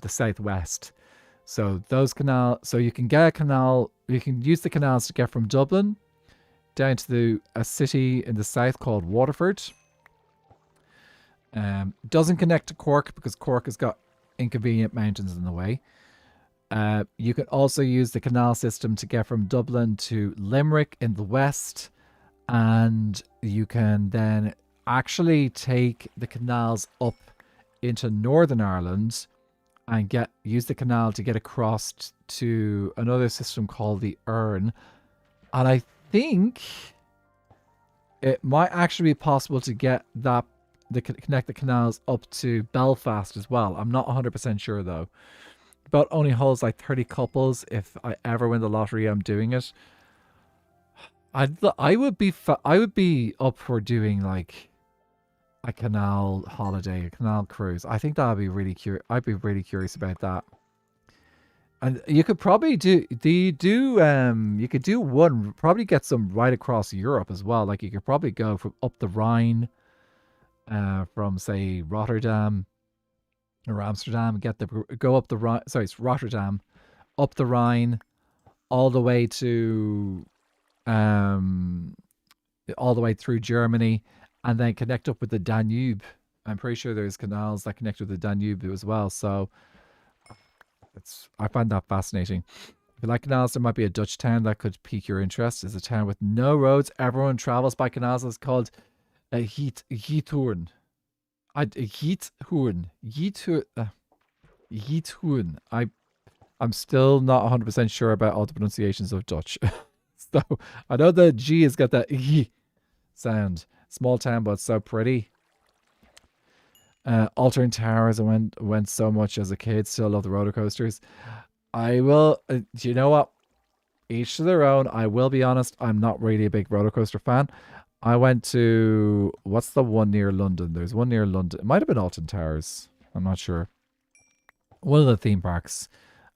the southwest. So you can get a canal. You can use the canals to get from Dublin down to a city in the south called Waterford. Doesn't connect to Cork because Cork has got inconvenient mountains in the way. You can also use the canal system to get from Dublin to Limerick in the west, and you can then actually take the canals up into Northern Ireland and use the canal to get across to another system called the Erne. And I think it might actually be possible to get connect the canals up to Belfast as well. I'm not 100% sure though. But only holds like 30 couples. If I ever win the lottery, I'm doing it. I would be up for doing like a canal holiday, a canal cruise. I think that would be really curious. I'd be really curious about that. And you could probably you could do one, probably get some right across Europe as well. Like you could probably go from up the Rhine, from say Rotterdam or Amsterdam, go up the Rhine. Sorry, it's Rotterdam, up the Rhine, all the way to, all the way through Germany, and then connect up with the Danube. I'm pretty sure there's canals that connect with the Danube as well. So I find that fascinating. If you like canals, there might be a Dutch town that could pique your interest. It's a town with no roads. Everyone travels by canals. It's called Giethoorn. Giethoorn. I'm still not 100% sure about all the pronunciations of Dutch. So I know the G has got that sound. Small town, but so pretty. Altering Towers, I went so much as a kid. Still love the roller coasters. I will. Do you know what? Each to their own. I will be honest. I'm not really a big roller coaster fan. I went to, what's the one near London? There's one near London. It might have been Alton Towers. I'm not sure. One of the theme parks.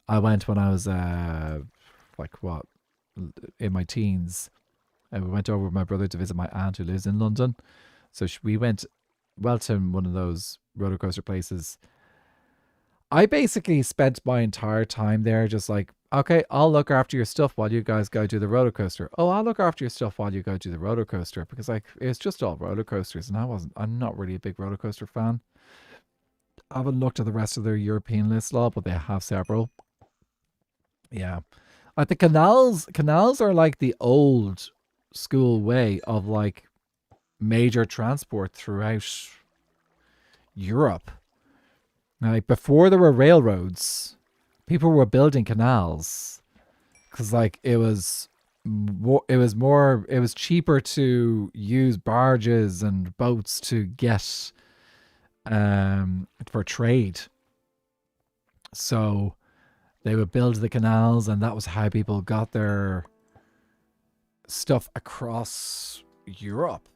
I went when I was in my teens. And we went over with my brother to visit my aunt who lives in London. So we went to one of those roller coaster places. I basically spent my entire time there just like, okay, I'll look after your stuff while you guys go do the roller coaster. Oh, I'll look after your stuff while you go do the roller coaster. Because like, it's just all roller coasters. And I'm not really a big roller coaster fan. I haven't looked at the rest of their European list law, but they have several. Yeah. Like the canals are like the old school way of like major transport throughout Europe. Like before there were railroads, people were building canals because like it was cheaper to use barges and boats to get for trade. So they would build the canals, and that was how people got their stuff across Europe.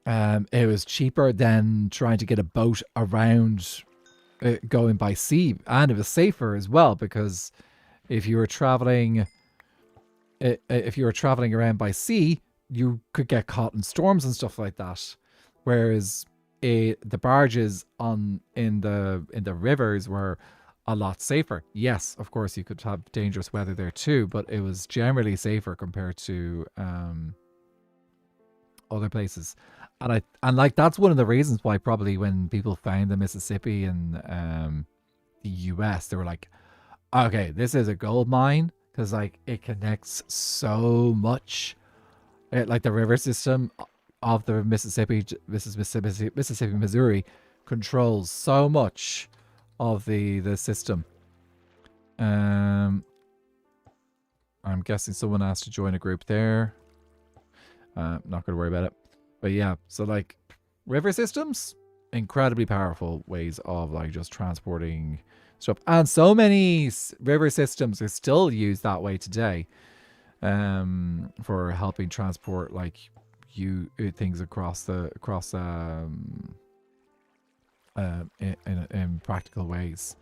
It was cheaper than trying to get a boat around going by sea, and it was safer as well because if you were traveling around by sea, you could get caught in storms and stuff like that. Whereas the barges in the rivers were a lot safer. Yes, of course, you could have dangerous weather there too, but it was generally safer compared to other places. And like that's one of the reasons why probably when people found the Mississippi in the US, they were like, okay, this is a gold mine because like it connects so much. Like the river system of the Mississippi, Missouri controls so much of the system. I'm guessing someone asked to join a group there. Not going to worry about it. But yeah, so like river systems, incredibly powerful ways of like just transporting stuff. And so many river systems are still used that way today. for helping transport like things across in practical ways.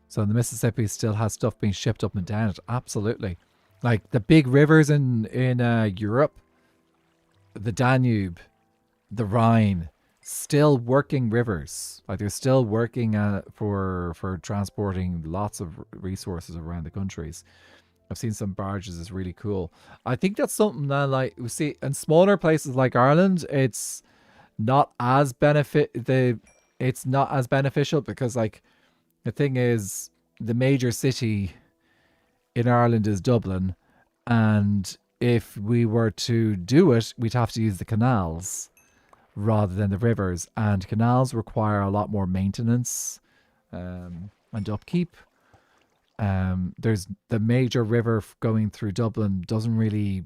So the Mississippi still has stuff being shipped up and down it. Absolutely. Like the big rivers in Europe, the Danube, the Rhine, still working rivers. Like they're still working for transporting lots of resources around the countries. I've seen some barges. It's really cool. I think that's something that like we see in smaller places like Ireland. It's not as it's not as beneficial because like the thing is the major city in Ireland is Dublin, and if we were to do it, we'd have to use the canals rather than the rivers, and canals require a lot more maintenance and upkeep. There's the major river going through Dublin doesn't really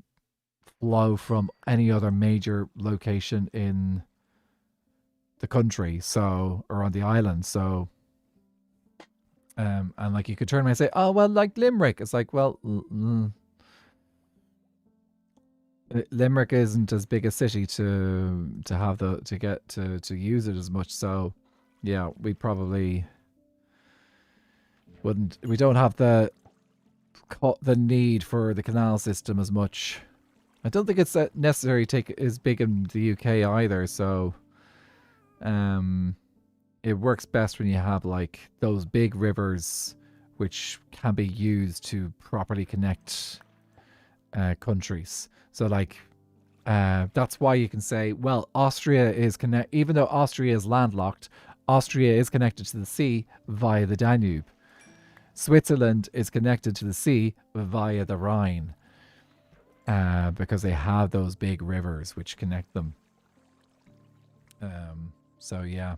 flow from any other major location in the country, so or on the island. So, and like you could turn around and say, "Oh well, like Limerick." It's like, well, Limerick isn't as big a city to have to use it as much. So, yeah, we probably wouldn't. We don't have the need for the canal system as much. I don't think it's necessary to take as big in the UK either. So, it works best when you have like those big rivers, which can be used to properly connect countries. So like, that's why you can say, well, Austria is even though Austria is landlocked, Austria is connected to the sea via the Danube. Switzerland is connected to the sea via the Rhine, because they have those big rivers which connect them. So yeah.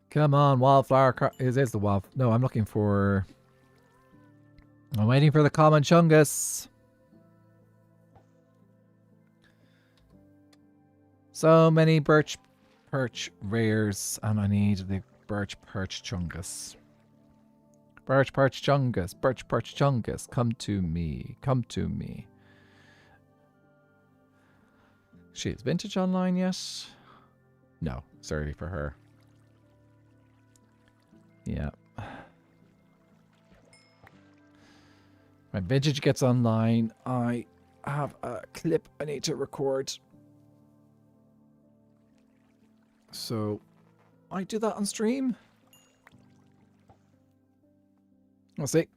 Come on, wildflower. Is the wild? No, I'm looking for. I'm waiting for the common chungus. So many birch perch rares, and I need the birch perch chungus. Birch perch chungus, birch perch chungus, come to me, come to me. She is vintage online yet? No, it's early for her. Yeah. When vintage gets online, I have a clip I need to record. So, I do that on stream. We'll see.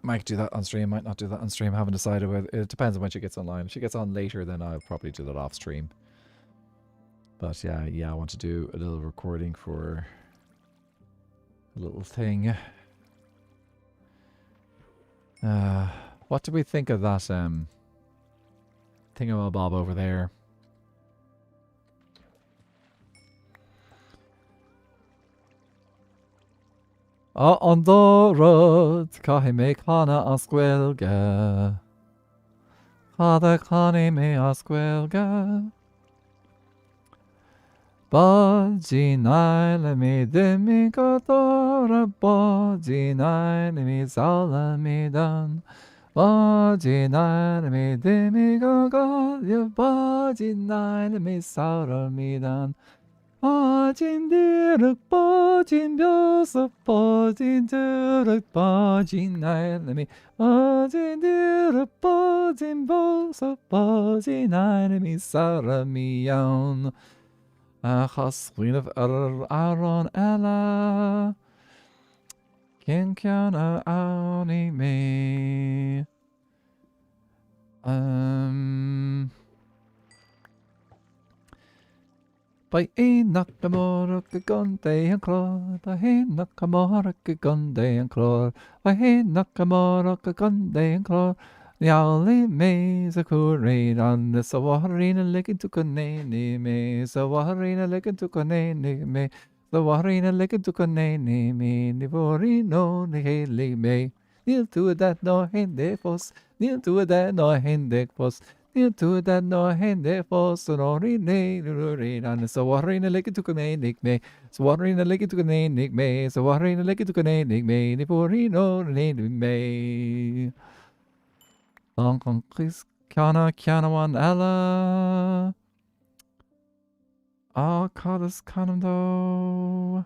Might do that on stream, might not do that on stream. I haven't decided whether. It depends on when she gets online. If she gets on later, then I'll probably do that off stream. But yeah, I want to do a little recording for a little thing. What do we think of that thingamabob over there? On the road, cahi me cana asquelga. Cada cani me asquelga. Bajinai le mi demi katora, bajinai le mi sala mi dan. Bajinai le mi demi gaga, bajinai le mi sala mi dan. Bajin diruk, bajin biosa, bajin diruk, bajin enemy. Bajin diruk, bajin biosa, bajin enemy, saramion. Achaswin of Aaron Ella. Kinkana Auni me. By a Nakamura Gunday and Claw, by a Nakamura Gunday and Claw, by a Nakamura Gunday and Claw, the only maze a currain on the Sawarina licking to Canani me, Sawarina licking to Canani me, Sawarina licking to Canani me, Nivorino, Nihili me, Nil to that no hende fos, Nil to that no hende fos. into that no hende for sonori ne rurin and so worrying a lick to can nick me. So worrying a lick to can nick me. So worrying a lick to can nick me. Niporino me. Long Chris Kana one Ella. Oh, call this cannon though.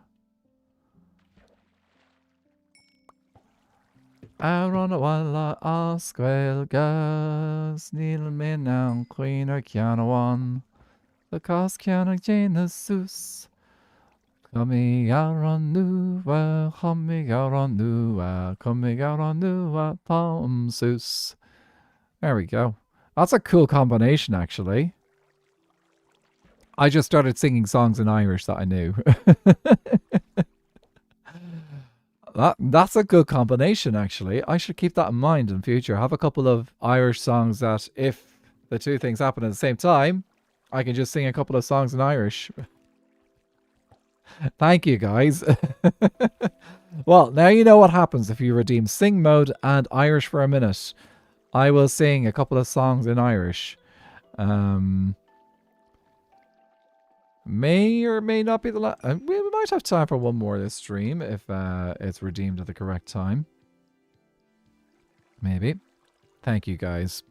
Aaron walla asquel gas Neil Menan Queen or Kiana one. The cost Kiana Genesis. Coming out on new, coming out on new, coming out on new, Tom Seuss. There we go. That's a cool combination, actually. I just started singing songs in Irish that I knew. That's a good combination, actually. I should keep that in mind in future. Have a couple of Irish songs that, if the two things happen at the same time, I can just sing a couple of songs in Irish. Thank you, guys. Well, now you know what happens if you redeem Sing Mode and Irish for a minute. I will sing a couple of songs in Irish. May or may not be the last. We might have time for one more this stream if it's redeemed at the correct time. Maybe. Thank you, guys.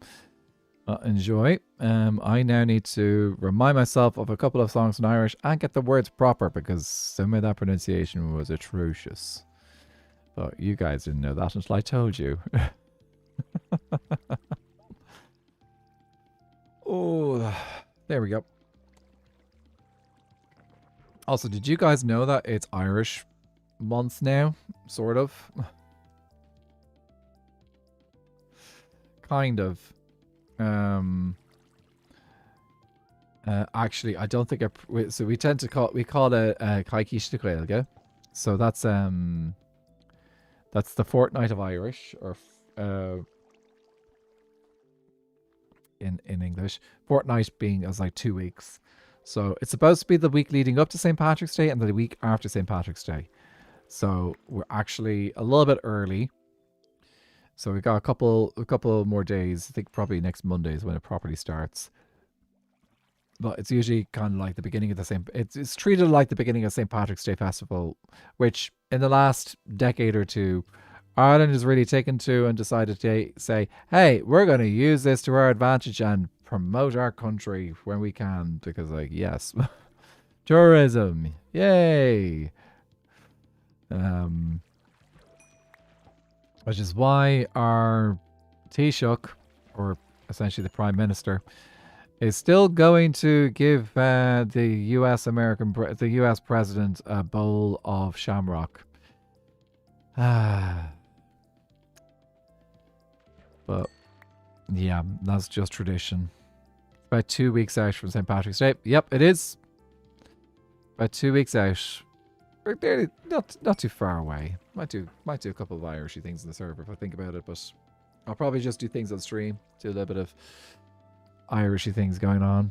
Enjoy. I now need to remind myself of a couple of songs in Irish and get the words proper because some of that pronunciation was atrocious. But you guys didn't know that until I told you. Oh, there we go. Also, did you guys know that it's Irish month now? Sort of. Kind of. Actually, I don't think so we tend to call it Gaeilge Gaeilge. So that's the fortnight of Irish, or in English. Fortnight being as like 2 weeks. So it's supposed to be the week leading up to St. Patrick's Day and the week after St. Patrick's Day. So we're actually a little bit early. So we got a couple more days. I think probably next Monday is when it properly starts. But it's usually kind of like the beginning of the same. It's treated like the beginning of St. Patrick's Day festival, which in the last decade or two, Ireland has really taken to and decided to say, hey, we're going to use this to our advantage and promote our country when we can, because like, yes, tourism, yay. Which is why our Taoiseach, or essentially the Prime Minister, is still going to give the US President a bowl of shamrock. But yeah, that's just tradition. About 2 weeks out from St. Patrick's Day. Yep, it is. About 2 weeks out. We're barely, not too far away. Might do a couple of Irishy things in the server if I think about it, but I'll probably just do things on stream. Do a little bit of Irishy things going on.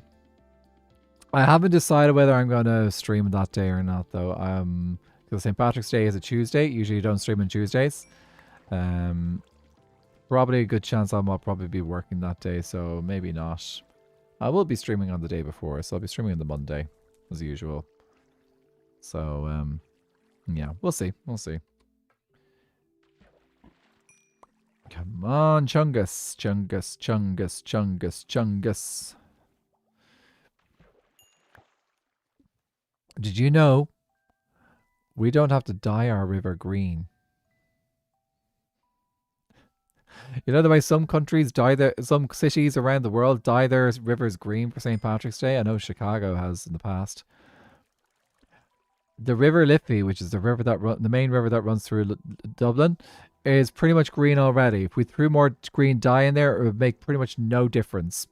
I haven't decided whether I'm going to stream that day or not, though. Because St. Patrick's Day is a Tuesday. Usually you don't stream on Tuesdays. Probably a good chance I might probably be working that day, so maybe not. I will be streaming on the day before, so I'll be streaming on the Monday, as usual. So, yeah, we'll see. We'll see. Come on, Chungus. Chungus, Chungus, Chungus, Chungus. Did you know we don't have to dye our river green? You know the way some countries some cities around the world dye their rivers green for St. Patrick's Day? I know Chicago has in the past. The River Liffey, which is the main river that runs through Dublin, is pretty much green already. If we threw more green dye in there, it would make pretty much no difference.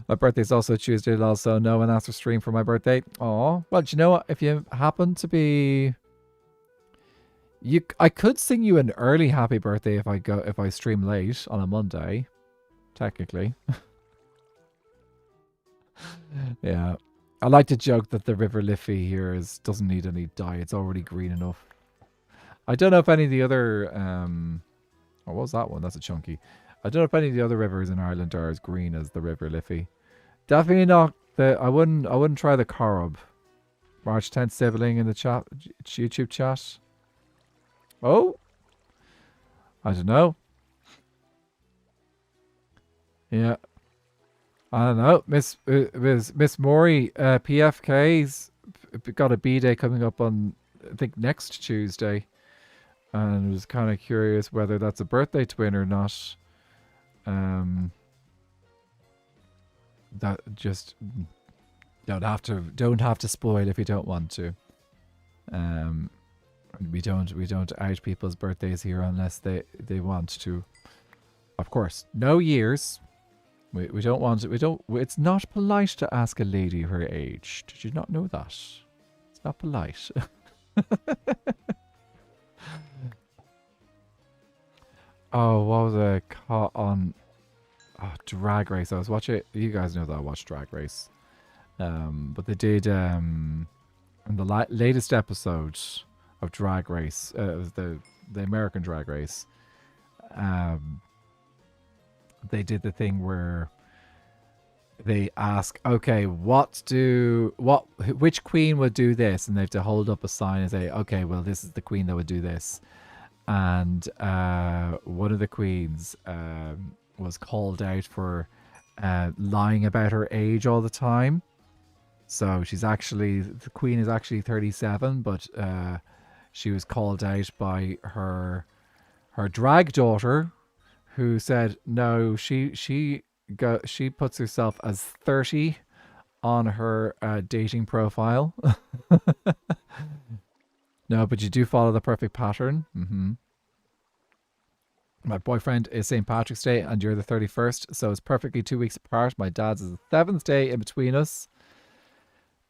My birthday's also Tuesday, also no one asked to stream for my birthday. Oh, well, do you know what? If you happen to be, I could sing you an early happy birthday if I stream late on a Monday, technically. Yeah, I like to joke that the River Liffey here doesn't need any dye. It's already green enough. I don't know if any of the other what was that one? That's a chunky. I don't know if any of the other rivers in Ireland are as green as the River Liffey. Definitely not the. I wouldn't try the Corrib. March 10th sibling in the chat, YouTube chat. Oh, I don't know. Yeah, I don't know. Miss Maury, PFK's got a B day coming up on, I think, next Tuesday, and was kind of curious whether that's a birthday twin or not. That just don't have to spoil if you don't want to. We don't out people's birthdays here unless they want to. Of course, no years. We don't want it. It's not polite to ask a lady her age. Did you not know that? It's not polite. Oh, what was I caught on? Oh, Drag Race. I was watching. You guys know that I watch Drag Race. But they did in the latest episode of Drag Race, the American Drag Race. They did the thing where they ask, okay, which queen would do this, and they have to hold up a sign and say, okay, well, this is the queen that would do this. And one of the queens was called out for lying about her age all the time. So the queen is actually 37, but she was called out by her drag daughter, who said no, she puts herself as 30 on her dating profile. No, but you do follow the perfect pattern. My boyfriend is St. Patrick's Day and you're the 31st, so it's perfectly 2 weeks apart. My dad's is the 7th day in between us.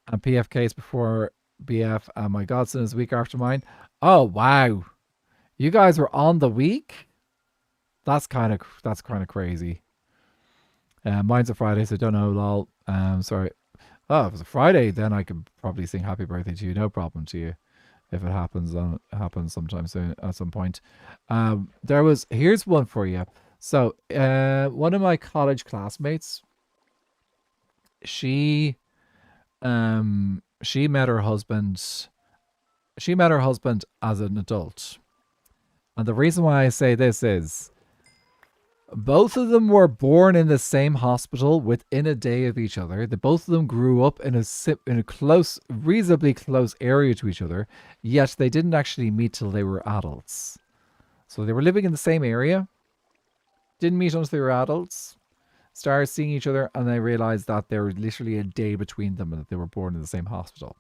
And PFK's before BF, and my godson is a week after mine. Oh, wow. You guys were on the week? That's kind of crazy. Mine's a Friday, so don't know, lol. Sorry. Oh, if it was a Friday, then I could probably sing happy birthday to you. No problem to you. If it happens sometime soon, at some point. Here's one for you. So, one of my college classmates, she met her husband as an adult. And the reason why I say this is both of them were born in the same hospital within a day of each other. Both of them grew up in a reasonably close area to each other, yet they didn't actually meet till they were adults. So they were living in the same area, didn't meet until they were adults, started seeing each other, and they realized that there was literally a day between them and that they were born in the same hospital.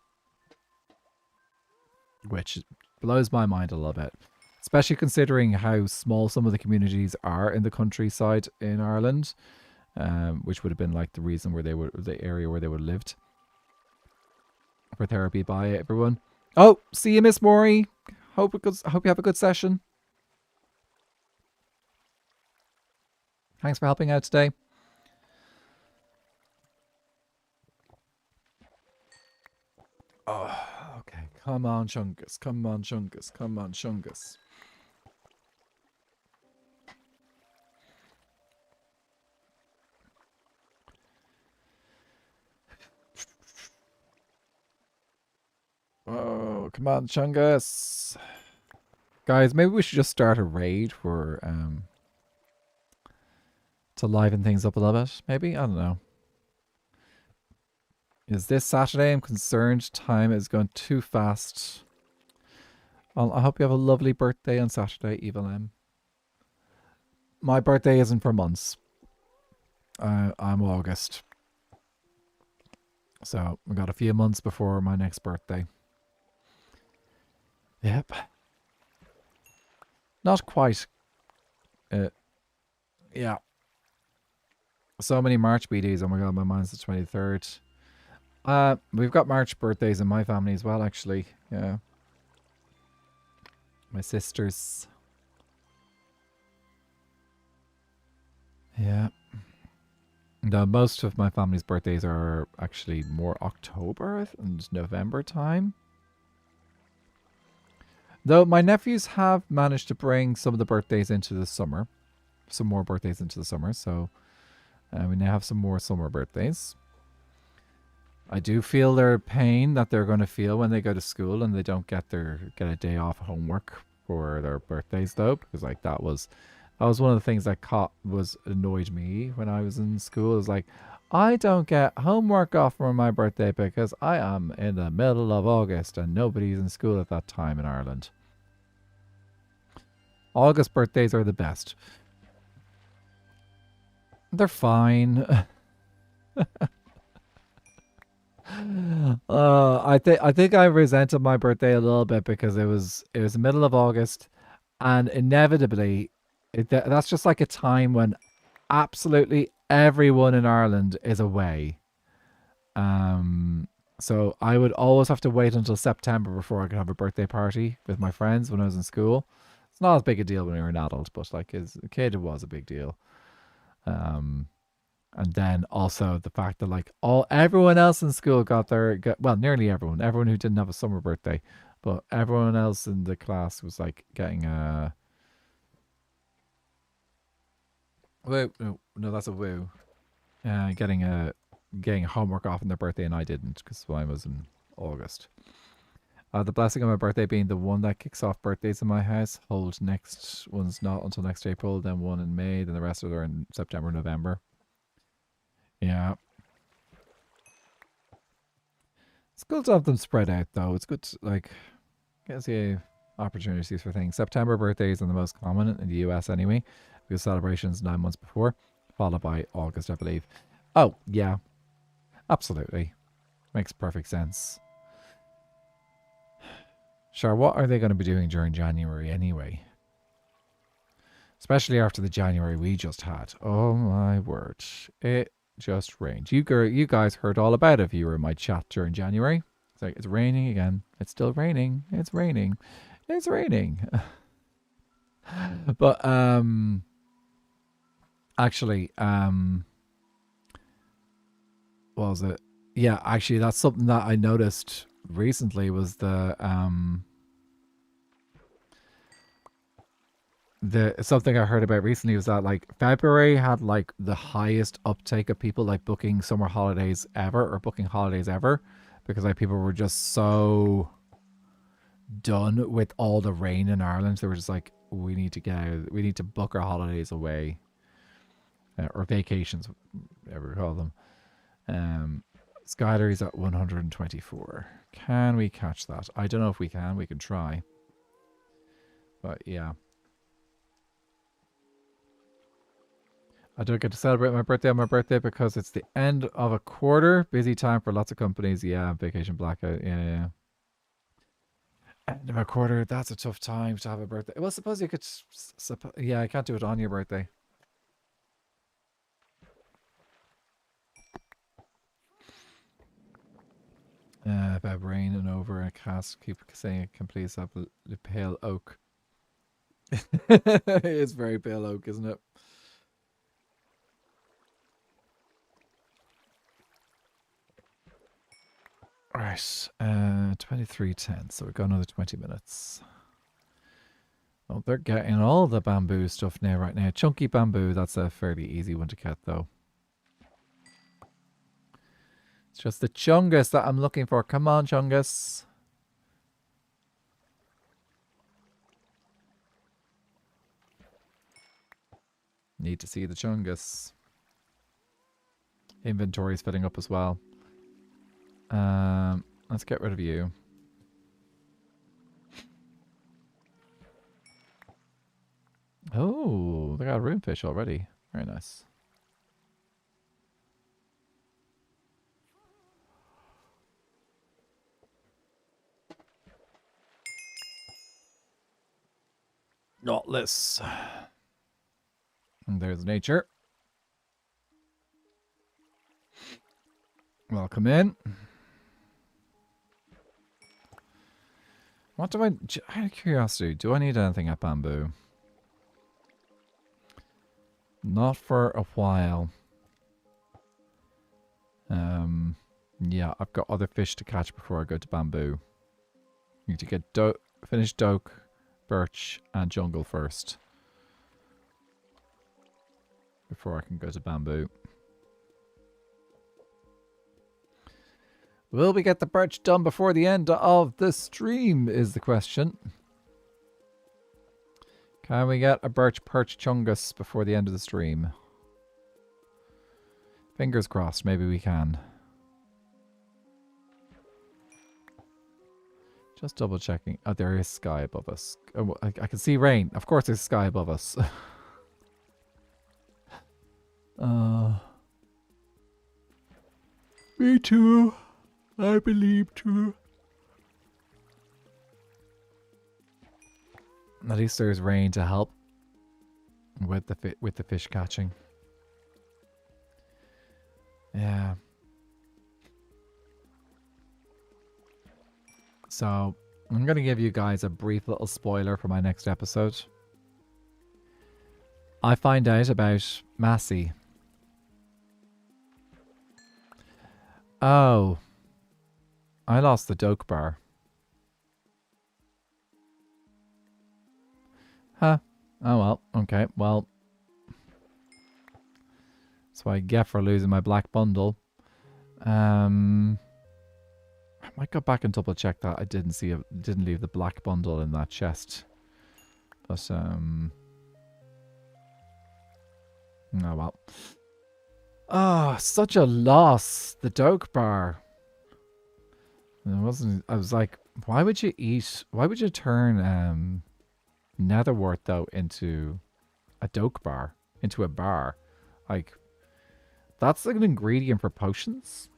Which blows my mind a little bit. Especially considering how small some of the communities are in the countryside in Ireland, which would have been like the area where they would have lived for therapy by everyone. Oh, see you, Miss Maury. Hope you have a good session. Thanks for helping out today. Oh, okay. Come on, Chungus. Come on, Chungus. Come on, Chungus. Oh, come on, Chungus. Guys, maybe we should just start a raid for to liven things up a little bit. Maybe? I don't know. Is this Saturday? I'm concerned time is going too fast. I hope you have a lovely birthday on Saturday, Evil M. My birthday isn't for months. I'm August. So, we got a few months before my next birthday. Yep. Not quite. Yeah. So many March BDs. Oh my god, my mind's the 23rd. We've got March birthdays in my family as well, actually. Yeah. My sisters. Yeah. No, most of my family's birthdays are actually more October and November time. Though my nephews have managed to bring some of the birthdays into the summer. some more birthdays into the summer, so we now have some more summer birthdays. I do feel their pain that they're going to feel when they go to school and they don't get a day off homework for their birthdays, though, because like that was one of the things that annoyed me when I was in school. Is like, I don't get homework off for my birthday because I am in the middle of August and nobody's in school at that time in Ireland. August birthdays are the best. They're fine. I think I resented my birthday a little bit because it was the middle of August, and inevitably, that's just like a time when absolutely everyone in Ireland is away. So I would always have to wait until September before I could have a birthday party with my friends when I was in school. It's not as big a deal when you're an adult, but like as a kid, it was a big deal. And then also the fact that like everyone else in school well, nearly everyone who didn't have a summer birthday, but everyone else in the class was like getting a woo. No, that's a woo. Getting homework off on their birthday, and I didn't because mine was in August. The blessing of my birthday being the one that kicks off birthdays in my household. Next one's not until next April, then one in May, then the rest of it are in September, November. Yeah. It's good to have them spread out, though. It's good to, like, get the opportunities for things. September birthdays are the most common in the US anyway, because celebrations 9 months before, followed by August, I believe. Oh, yeah. Absolutely. Makes perfect sense. Sure, what are they going to be doing during January anyway? Especially after the January we just had. Oh my word. It just rained. You guys heard all about it if you were in my chat during January. It's like, it's raining again. It's still raining. It's raining. It's raining. But, actually, what was it? Yeah, actually, that's something that I noticed recently was something I heard about recently was that like February had like the highest uptake of people like booking summer holidays ever or booking holidays ever because like people were just so done with all the rain in Ireland. They were just like, we need to get out, we need to book our holidays away or vacations, whatever we call them. Skyler's at 124. Can we catch that? I don't know if we can. We can try. But yeah. I don't get to celebrate my birthday on my birthday because it's the end of a quarter. Busy time for lots of companies. Yeah, vacation blackout. Yeah. End of a quarter. That's a tough time to have a birthday. Well, suppose you could... Yeah, I can't do it on your birthday. About rain and over a cast. Keep saying it can please have the pale oak. It's very pale oak, isn't it? Right, 23:10. So we've got another 20 minutes. Oh, they're getting all the bamboo stuff now, right now. Chunky bamboo, that's a fairly easy one to get, though. It's just the chungus that I'm looking for. Come on, chungus. Need to see the chungus. Inventory is filling up as well. Let's get rid of you. Oh, they got a roomfish already. Very nice. Knotless. And there's nature. Welcome in. What do I... Out of curiosity, do I need anything at bamboo? Not for a while. Yeah, I've got other fish to catch before I go to bamboo. Need to get finish doke, birch, and jungle first. before I can go to bamboo. Will we get the birch done before the end of the stream is the question. Can we get a birch perch chungus before the end of the stream? Fingers crossed, maybe we can. Just double checking. Oh, there is sky above us. Oh, I can see rain. Of course there's sky above us. Me too. I believe too. At least there's rain to help with the fish catching. Yeah. So I'm gonna give you guys a brief little spoiler for my next episode. I find out about Massey. Oh. I lost the doke bar. Huh. Oh well. Okay. Well. That's what I get for losing my black bundle. I might go back and double check that I didn't leave the black bundle in that chest. But oh well. Oh, such a loss. The doke bar. I was like, why would you turn netherwort though into a doke bar, into a bar? Like, that's like an ingredient for potions.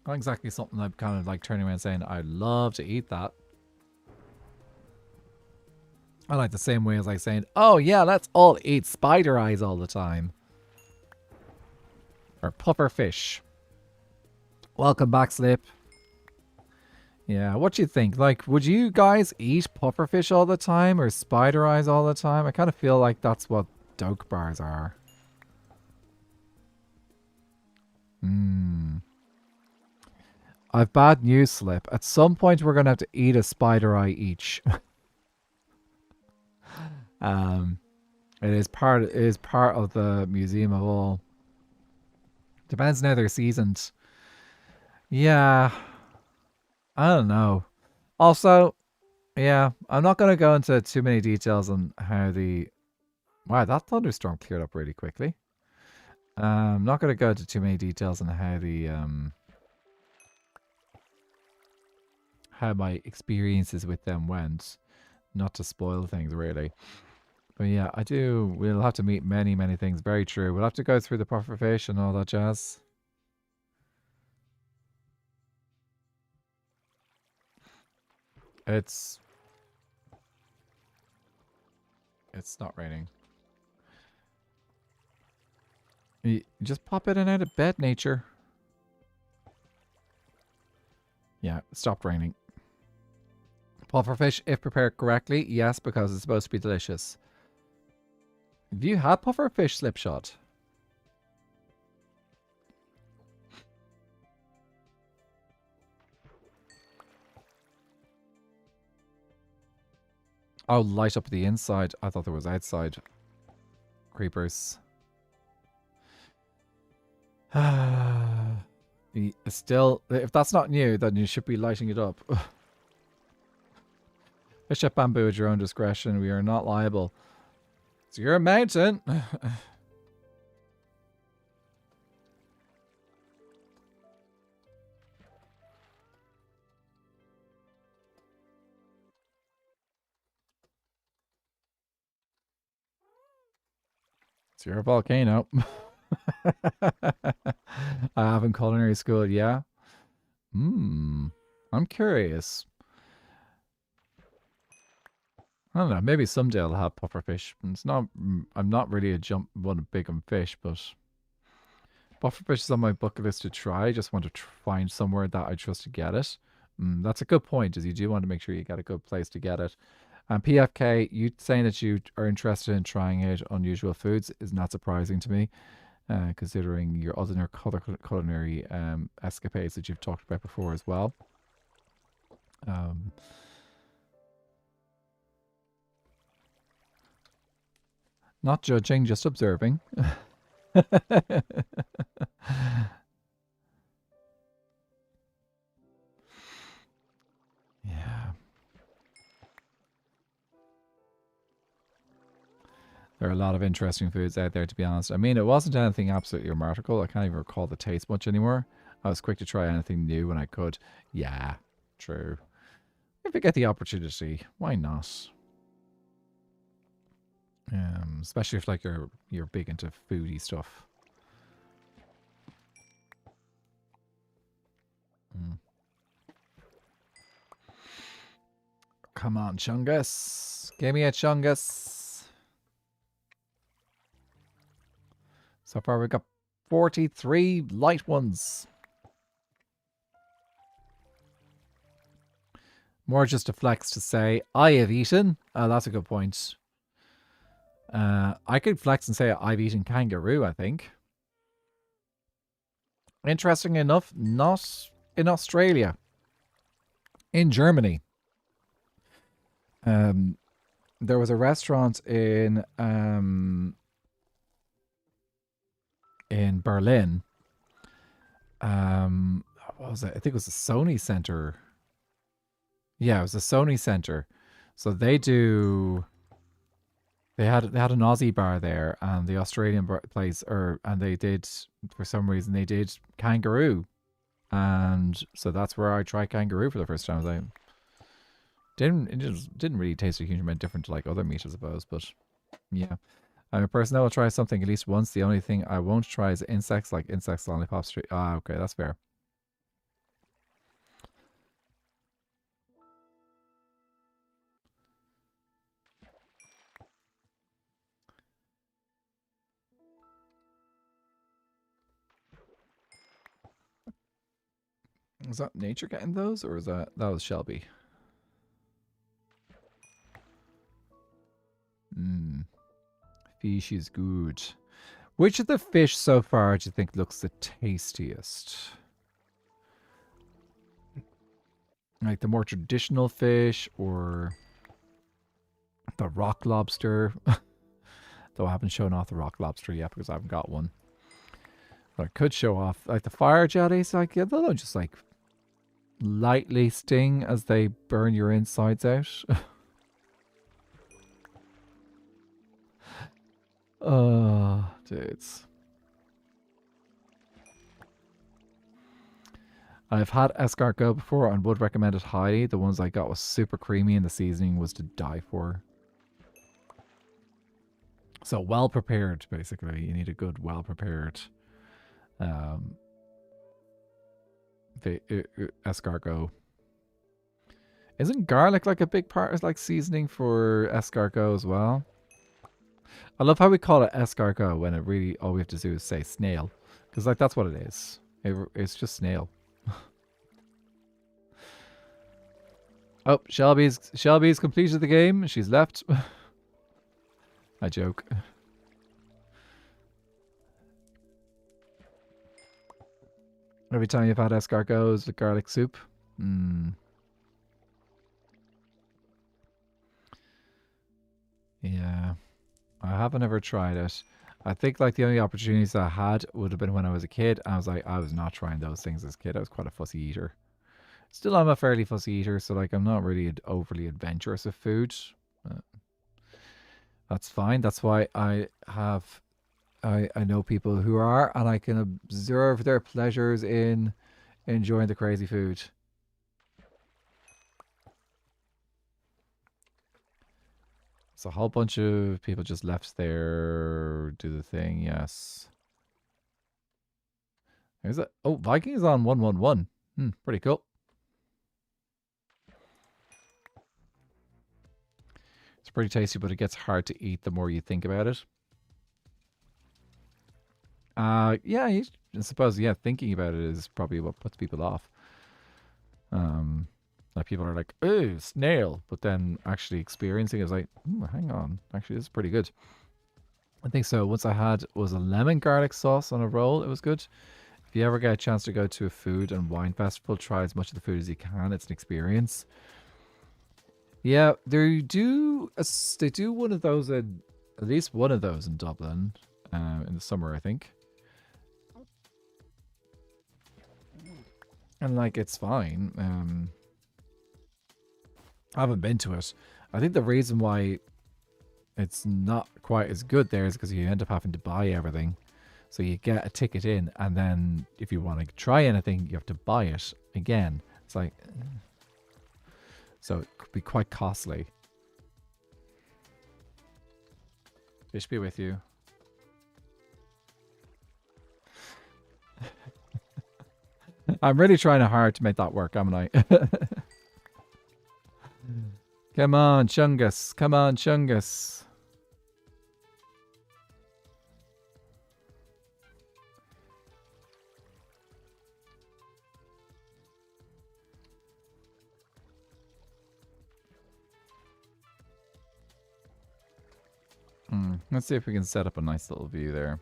Not exactly something I'm kind of like turning around saying I'd love to eat that. I like the same way as like saying, oh yeah, let's all eat spider eyes all the time. Or puffer fish. Welcome back, Slip. Yeah, what do you think? Like, would you guys eat pufferfish all the time or spider eyes all the time? I kind of feel like that's what doke bars are. I've bad news, Slip. At some point, we're going to have to eat a spider eye each. It is part of the Museum of All. Depends now they're seasoned. Yeah. I don't know. Also, yeah, I'm not going to go into too many details on how the... Wow, that thunderstorm cleared up really quickly. I'm not going to go into too many details on how the... how my experiences with them went. Not to spoil things, really. But yeah, we'll have to meet many, many things. Very true. We'll have to go through the pufferfish and all that jazz. It's not raining. You just pop in and out of bed, nature. Yeah, it stopped raining. Pufferfish, if prepared correctly, yes, because it's supposed to be delicious. Have you had pufferfish, Slipshot? Oh, light up the inside. I thought there was outside creepers. Still, if that's not new, then you should be lighting it up. Fish at bamboo at your own discretion. We are not liable. So you're a mountain. So you're a volcano. I have in culinary school, yeah. I'm curious. I don't know. Maybe someday I'll have pufferfish. It's not. I'm not really one big on fish, but pufferfish is on my bucket list to try. I just want to find somewhere that I trust to get it. That's a good point. Is you do want to make sure you get a good place to get it. And PFK, you saying that you are interested in trying out unusual foods is not surprising to me, considering your other culinary escapades that you've talked about before as well. Not judging, just observing. Yeah. There are a lot of interesting foods out there, to be honest. I mean, it wasn't anything absolutely remarkable. I can't even recall the taste much anymore. I was quick to try anything new when I could. Yeah, true. If I get the opportunity, why not? Especially if like you're big into foodie stuff. Mm. Come on, Chungus. Give me a Chungus. So far we've got 43 light ones. More just a flex to say, I have eaten. Oh, that's a good point. I could flex and say I've eaten kangaroo, I think. Interesting enough, not in Australia. In Germany. There was a restaurant in Berlin. What was it? I think it was the Sony Center. Yeah, it was the Sony Center. So they do. They had an Aussie bar there, and the Australian place, and they did, for some reason they did kangaroo, and so that's where I tried kangaroo for the first time. It didn't really taste a huge amount different to like other meat, I suppose, but yeah. I'm a person that will try something at least once. The only thing I won't try is insects, like insects, lollipops. Ah, okay, that's fair. Was that nature getting those, or was that was Shelby? Fish is good. Which of the fish so far do you think looks the tastiest? Like the more traditional fish, or the rock lobster? Though I haven't shown off the rock lobster yet because I haven't got one. But I could show off like the fire jellies. Like, yeah, they'll just like lightly sting as they burn your insides out. Oh, dudes. I've had escargot before and would recommend it highly. The ones I got was super creamy and the seasoning was to die for. So well prepared, basically. You need a good, well prepared escargot. Isn't garlic like a big part of like seasoning for escargot as well? I love how we call it escargot when it really all we have to do is say snail, because like that's what it is. It's just snail. Oh, Shelby's completed the game. She's left. I joke. Every time you've had escargots with garlic soup. Yeah. I haven't ever tried it. I think like the only opportunities I had would have been when I was a kid. I was like, I was not trying those things as a kid. I was quite a fussy eater. Still, I'm a fairly fussy eater, so like I'm not really overly adventurous with food. That's fine. That's why I know people who are, and I can observe their pleasures in enjoying the crazy food. It's a whole bunch of people just left there, do the thing, yes. There's it. Oh, Viking is on 111. Pretty cool. It's pretty tasty, but it gets hard to eat the more you think about it. Yeah, I suppose, yeah, thinking about it is probably what puts people off. Like people are like, oh, snail, but then actually experiencing it is like, hang on, actually this is pretty good. I think so. Once I had was a lemon garlic sauce on a roll. It was good. If you ever get a chance to go to a food and wine festival, try as much of the food as you can. It's an experience. Yeah, they do one of those at least one of those in Dublin in the summer, I think. And like, it's fine. I haven't been to it. I think the reason why it's not quite as good there is because you end up having to buy everything. So you get a ticket in, and then if you want to try anything, you have to buy it again. It's like, so it could be quite costly. Fish be with you. I'm really trying hard to make that work, haven't I? Come on, Chungus. Come on, Chungus. Let's see if we can set up a nice little view there.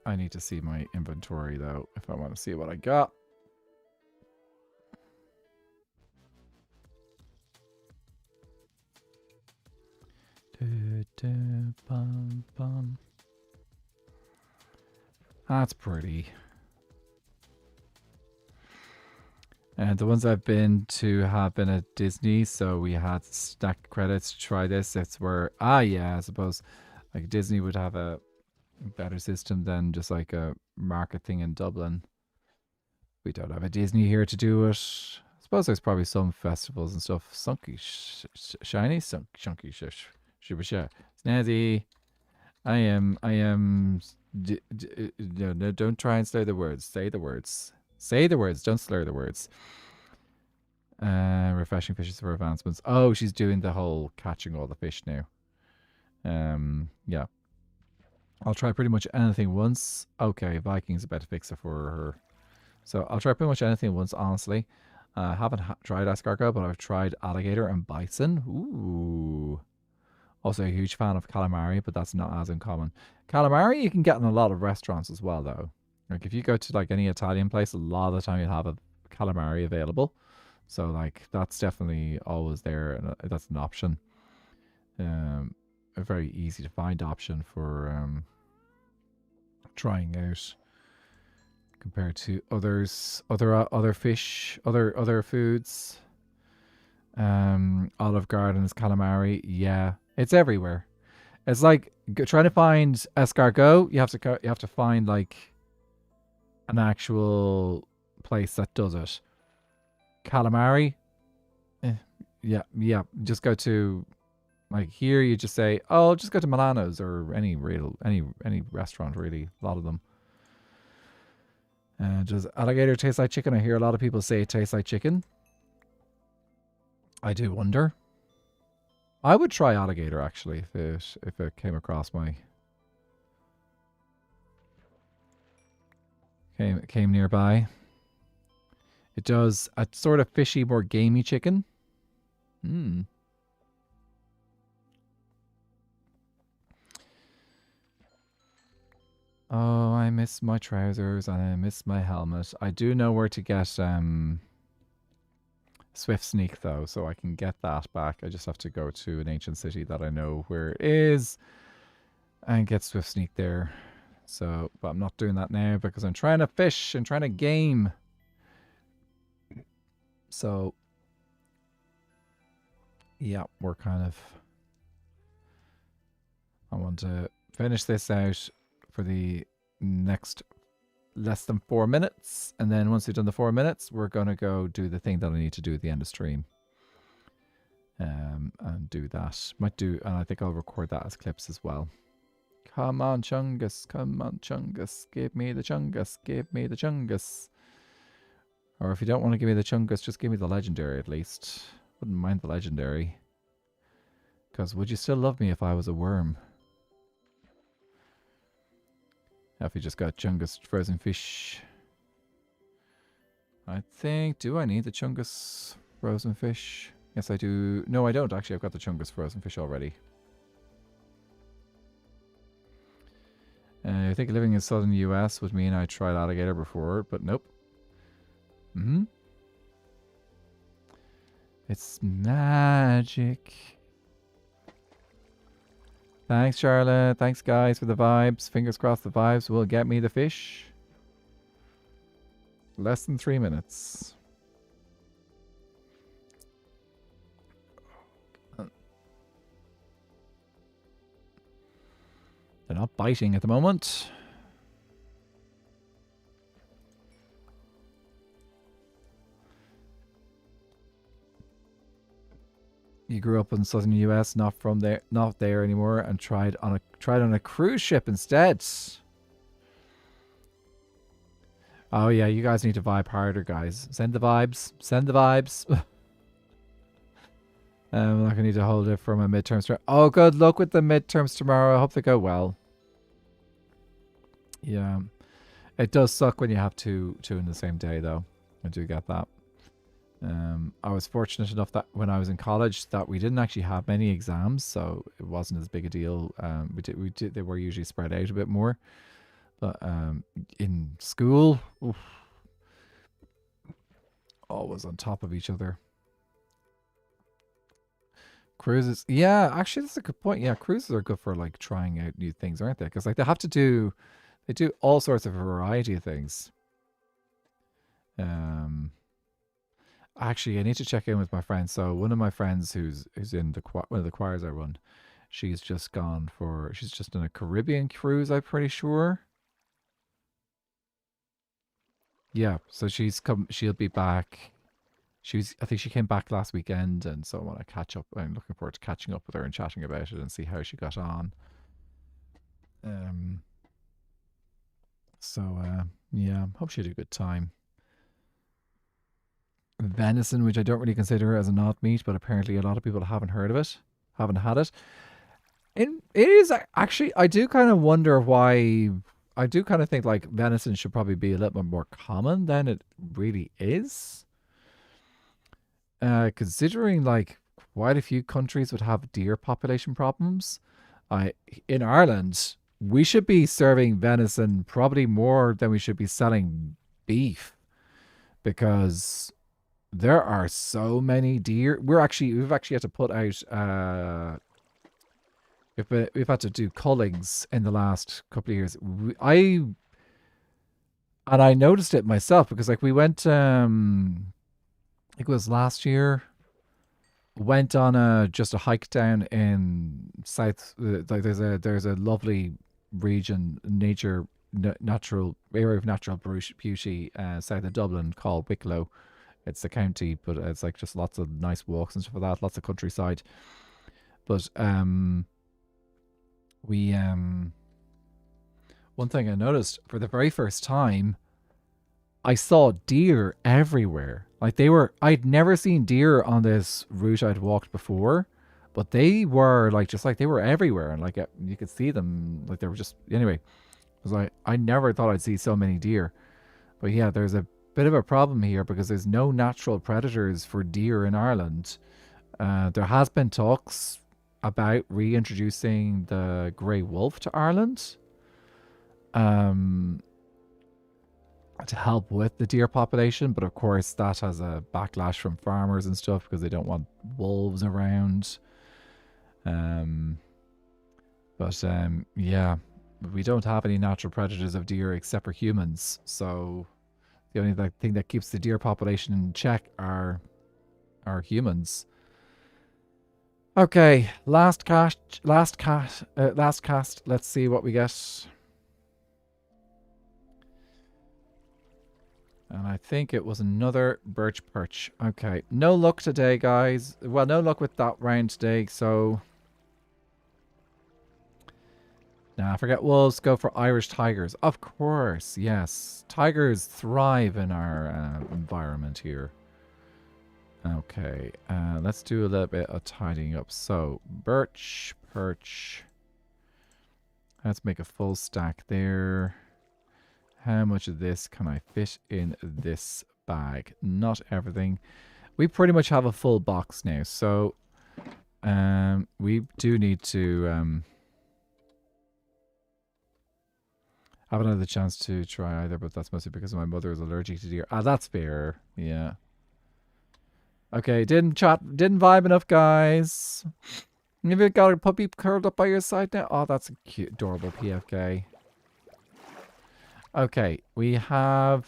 I need to see my inventory though, if I want to see what I got. That's pretty. And the ones I've been to have been at Disney, so we had stack credits to try this. It's where, yeah, I suppose like Disney would have a better system than just like a market thing in Dublin. We don't have a Disney here to do it. I suppose there's probably some festivals and stuff. Sunky, shiny, chunky, snazzy. I am. No, don't try and slur the words. Say the words. Say the words. Don't slur the words. Refreshing fishes for advancements. Oh, she's doing the whole catching all the fish now. Yeah. I'll try pretty much anything once. Okay, Viking's a better fixer for her. So I'll try pretty much anything once, honestly. I haven't tried escargot, but I've tried alligator and bison. Ooh. Also a huge fan of calamari, but that's not as uncommon. Calamari you can get in a lot of restaurants as well, though. Like if you go to like any Italian place, a lot of the time you'll have a calamari available. So like that's definitely always there, and that's an option. A very easy to find option for trying out compared to other fish, other foods. Olive Garden's calamari, yeah, it's everywhere. It's like trying to find escargot. You have to find like an actual place that does it. Calamari, yeah. Just go to like here. You just say, "Oh, just go to Milano's or any restaurant really." A lot of them. Does alligator taste like chicken? I hear a lot of people say it tastes like chicken. I do wonder. I would try alligator actually if it came across my came nearby. It does a sort of fishy, more gamey chicken. Oh, I miss my trousers and I miss my helmet. I do know where to get Swift Sneak though, so I can get that back. I just have to go to an ancient city that I know where it is and get Swift Sneak there. So, but I'm not doing that now because I'm trying to fish and trying to game. So, yeah, we're kind of... I want to finish this out for the next less than 4 minutes. And then once we've done the 4 minutes, we're going to go do the thing that I need to do at the end of stream. And do that. And I think I'll record that as clips as well. Come on, Chungus. Come on, Chungus. Give me the Chungus. Give me the Chungus. Or if you don't want to give me the Chungus, just give me the legendary at least. Wouldn't mind the legendary. Because would you still love me if I was a worm? If you just got Chungus frozen fish. I think, do I need the Chungus frozen fish? Yes, I do. No, I don't actually. I've got the Chungus frozen fish already. I think living in southern US would mean I tried alligator before, but nope. It's magic. Thanks, Charlotte. Thanks, guys, for the vibes. Fingers crossed the vibes will get me the fish. Less than 3 minutes. They're not biting at the moment. You grew up in southern US, not from there, not there anymore, and tried on a cruise ship instead. Oh yeah, you guys need to vibe harder, guys. Send the vibes. Send the vibes. I'm not gonna need to hold it for my midterms tomorrow. Oh, good luck with the midterms tomorrow. I hope they go well. Yeah, it does suck when you have two in the same day, though. I do get that. I was fortunate enough that when I was in college that we didn't actually have many exams, so it wasn't as big a deal. They were usually spread out a bit more, but in school, oof, always on top of each other. Cruises, yeah, actually that's a good point. Yeah, cruises are good for like trying out new things, aren't they? Because like they do all sorts of variety of things. Actually, I need to check in with my friends. So one of my friends who's in one of the choirs I run, she's just on a Caribbean cruise, I'm pretty sure. Yeah, so she'll be back. I think she came back last weekend, and so I want to catch up. I'm looking forward to catching up with her and chatting about it and see how she got on. Yeah, hope she had a good time. Venison, which I don't really consider as a not meat, but apparently a lot of people haven't heard of it, haven't had it. It is actually, I do kind of wonder why. I do kind of think like venison should probably be a little bit more common than it really is. Considering like quite a few countries would have deer population problems. In Ireland, we should be serving venison probably more than we should be selling beef, because there are so many deer. We've actually had to put out we've had to do cullings in the last couple of years. I noticed it myself because like we went I think it was last year, went on just a hike down in south, like there's a lovely region, natural area of natural beauty south of Dublin called Wicklow. It's the county, but it's like just lots of nice walks and stuff like that, lots of countryside. But one thing I noticed for the very first time, I saw deer everywhere. Like I'd never seen deer on this route I'd walked before, but they were like, just like they were everywhere, and like you could see them, like they were just, anyway. It was like, I never thought I'd see so many deer. But yeah, there's a bit of a problem here because there's no natural predators for deer in Ireland. There has been talks about reintroducing the grey wolf to Ireland to help with the deer population, but of course that has a backlash from farmers and stuff because they don't want wolves around. Yeah, we don't have any natural predators of deer except for humans, so the only thing that keeps the deer population in check are humans. Okay, last cast. Let's see what we get. And I think it was another birch perch. Okay, no luck today, guys. Well, no luck with that round today, so... Nah, forget wolves, go for Irish tigers. Of course, yes. Tigers thrive in our environment here. Okay, let's do a little bit of tidying up. So, birch, perch. Let's make a full stack there. How much of this can I fit in this bag? Not everything. We pretty much have a full box now, so we do need to Haven't had the chance to try either, but that's mostly because my mother is allergic to deer. Ah, that's fair. Yeah. Okay, didn't vibe enough, guys. Have you got a puppy curled up by your side now? Oh, that's a cute, adorable PFK. Okay, we have.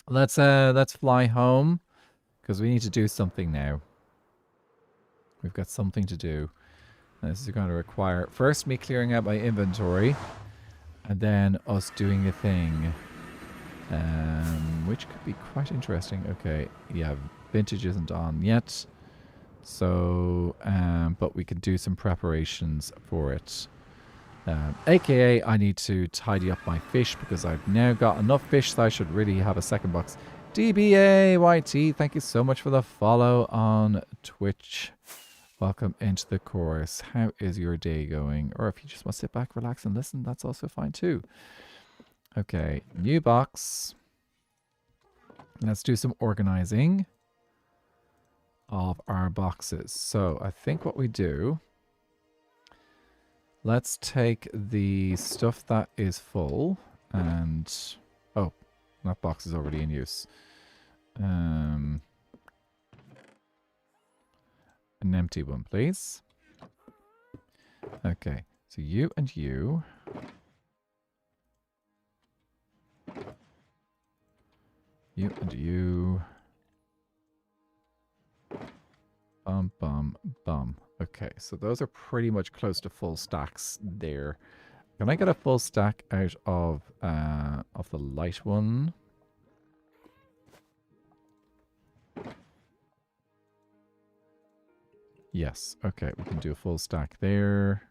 Let's fly home because we need to do something now. We've got something to do. This is going to require first me clearing out my inventory, and then us doing the thing, which could be quite interesting. Okay, yeah, vintage isn't on yet, so but we can do some preparations for it. AKA, I need to tidy up my fish because I've now got enough fish that I should really have a second box. DBAYT, thank you so much for the follow on Twitch. Welcome into the course. How is your day going? Or if you just want to sit back, relax, and listen, that's also fine too. Okay, new box. Let's do some organizing of our boxes. So I think what we do, let's take the stuff that is full and, oh, that box is already in use. An empty one, please. Okay, so you and you. You and you. Bum, bum, bum. Okay, so those are pretty much close to full stacks there. Can I get a full stack out of the light one? Yes, okay, we can do a full stack there.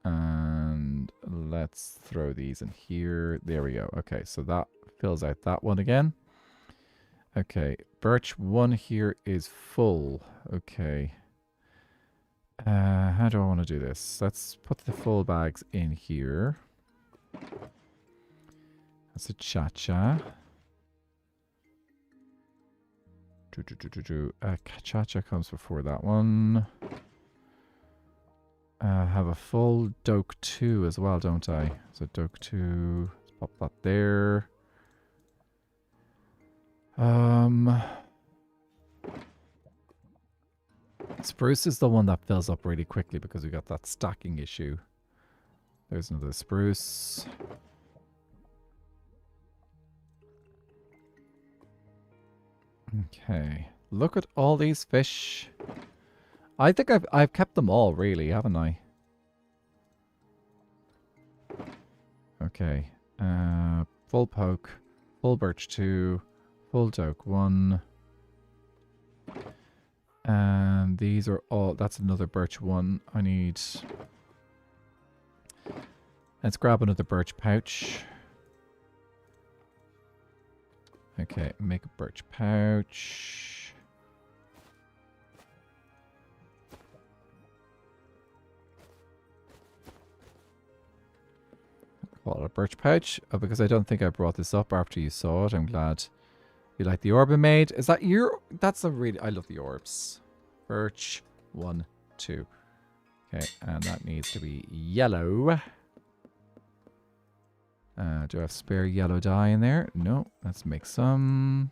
And let's throw these in here. There we go. Okay, so that fills out that one again. Okay, birch 1 here is full. Okay. How do I want to do this? Let's put the full bags in here. That's a cha-cha. Cha-cha comes before that one. Have a full Doke 2 as well, don't I? So Doke 2, let's pop that there. Spruce is the one that fills up really quickly because we got that stacking issue. There's another spruce. Okay, look at all these fish. I think I've kept them all really, haven't I? Okay, full poke, full birch 2, full Doke 1. And these are all, that's another birch 1. I need, let's grab another birch pouch. Okay, make a birch pouch. Call it a birch pouch. Oh, because I don't think I brought this up after you saw it. I'm glad you like the orb I made. Is that your... That's a really... I love the orbs. Birch 1, 2. Okay, and that needs to be yellow. Do I have spare yellow dye in there? No. Let's make some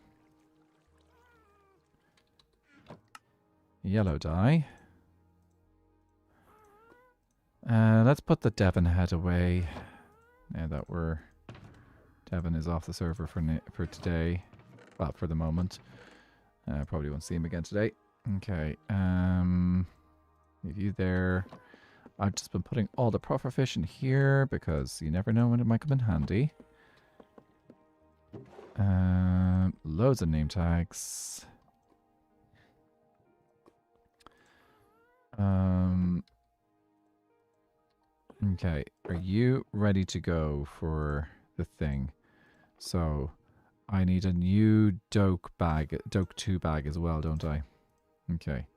yellow dye. Let's put the Devon head away. Now that Devon is off the server for today. Well, for the moment. Probably won't see him again today. Okay. Leave you there. I've just been putting all the puffer fish in here because you never know when it might come in handy. Loads of name tags. Okay, are you ready to go for the thing? So, I need a new Doke 2 bag as well, don't I? Okay.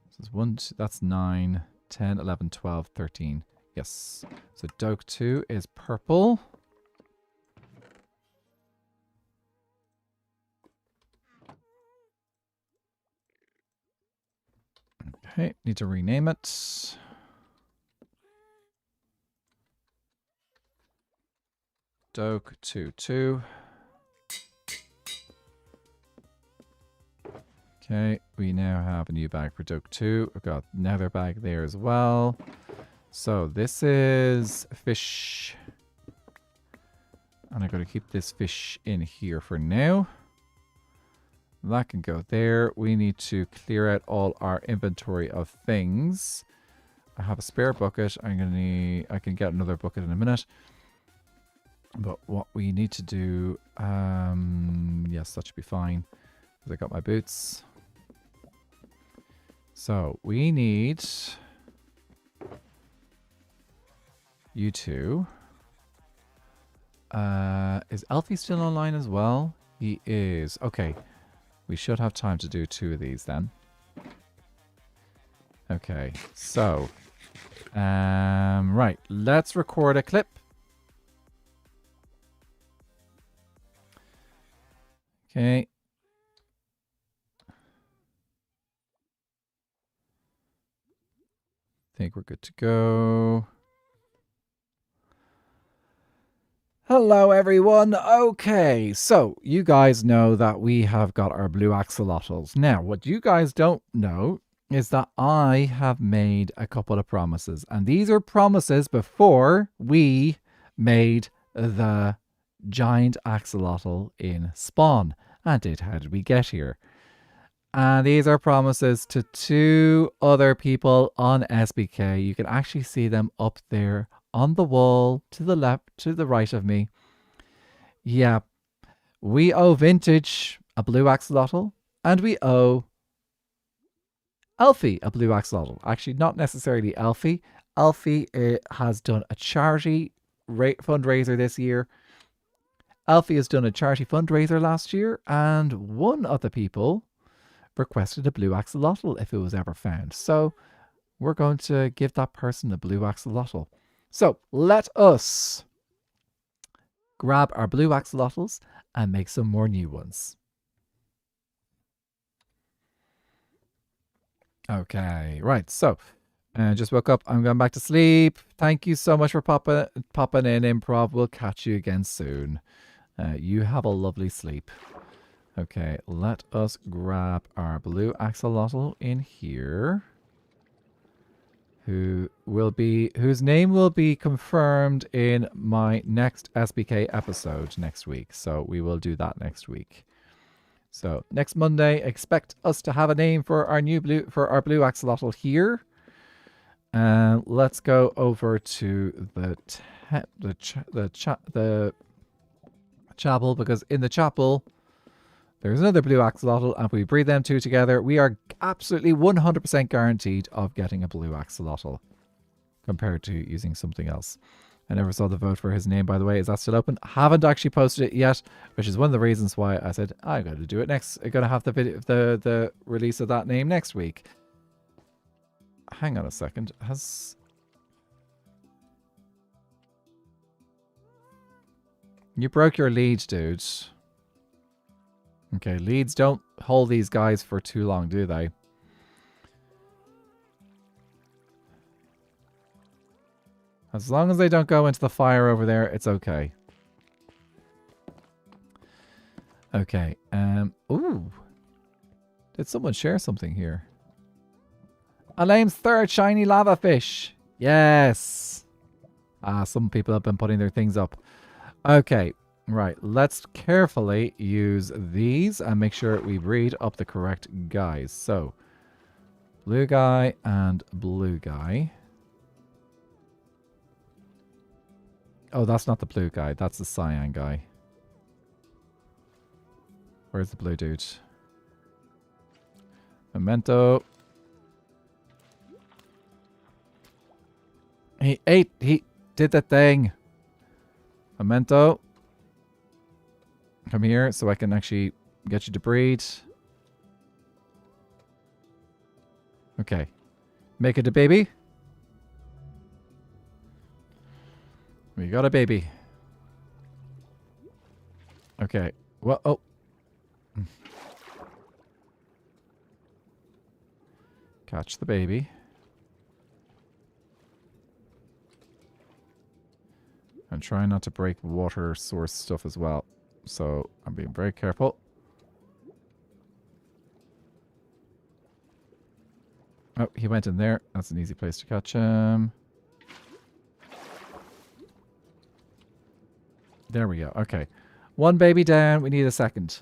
So that's 9, 10, 11, 12, 13. Yes. So Doke 2 is purple. Okay, need to rename it. Doke 2. Okay, we now have a new bag for Doke 2. We've got another bag there as well. So this is fish. And I'm going to keep this fish in here for now. That can go there. We need to clear out all our inventory of things. I have a spare bucket. I can get another bucket in a minute. But what we need to do, yes, that should be fine. Because I got my boots. So we need you two. Is Alfie still online as well? He is. Okay. We should have time to do 2 of these then. Okay. So, right. Let's record a clip. Okay. Think we're good to go. Hello everyone. Okay, so you guys know that we have got our blue axolotls. Now, what you guys don't know is that I have made a couple of promises, and these are promises before we made the giant axolotl in spawn. And how did we get here? And these are promises to 2 other people on SBK. You can actually see them up there on the wall to the left, to the right of me. Yeah, we owe Vintage a blue axolotl, and we owe Alfie a blue axolotl. Actually, not necessarily Alfie. Alfie has done a charity fundraiser this year. Alfie has done a charity fundraiser last year, and one of the people requested a blue axolotl if it was ever found. So we're going to give that person a blue axolotl. So let us grab our blue axolotls and make some more new ones. Okay, right. So I just woke up. I'm going back to sleep. Thank you so much for popping in, Improv. We'll catch you again soon. You have a lovely sleep. Okay, let us grab our blue axolotl in here. Whose name will be confirmed in my next SBK episode next week. So we will do that next week. So next Monday, expect us to have a name for our blue axolotl here. And let's go over to the chapel, because in the chapel there's another blue axolotl, and if we breed them 2 together, we are absolutely 100% guaranteed of getting a blue axolotl compared to using something else. I never saw the vote for his name, by the way. Is that still open? I haven't actually posted it yet, which is one of the reasons why I said I'm going to do it next. I'm going to have the video, the release of that name next week. Hang on a second. You broke your lead, dude. Okay, leads don't hold these guys for too long, do they? As long as they don't go into the fire over there, it's okay. Okay, ooh. Did someone share something here? Alaim's 3rd shiny lava fish. Yes. Some people have been putting their things up. Okay. Right, let's carefully use these and make sure we breed up the correct guys. So, blue guy and blue guy. Oh, that's not the blue guy. That's the cyan guy. Where's the blue dude? Memento. He did the thing. Memento. Come here so I can actually get you to breed. Okay. Make it a baby. We got a baby. Okay. Well, oh. Catch the baby. And try not to break water source stuff as well. So I'm being very careful. Oh, he went in there. That's an easy place to catch him. There we go. Okay. One baby down. We need a second.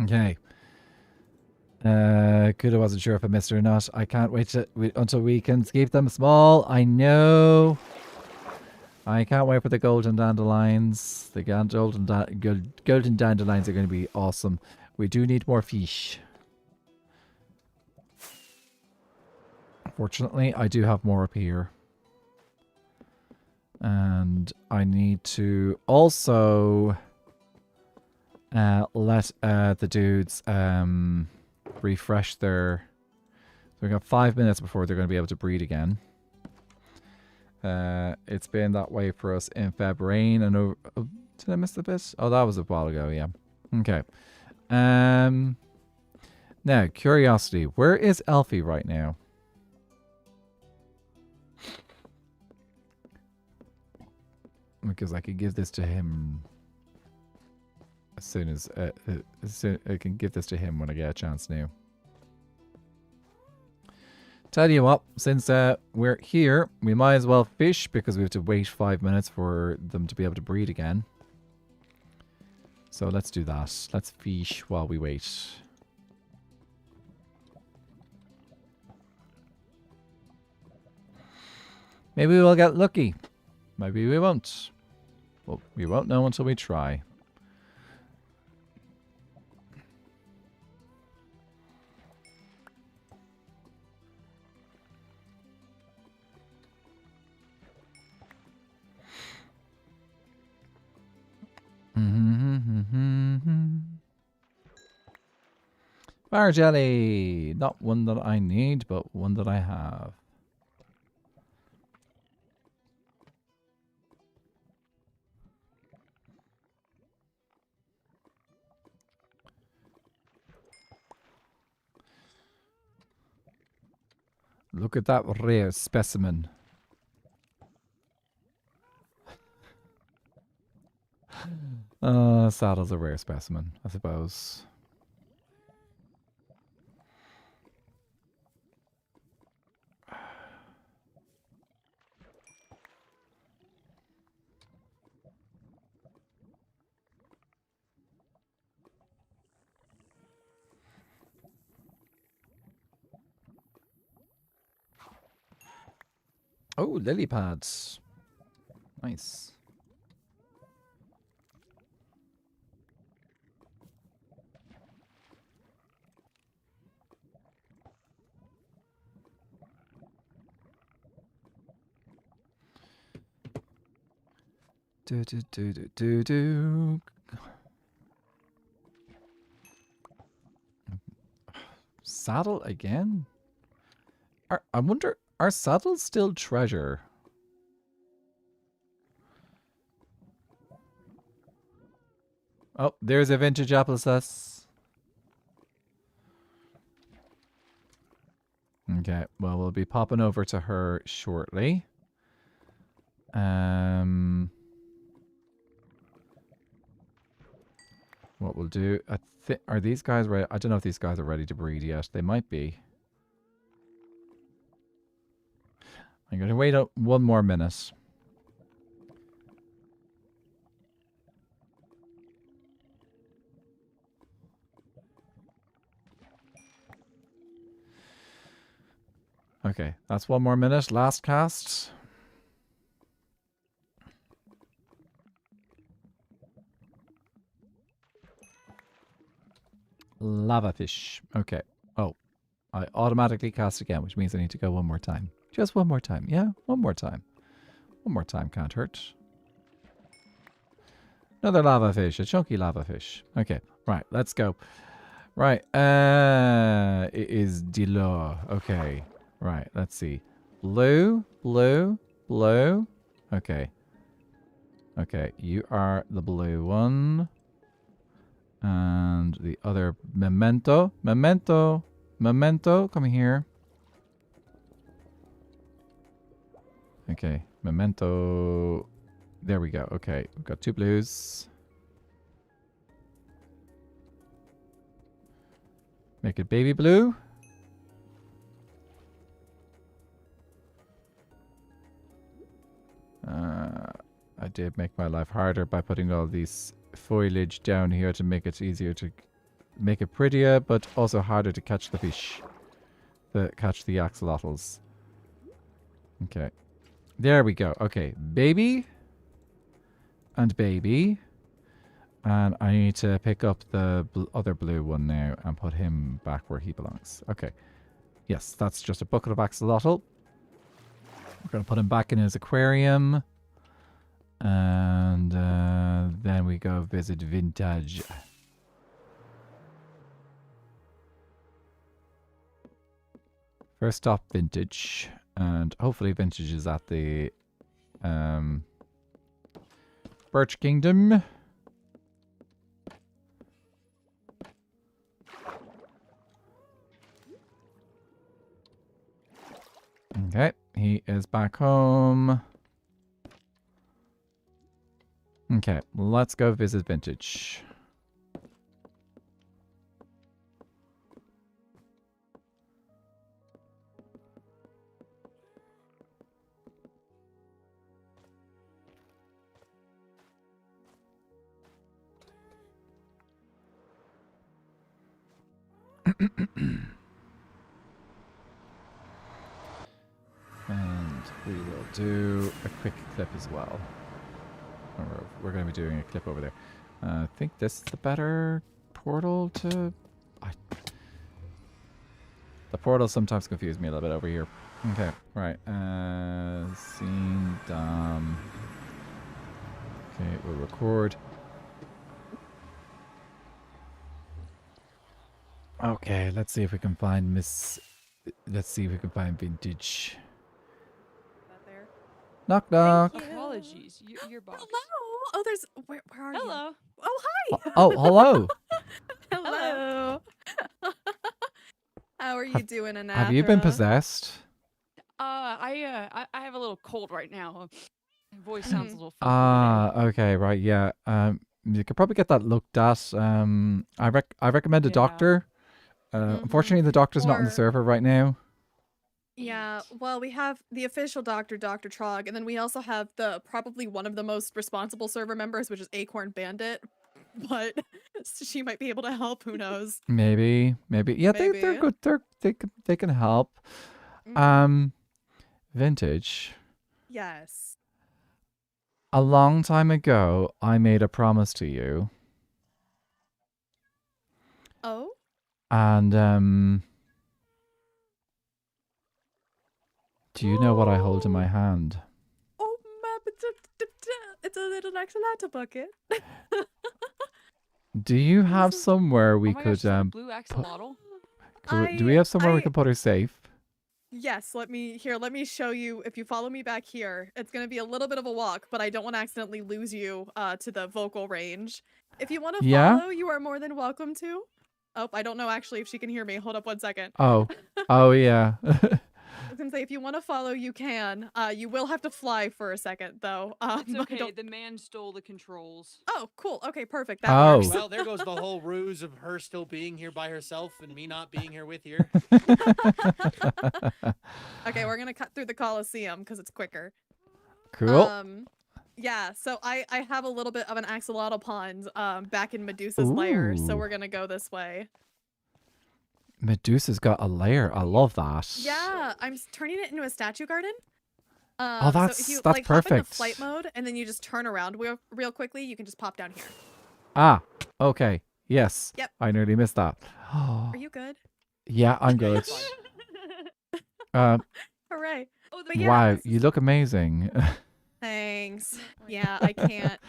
Okay. Good, I wasn't sure if I missed it or not. I can't wait until we can keep them small. I know. I can't wait for the golden dandelions. The golden dandelions are going to be awesome. We do need more fish. Fortunately, I do have more up here. And I need to also let the dudes refresh their... So we've got 5 minutes before they're going to be able to breed again. It's been that way for us in February. And oh, did I miss the bit? Oh, that was a while ago, yeah. Okay. Now, curiosity. Where is Elfie right now? Because I could give this to him as soon as I can give this to him when I get a chance now. Tell you what, since we're here, we might as well fish because we have to wait 5 minutes for them to be able to breed again. So let's do that. Let's fish while we wait. Maybe we'll get lucky. Maybe we won't. Well, we won't know until we try. Fire jelly! Not one that I need, but one that I have. Look at that rare specimen. Saddle's a rare specimen, I suppose. Oh, lily pads. Nice. Do. Saddle again? I wonder, are saddles still treasure? Oh, there's a vintage applesauce. Okay, well, we'll be popping over to her shortly. What we'll do, are these guys ready? I don't know if these guys are ready to breed yet. They might be. I'm going to wait out 1 more minute. Okay, that's 1 more minute. Last cast. Lava fish. Okay. Oh, I automatically cast again, which means I need to go 1 more time. Just 1 more time. Yeah, 1 more time. 1 more time can't hurt. Another lava fish, a chunky lava fish. Okay, right, let's go. Right, it is Dilo. Okay, right, let's see. Blue. Okay. Okay, you are the blue one. And the other Memento, come here. Okay, Memento. There we go. Okay, we've got 2 blues. Make it baby blue. I did make my life harder by putting all these foliage down here to make it easier to make it prettier, but also harder to catch the fish. Catch the axolotls. Okay. There we go. Okay. Baby. And baby. And I need to pick up the other blue one now and put him back where he belongs. Okay. Yes, that's just a bucket of axolotl. We're going to put him back in his aquarium. And then we go visit Vintage. First stop, Vintage. And hopefully Vintage is at the Birch Kingdom. Okay, he is back home. Okay, let's go visit Vintage. And we will do a quick clip as well. We're going to be doing a clip over there. I think this is the better portal to... The portals sometimes confuse me a little bit over here. Okay, right. Scene done. Okay, we'll record. Okay, let's see if we can find Let's see if we can find Vintage. That there. Knock knock. Apologies, your box. Hello. Oh, there's. Where are you? Hello. Oh, hi. Oh, hello. Hello. How are you doing, Anathra? Have you been possessed? I have a little cold right now. My voice sounds a little. Okay, right, yeah. You could probably get that looked at. I recommend a doctor. Unfortunately, the doctor's not on the server right now. Yeah, well, we have the official doctor, Dr. Trog, and then we also have probably one of the most responsible server members, which is Acorn Bandit. But she might be able to help. Who knows? Maybe. Yeah, Maybe. they're good. They can help. Vintage. Yes. A long time ago, I made a promise to you. Oh? And do you know what I hold in my hand? Oh, it's a little axolotl bucket. Do you have somewhere we Oh my could gosh, blue axolotl. do we have somewhere we could put her safe? Yes, let me show you. If you follow me back here, it's going to be a little bit of a walk, but I don't want to accidentally lose you to the vocal range. If you want to follow, you are more than welcome to. Oh, I don't know actually if she can hear me. Hold up one second. Oh yeah. I was going to say, if you want to follow, you can. You will have to fly for a second, though. It's okay. The man stole the controls. Oh, cool. Okay, perfect. That works. Well, there goes the whole ruse of her still being here by herself and me not being here with you. Okay, we're going to cut through the Coliseum because it's quicker. Cool. Yeah, so I have a little bit of an axolotl pond back in Medusa's lair, so we're going to go this way. Medusa's got a lair. I love that. Yeah, I'm turning it into a statue garden. That's so if you, that's like, perfect. Hop into flight mode, and then you just turn around real quickly. You can just pop down here. Okay. Yes. Yep. I nearly missed that. Are you good? Yeah, I'm good. Hooray! Oh, But yeah, wow, this you is- look amazing. Thanks. Yeah, I can't.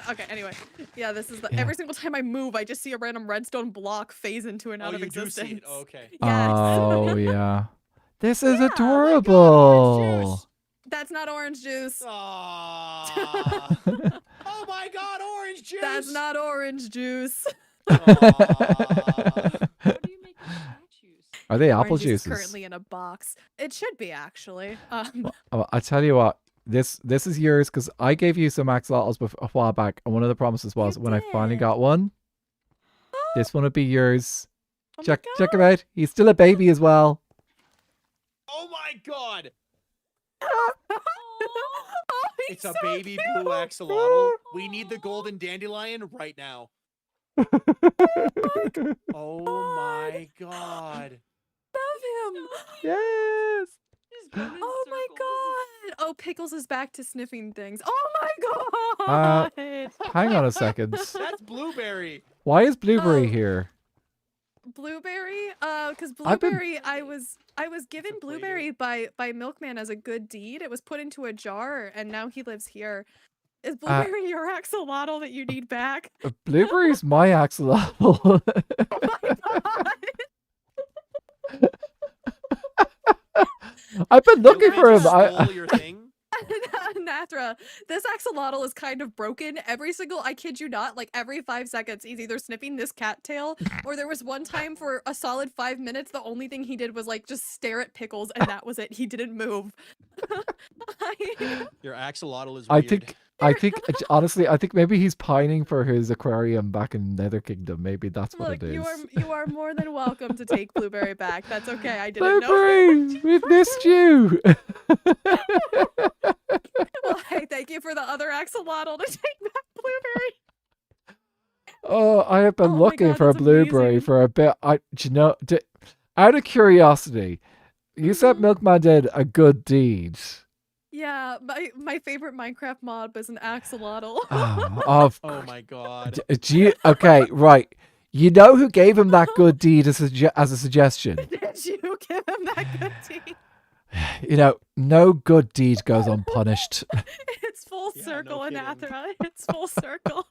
Okay, anyway. Yeah, this is every single time I move, I just see a random redstone block phase into and out of you do existence. see it. Oh, okay. Yes. Oh yeah. This is Yeah, adorable. That's not orange juice. Aww. Oh my god, orange juice! That's not orange juice. Aw. How do you make these statues? Are they Orange apple juice is juices? currently in a box. It should be actually. I tell you what, this is yours because I gave you some axolotls a while back, and one of the promises was You when I finally did. got one, this one would be yours. Oh my Check him out. He's still a baby as well. Oh my god! Oh, It's he's a so baby cute. blue axolotl. We need the golden dandelion right now. Oh my god. Love him. Yes. Just going in Oh my circles. god. Oh, Pickles is back to sniffing things. Oh my Uh, god. Hang on a second. That's blueberry. Why is Blueberry Oh. here? Blueberry, because I've been- blueberry, I was given a blueberry by Milkman as a good deed. It was put into a jar, and now he lives here. Is blueberry your axolotl that you need back? Blueberry's my axolotl. Oh my god! I've been looking for him. Stole your thing? Nathra, this axolotl is kind of broken. I kid you not, like every 5 seconds, he's either sniffing this cattail, or there was one time for a solid 5 minutes, the only thing he did was like just stare at Pickles, and that was it. He didn't move. Your axolotl is I weird. think honestly, I think maybe he's pining for his aquarium back in Nether Kingdom. Maybe that's what Look, it is. you are more than welcome to take Blueberry back. That's okay. I didn't know. Blueberry, we've missed you. Well, hey, thank you for the other axolotl to take back Blueberry. Oh, I have been Oh my looking God, for a that's Blueberry amazing. for a bit. Out of curiosity, you said Mhm. Milkman did a good deed. Yeah, my favorite Minecraft mob is an axolotl. Of Oh my god. okay, right. You know who gave him that good deed as a suggestion? Did you give him that good deed? You know, no good deed goes unpunished. It's full Yeah, no circle, kidding. Anathera. It's full circle.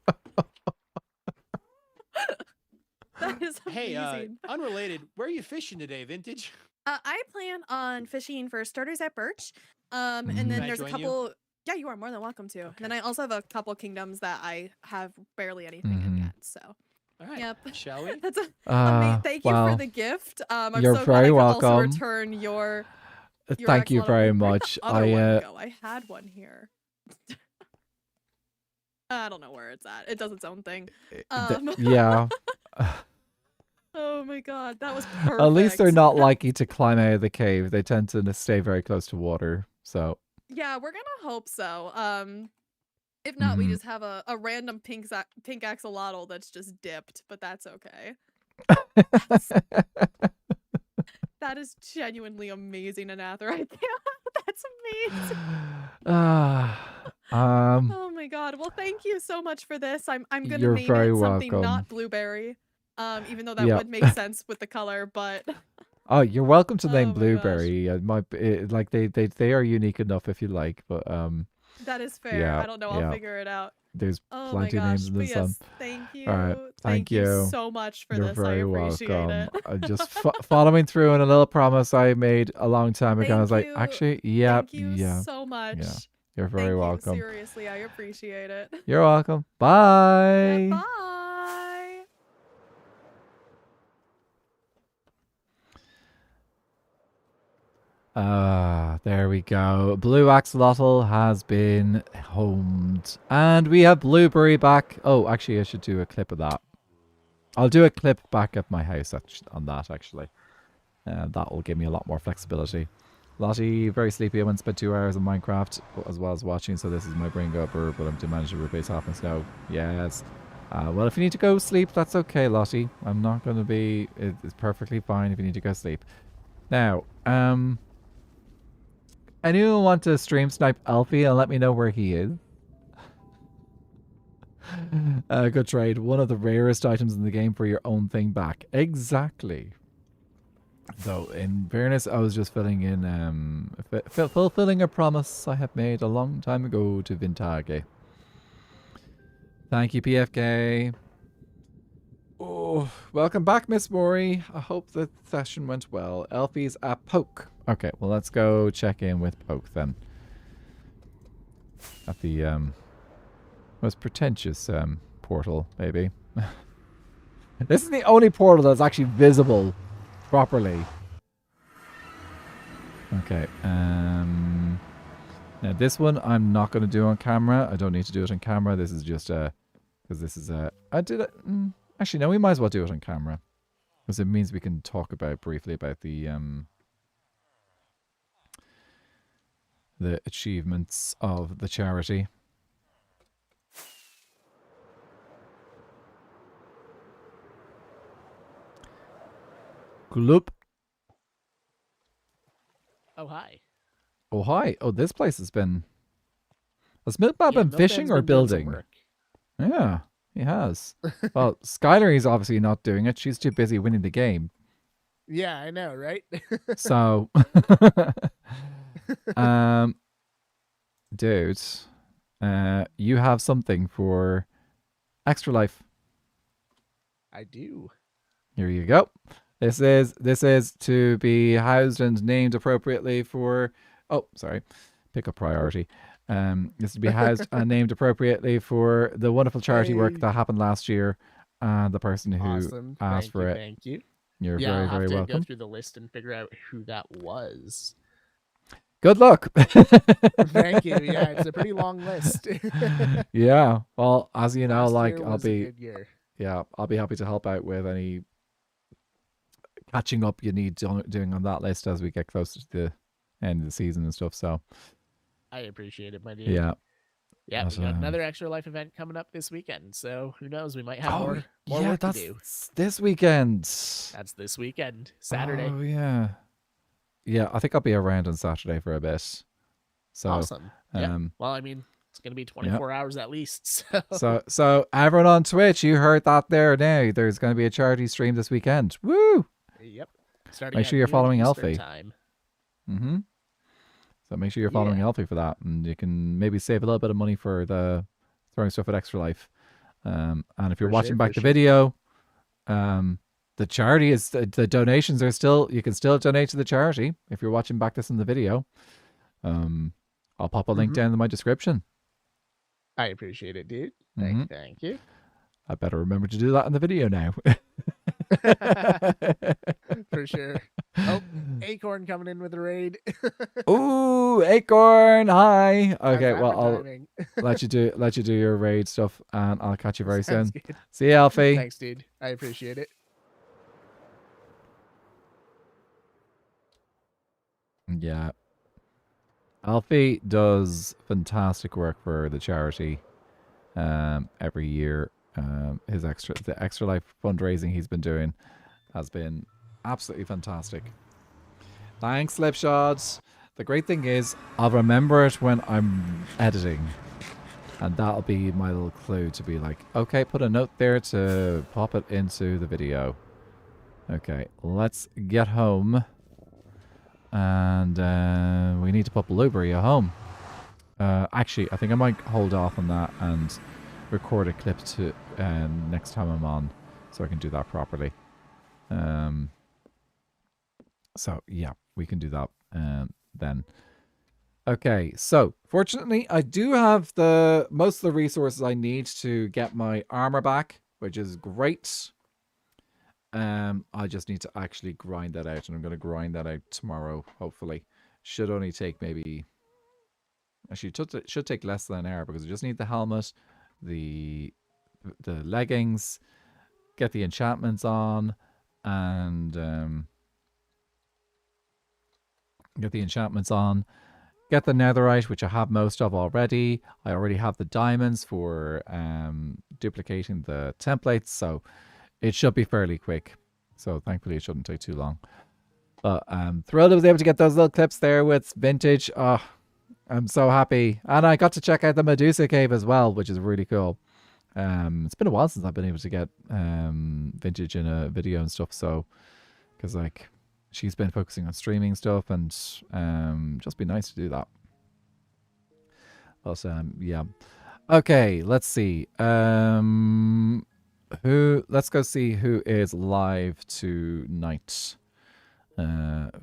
That is Hey, amazing. unrelated, where are you fishing today, Vintage? I plan on fishing for starters at Birch. And Mhm. then Can I there's a join you? couple. Yeah, you are more than welcome to. And then I also have a couple kingdoms that I have barely anything in Mhm. yet. So, All right. yep. Shall we? That's thank you Well, for the gift. I'm you're so glad I very could also welcome. return your thank you axolotl. very Where'd much. the other one go? I had one here. I don't know where it's at. It does its own thing. Yeah. Oh my god, that was perfect. At least they're not likely to climb out of the cave. They tend to stay very close to water. So Yeah, we're gonna hope so. If not, we Mhm. just have a random pink axolotl that's just dipped, but that's okay. That is genuinely amazing, Anather. I can't. That's amazing. Oh my god. Well, thank you so much for this. I'm gonna You're name very it something welcome. not blueberry. Even though that Yeah. would make sense with the color, but Oh, you're welcome to Oh name my gosh. Blueberry. Like they are unique enough if you like, but that is fair. Yeah, I don't know. I'll yeah. figure it out. there's Oh my plenty of gosh. names in But the sun. yes, thank you. All right, thank you you. so much for You're this. I very appreciate welcome. it. Just following through on a little promise I made a long time ago. I was Thank like, you. actually, yeah, Thank you yeah. so much. You're very Thank welcome. You. Seriously, I appreciate it. You're welcome. Yeah, Bye. bye. There we go. Blue axolotl has been homed. And we have Blueberry back. Oh, actually, I should do a clip of that. I'll do a clip back at my house on that, actually. That will give me a lot more flexibility. Lottie, very sleepy. I went and spent 2 hours on Minecraft as well as watching, so this is my brain gober, but I'm to manage to replace half my snow. Yes. Well, if you need to go sleep, that's okay, Lottie. I'm not going to be... It's perfectly fine if you need to go sleep. Now, anyone want to stream snipe Alfie and let me know where he is? Good trade. One of the rarest items in the game for your own thing back. Exactly. So, in fairness, I was just filling in, fulfilling a promise I have made a long time ago to Vintage. Thank you, PFK. Oh, welcome back, Miss Mori. I hope the session went well. Elfie's at Poke. Okay, well, let's go check in with Poke then. At the most pretentious portal, maybe. This is the only portal that's actually visible properly. Okay. Now this one I'm not going to do on camera. I don't need to do it on camera. This is just because this is I did it. Actually, no, we might as well do it on camera because it means we can talk about briefly about the achievements of the charity. Gloop. Oh, hi. Oh, hi. Oh, this place has been... Has Milkman Yeah, been fishing or Milkman's been doing some building? work. Yeah, he has. Well, Skylar is obviously not doing it. She's too busy winning the game. Yeah, I know, right? So... dude, you have something for Extra Life. I do. Here you go. This is to be housed and named appropriately for... Oh, sorry. Pick up priority. This is to be housed and named appropriately for the wonderful charity work Hey. that happened last year and the person who Awesome. asked for it. Thank you. You're Yeah, very, I'll have very to welcome. go through the list and figure out who that was. Good luck. Thank you. Yeah, it's a pretty long list. Yeah. Well, as you know, Last like year I'll was a be good year. yeah, I'll be happy to help out with any catching up you need doing on that list as we get closer to the end of the season and stuff. So I appreciate it, my dude. yeah. Yeah, That's, we got another Extra Life event coming up this weekend, so who knows? We might have more yeah, work to that's do. this weekend. That's this weekend, Saturday. Oh yeah. Yeah, I think I'll be around on Saturday for a bit. So Awesome. Yeah. Well, I mean, it's gonna be 24 hours at least. So everyone on Twitch, you heard that there now. There's going to be a charity stream this weekend. Woo! Yep. Starting Make at sure you're noon following Eastern Elfie. Time. Mm-hmm. So make sure you're following Elfie for that, and you can maybe save a little bit of money for the throwing stuff at Extra Life. And if you're watching back the video, the charity is the donations are still, you can still donate to the charity if you're watching back this in the video. I'll pop a link down in my description. I appreciate it, dude. Thank you. I better remember to do that in the video now. For sure. Oh, Acorn coming in with a raid. Ooh, Acorn, hi. Okay, How's well I'll timing? let you do your raid stuff, and I'll catch you very soon. Sounds good. See you, Alfie. Thanks, dude. I appreciate it. Yeah. Alfie does fantastic work for the charity every year. The Extra Life fundraising he's been doing has been absolutely fantastic. Thanks, Slipshots. The great thing is I'll remember it when I'm editing, and that'll be my little clue to be like, okay, put a note there to pop it into the video. Okay, let's get home. And we need to put Blueberry at home. Actually, I think I might hold off on that and record a clip to next time I'm on, so I can do that properly. So yeah, we can do that then. Okay, so fortunately, I do have most of the resources I need to get my armor back, which is great. I just need to actually grind that out, and I'm going to grind that out tomorrow, hopefully. Should only take maybe... Actually, it should take less than an hour, because I just need the helmet, the leggings, get the enchantments on, and... get the enchantments on, get the netherite, which I have most of already. I already have the diamonds for duplicating the templates, so... It should be fairly quick, so thankfully it shouldn't take too long. But I'm thrilled I was able to get those little clips there with Vintage. Oh, I'm so happy. And I got to check out the Medusa cave as well, which is really cool. It's been a while since I've been able to get Vintage in a video and stuff, so... Because, like, she's been focusing on streaming stuff, and just be nice to do that. But, yeah. Okay, let's see. Let's go see who is live tonight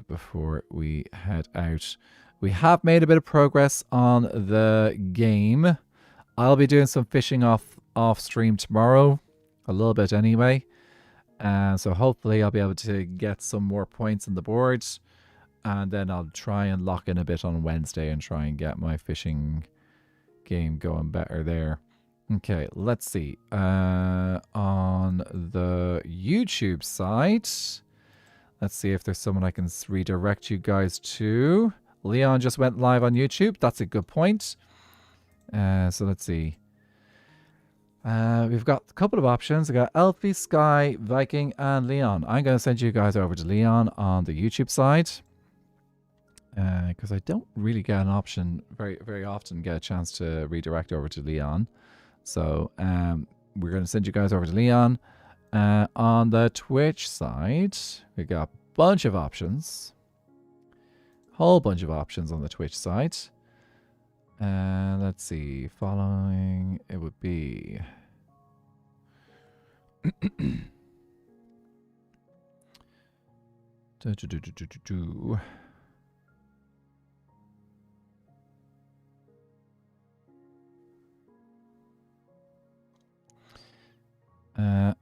before we head out. We have made a bit of progress on the game. I'll be doing some fishing off stream tomorrow, a little bit anyway. So hopefully I'll be able to get some more points on the board. and then I'll try and lock in a bit on Wednesday and try and get my fishing game going better there. Okay, let's see. On the YouTube side, let's see if there's someone I can redirect you guys to. Leon just went live on YouTube. That's a good point. So let's see. We've got a couple of options. We've got Elfie, Sky, Viking, and Leon. I'm going to send you guys over to Leon on the YouTube side. Because I don't really get an option very often, get a chance to redirect over to Leon. So we're going to send you guys over to Leon. On the Twitch side, we got a bunch of options. Whole bunch of options on the Twitch side. Let's see. Following, it would be...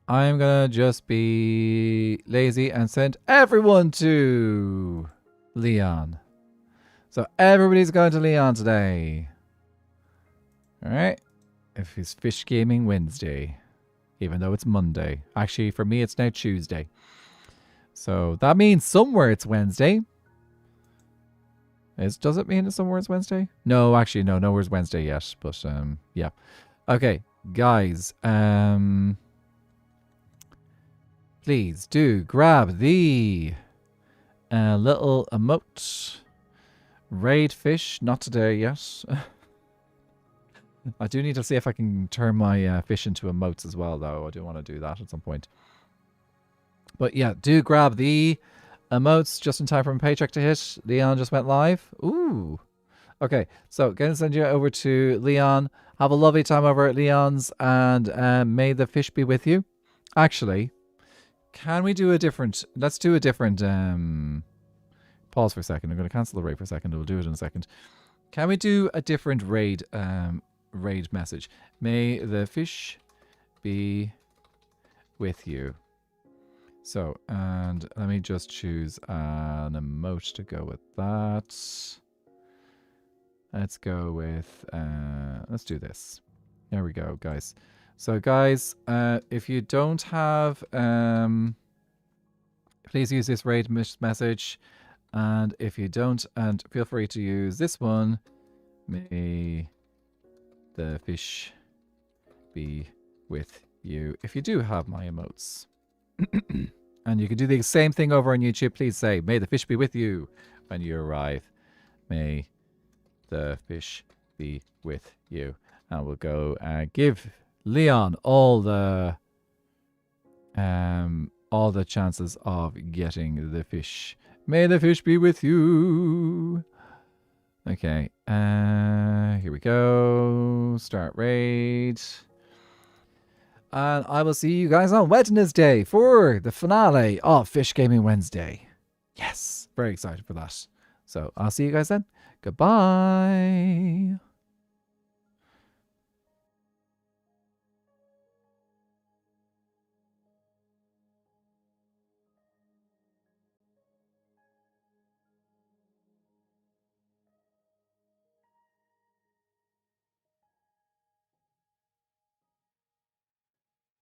I'm gonna just be lazy and send everyone to Leon. So everybody's going to Leon today. Alright. If it's Fish Gaming Wednesday. Even though it's Monday. Actually, for me, it's now Tuesday. So that means somewhere it's Wednesday. Does it mean somewhere it's Wednesday? No, actually, no. Nowhere's Wednesday yet. But, yeah. Okay, guys. Please do grab the little emote. Raid fish. Not today yet. I do need to see if I can turn my fish into emotes as well, though. I do want to do that at some point. But yeah, do grab the emotes just in time for my paycheck to hit. Leon just went live. Ooh. Okay, so going to send you over to Leon. Have a lovely time over at Leon's, and may the fish be with you. Actually, can we do a different... Let's do a different... Pause for a second. I'm going to cancel the raid for a second. We'll do it in a second. Can we do a different raid message? May the fish be with you. So, and let me just choose an emote to go with that. Let's go with, let's do this. There we go, guys. So, guys, if you don't have, please use this raid message. And if you don't, and feel free to use this one. May the fish be with you. If you do have my emotes. And you can do the same thing over on YouTube. Please say, may the fish be with you when you arrive. May the fish be with you. And we'll go give Leon all the chances of getting the fish. May the fish be with you. Okay. Here we go. Start raid. And I will see you guys on Wednesday for the finale of Fish Gaming Wednesday. Yes. Very excited for that. So I'll see you guys then. Goodbye.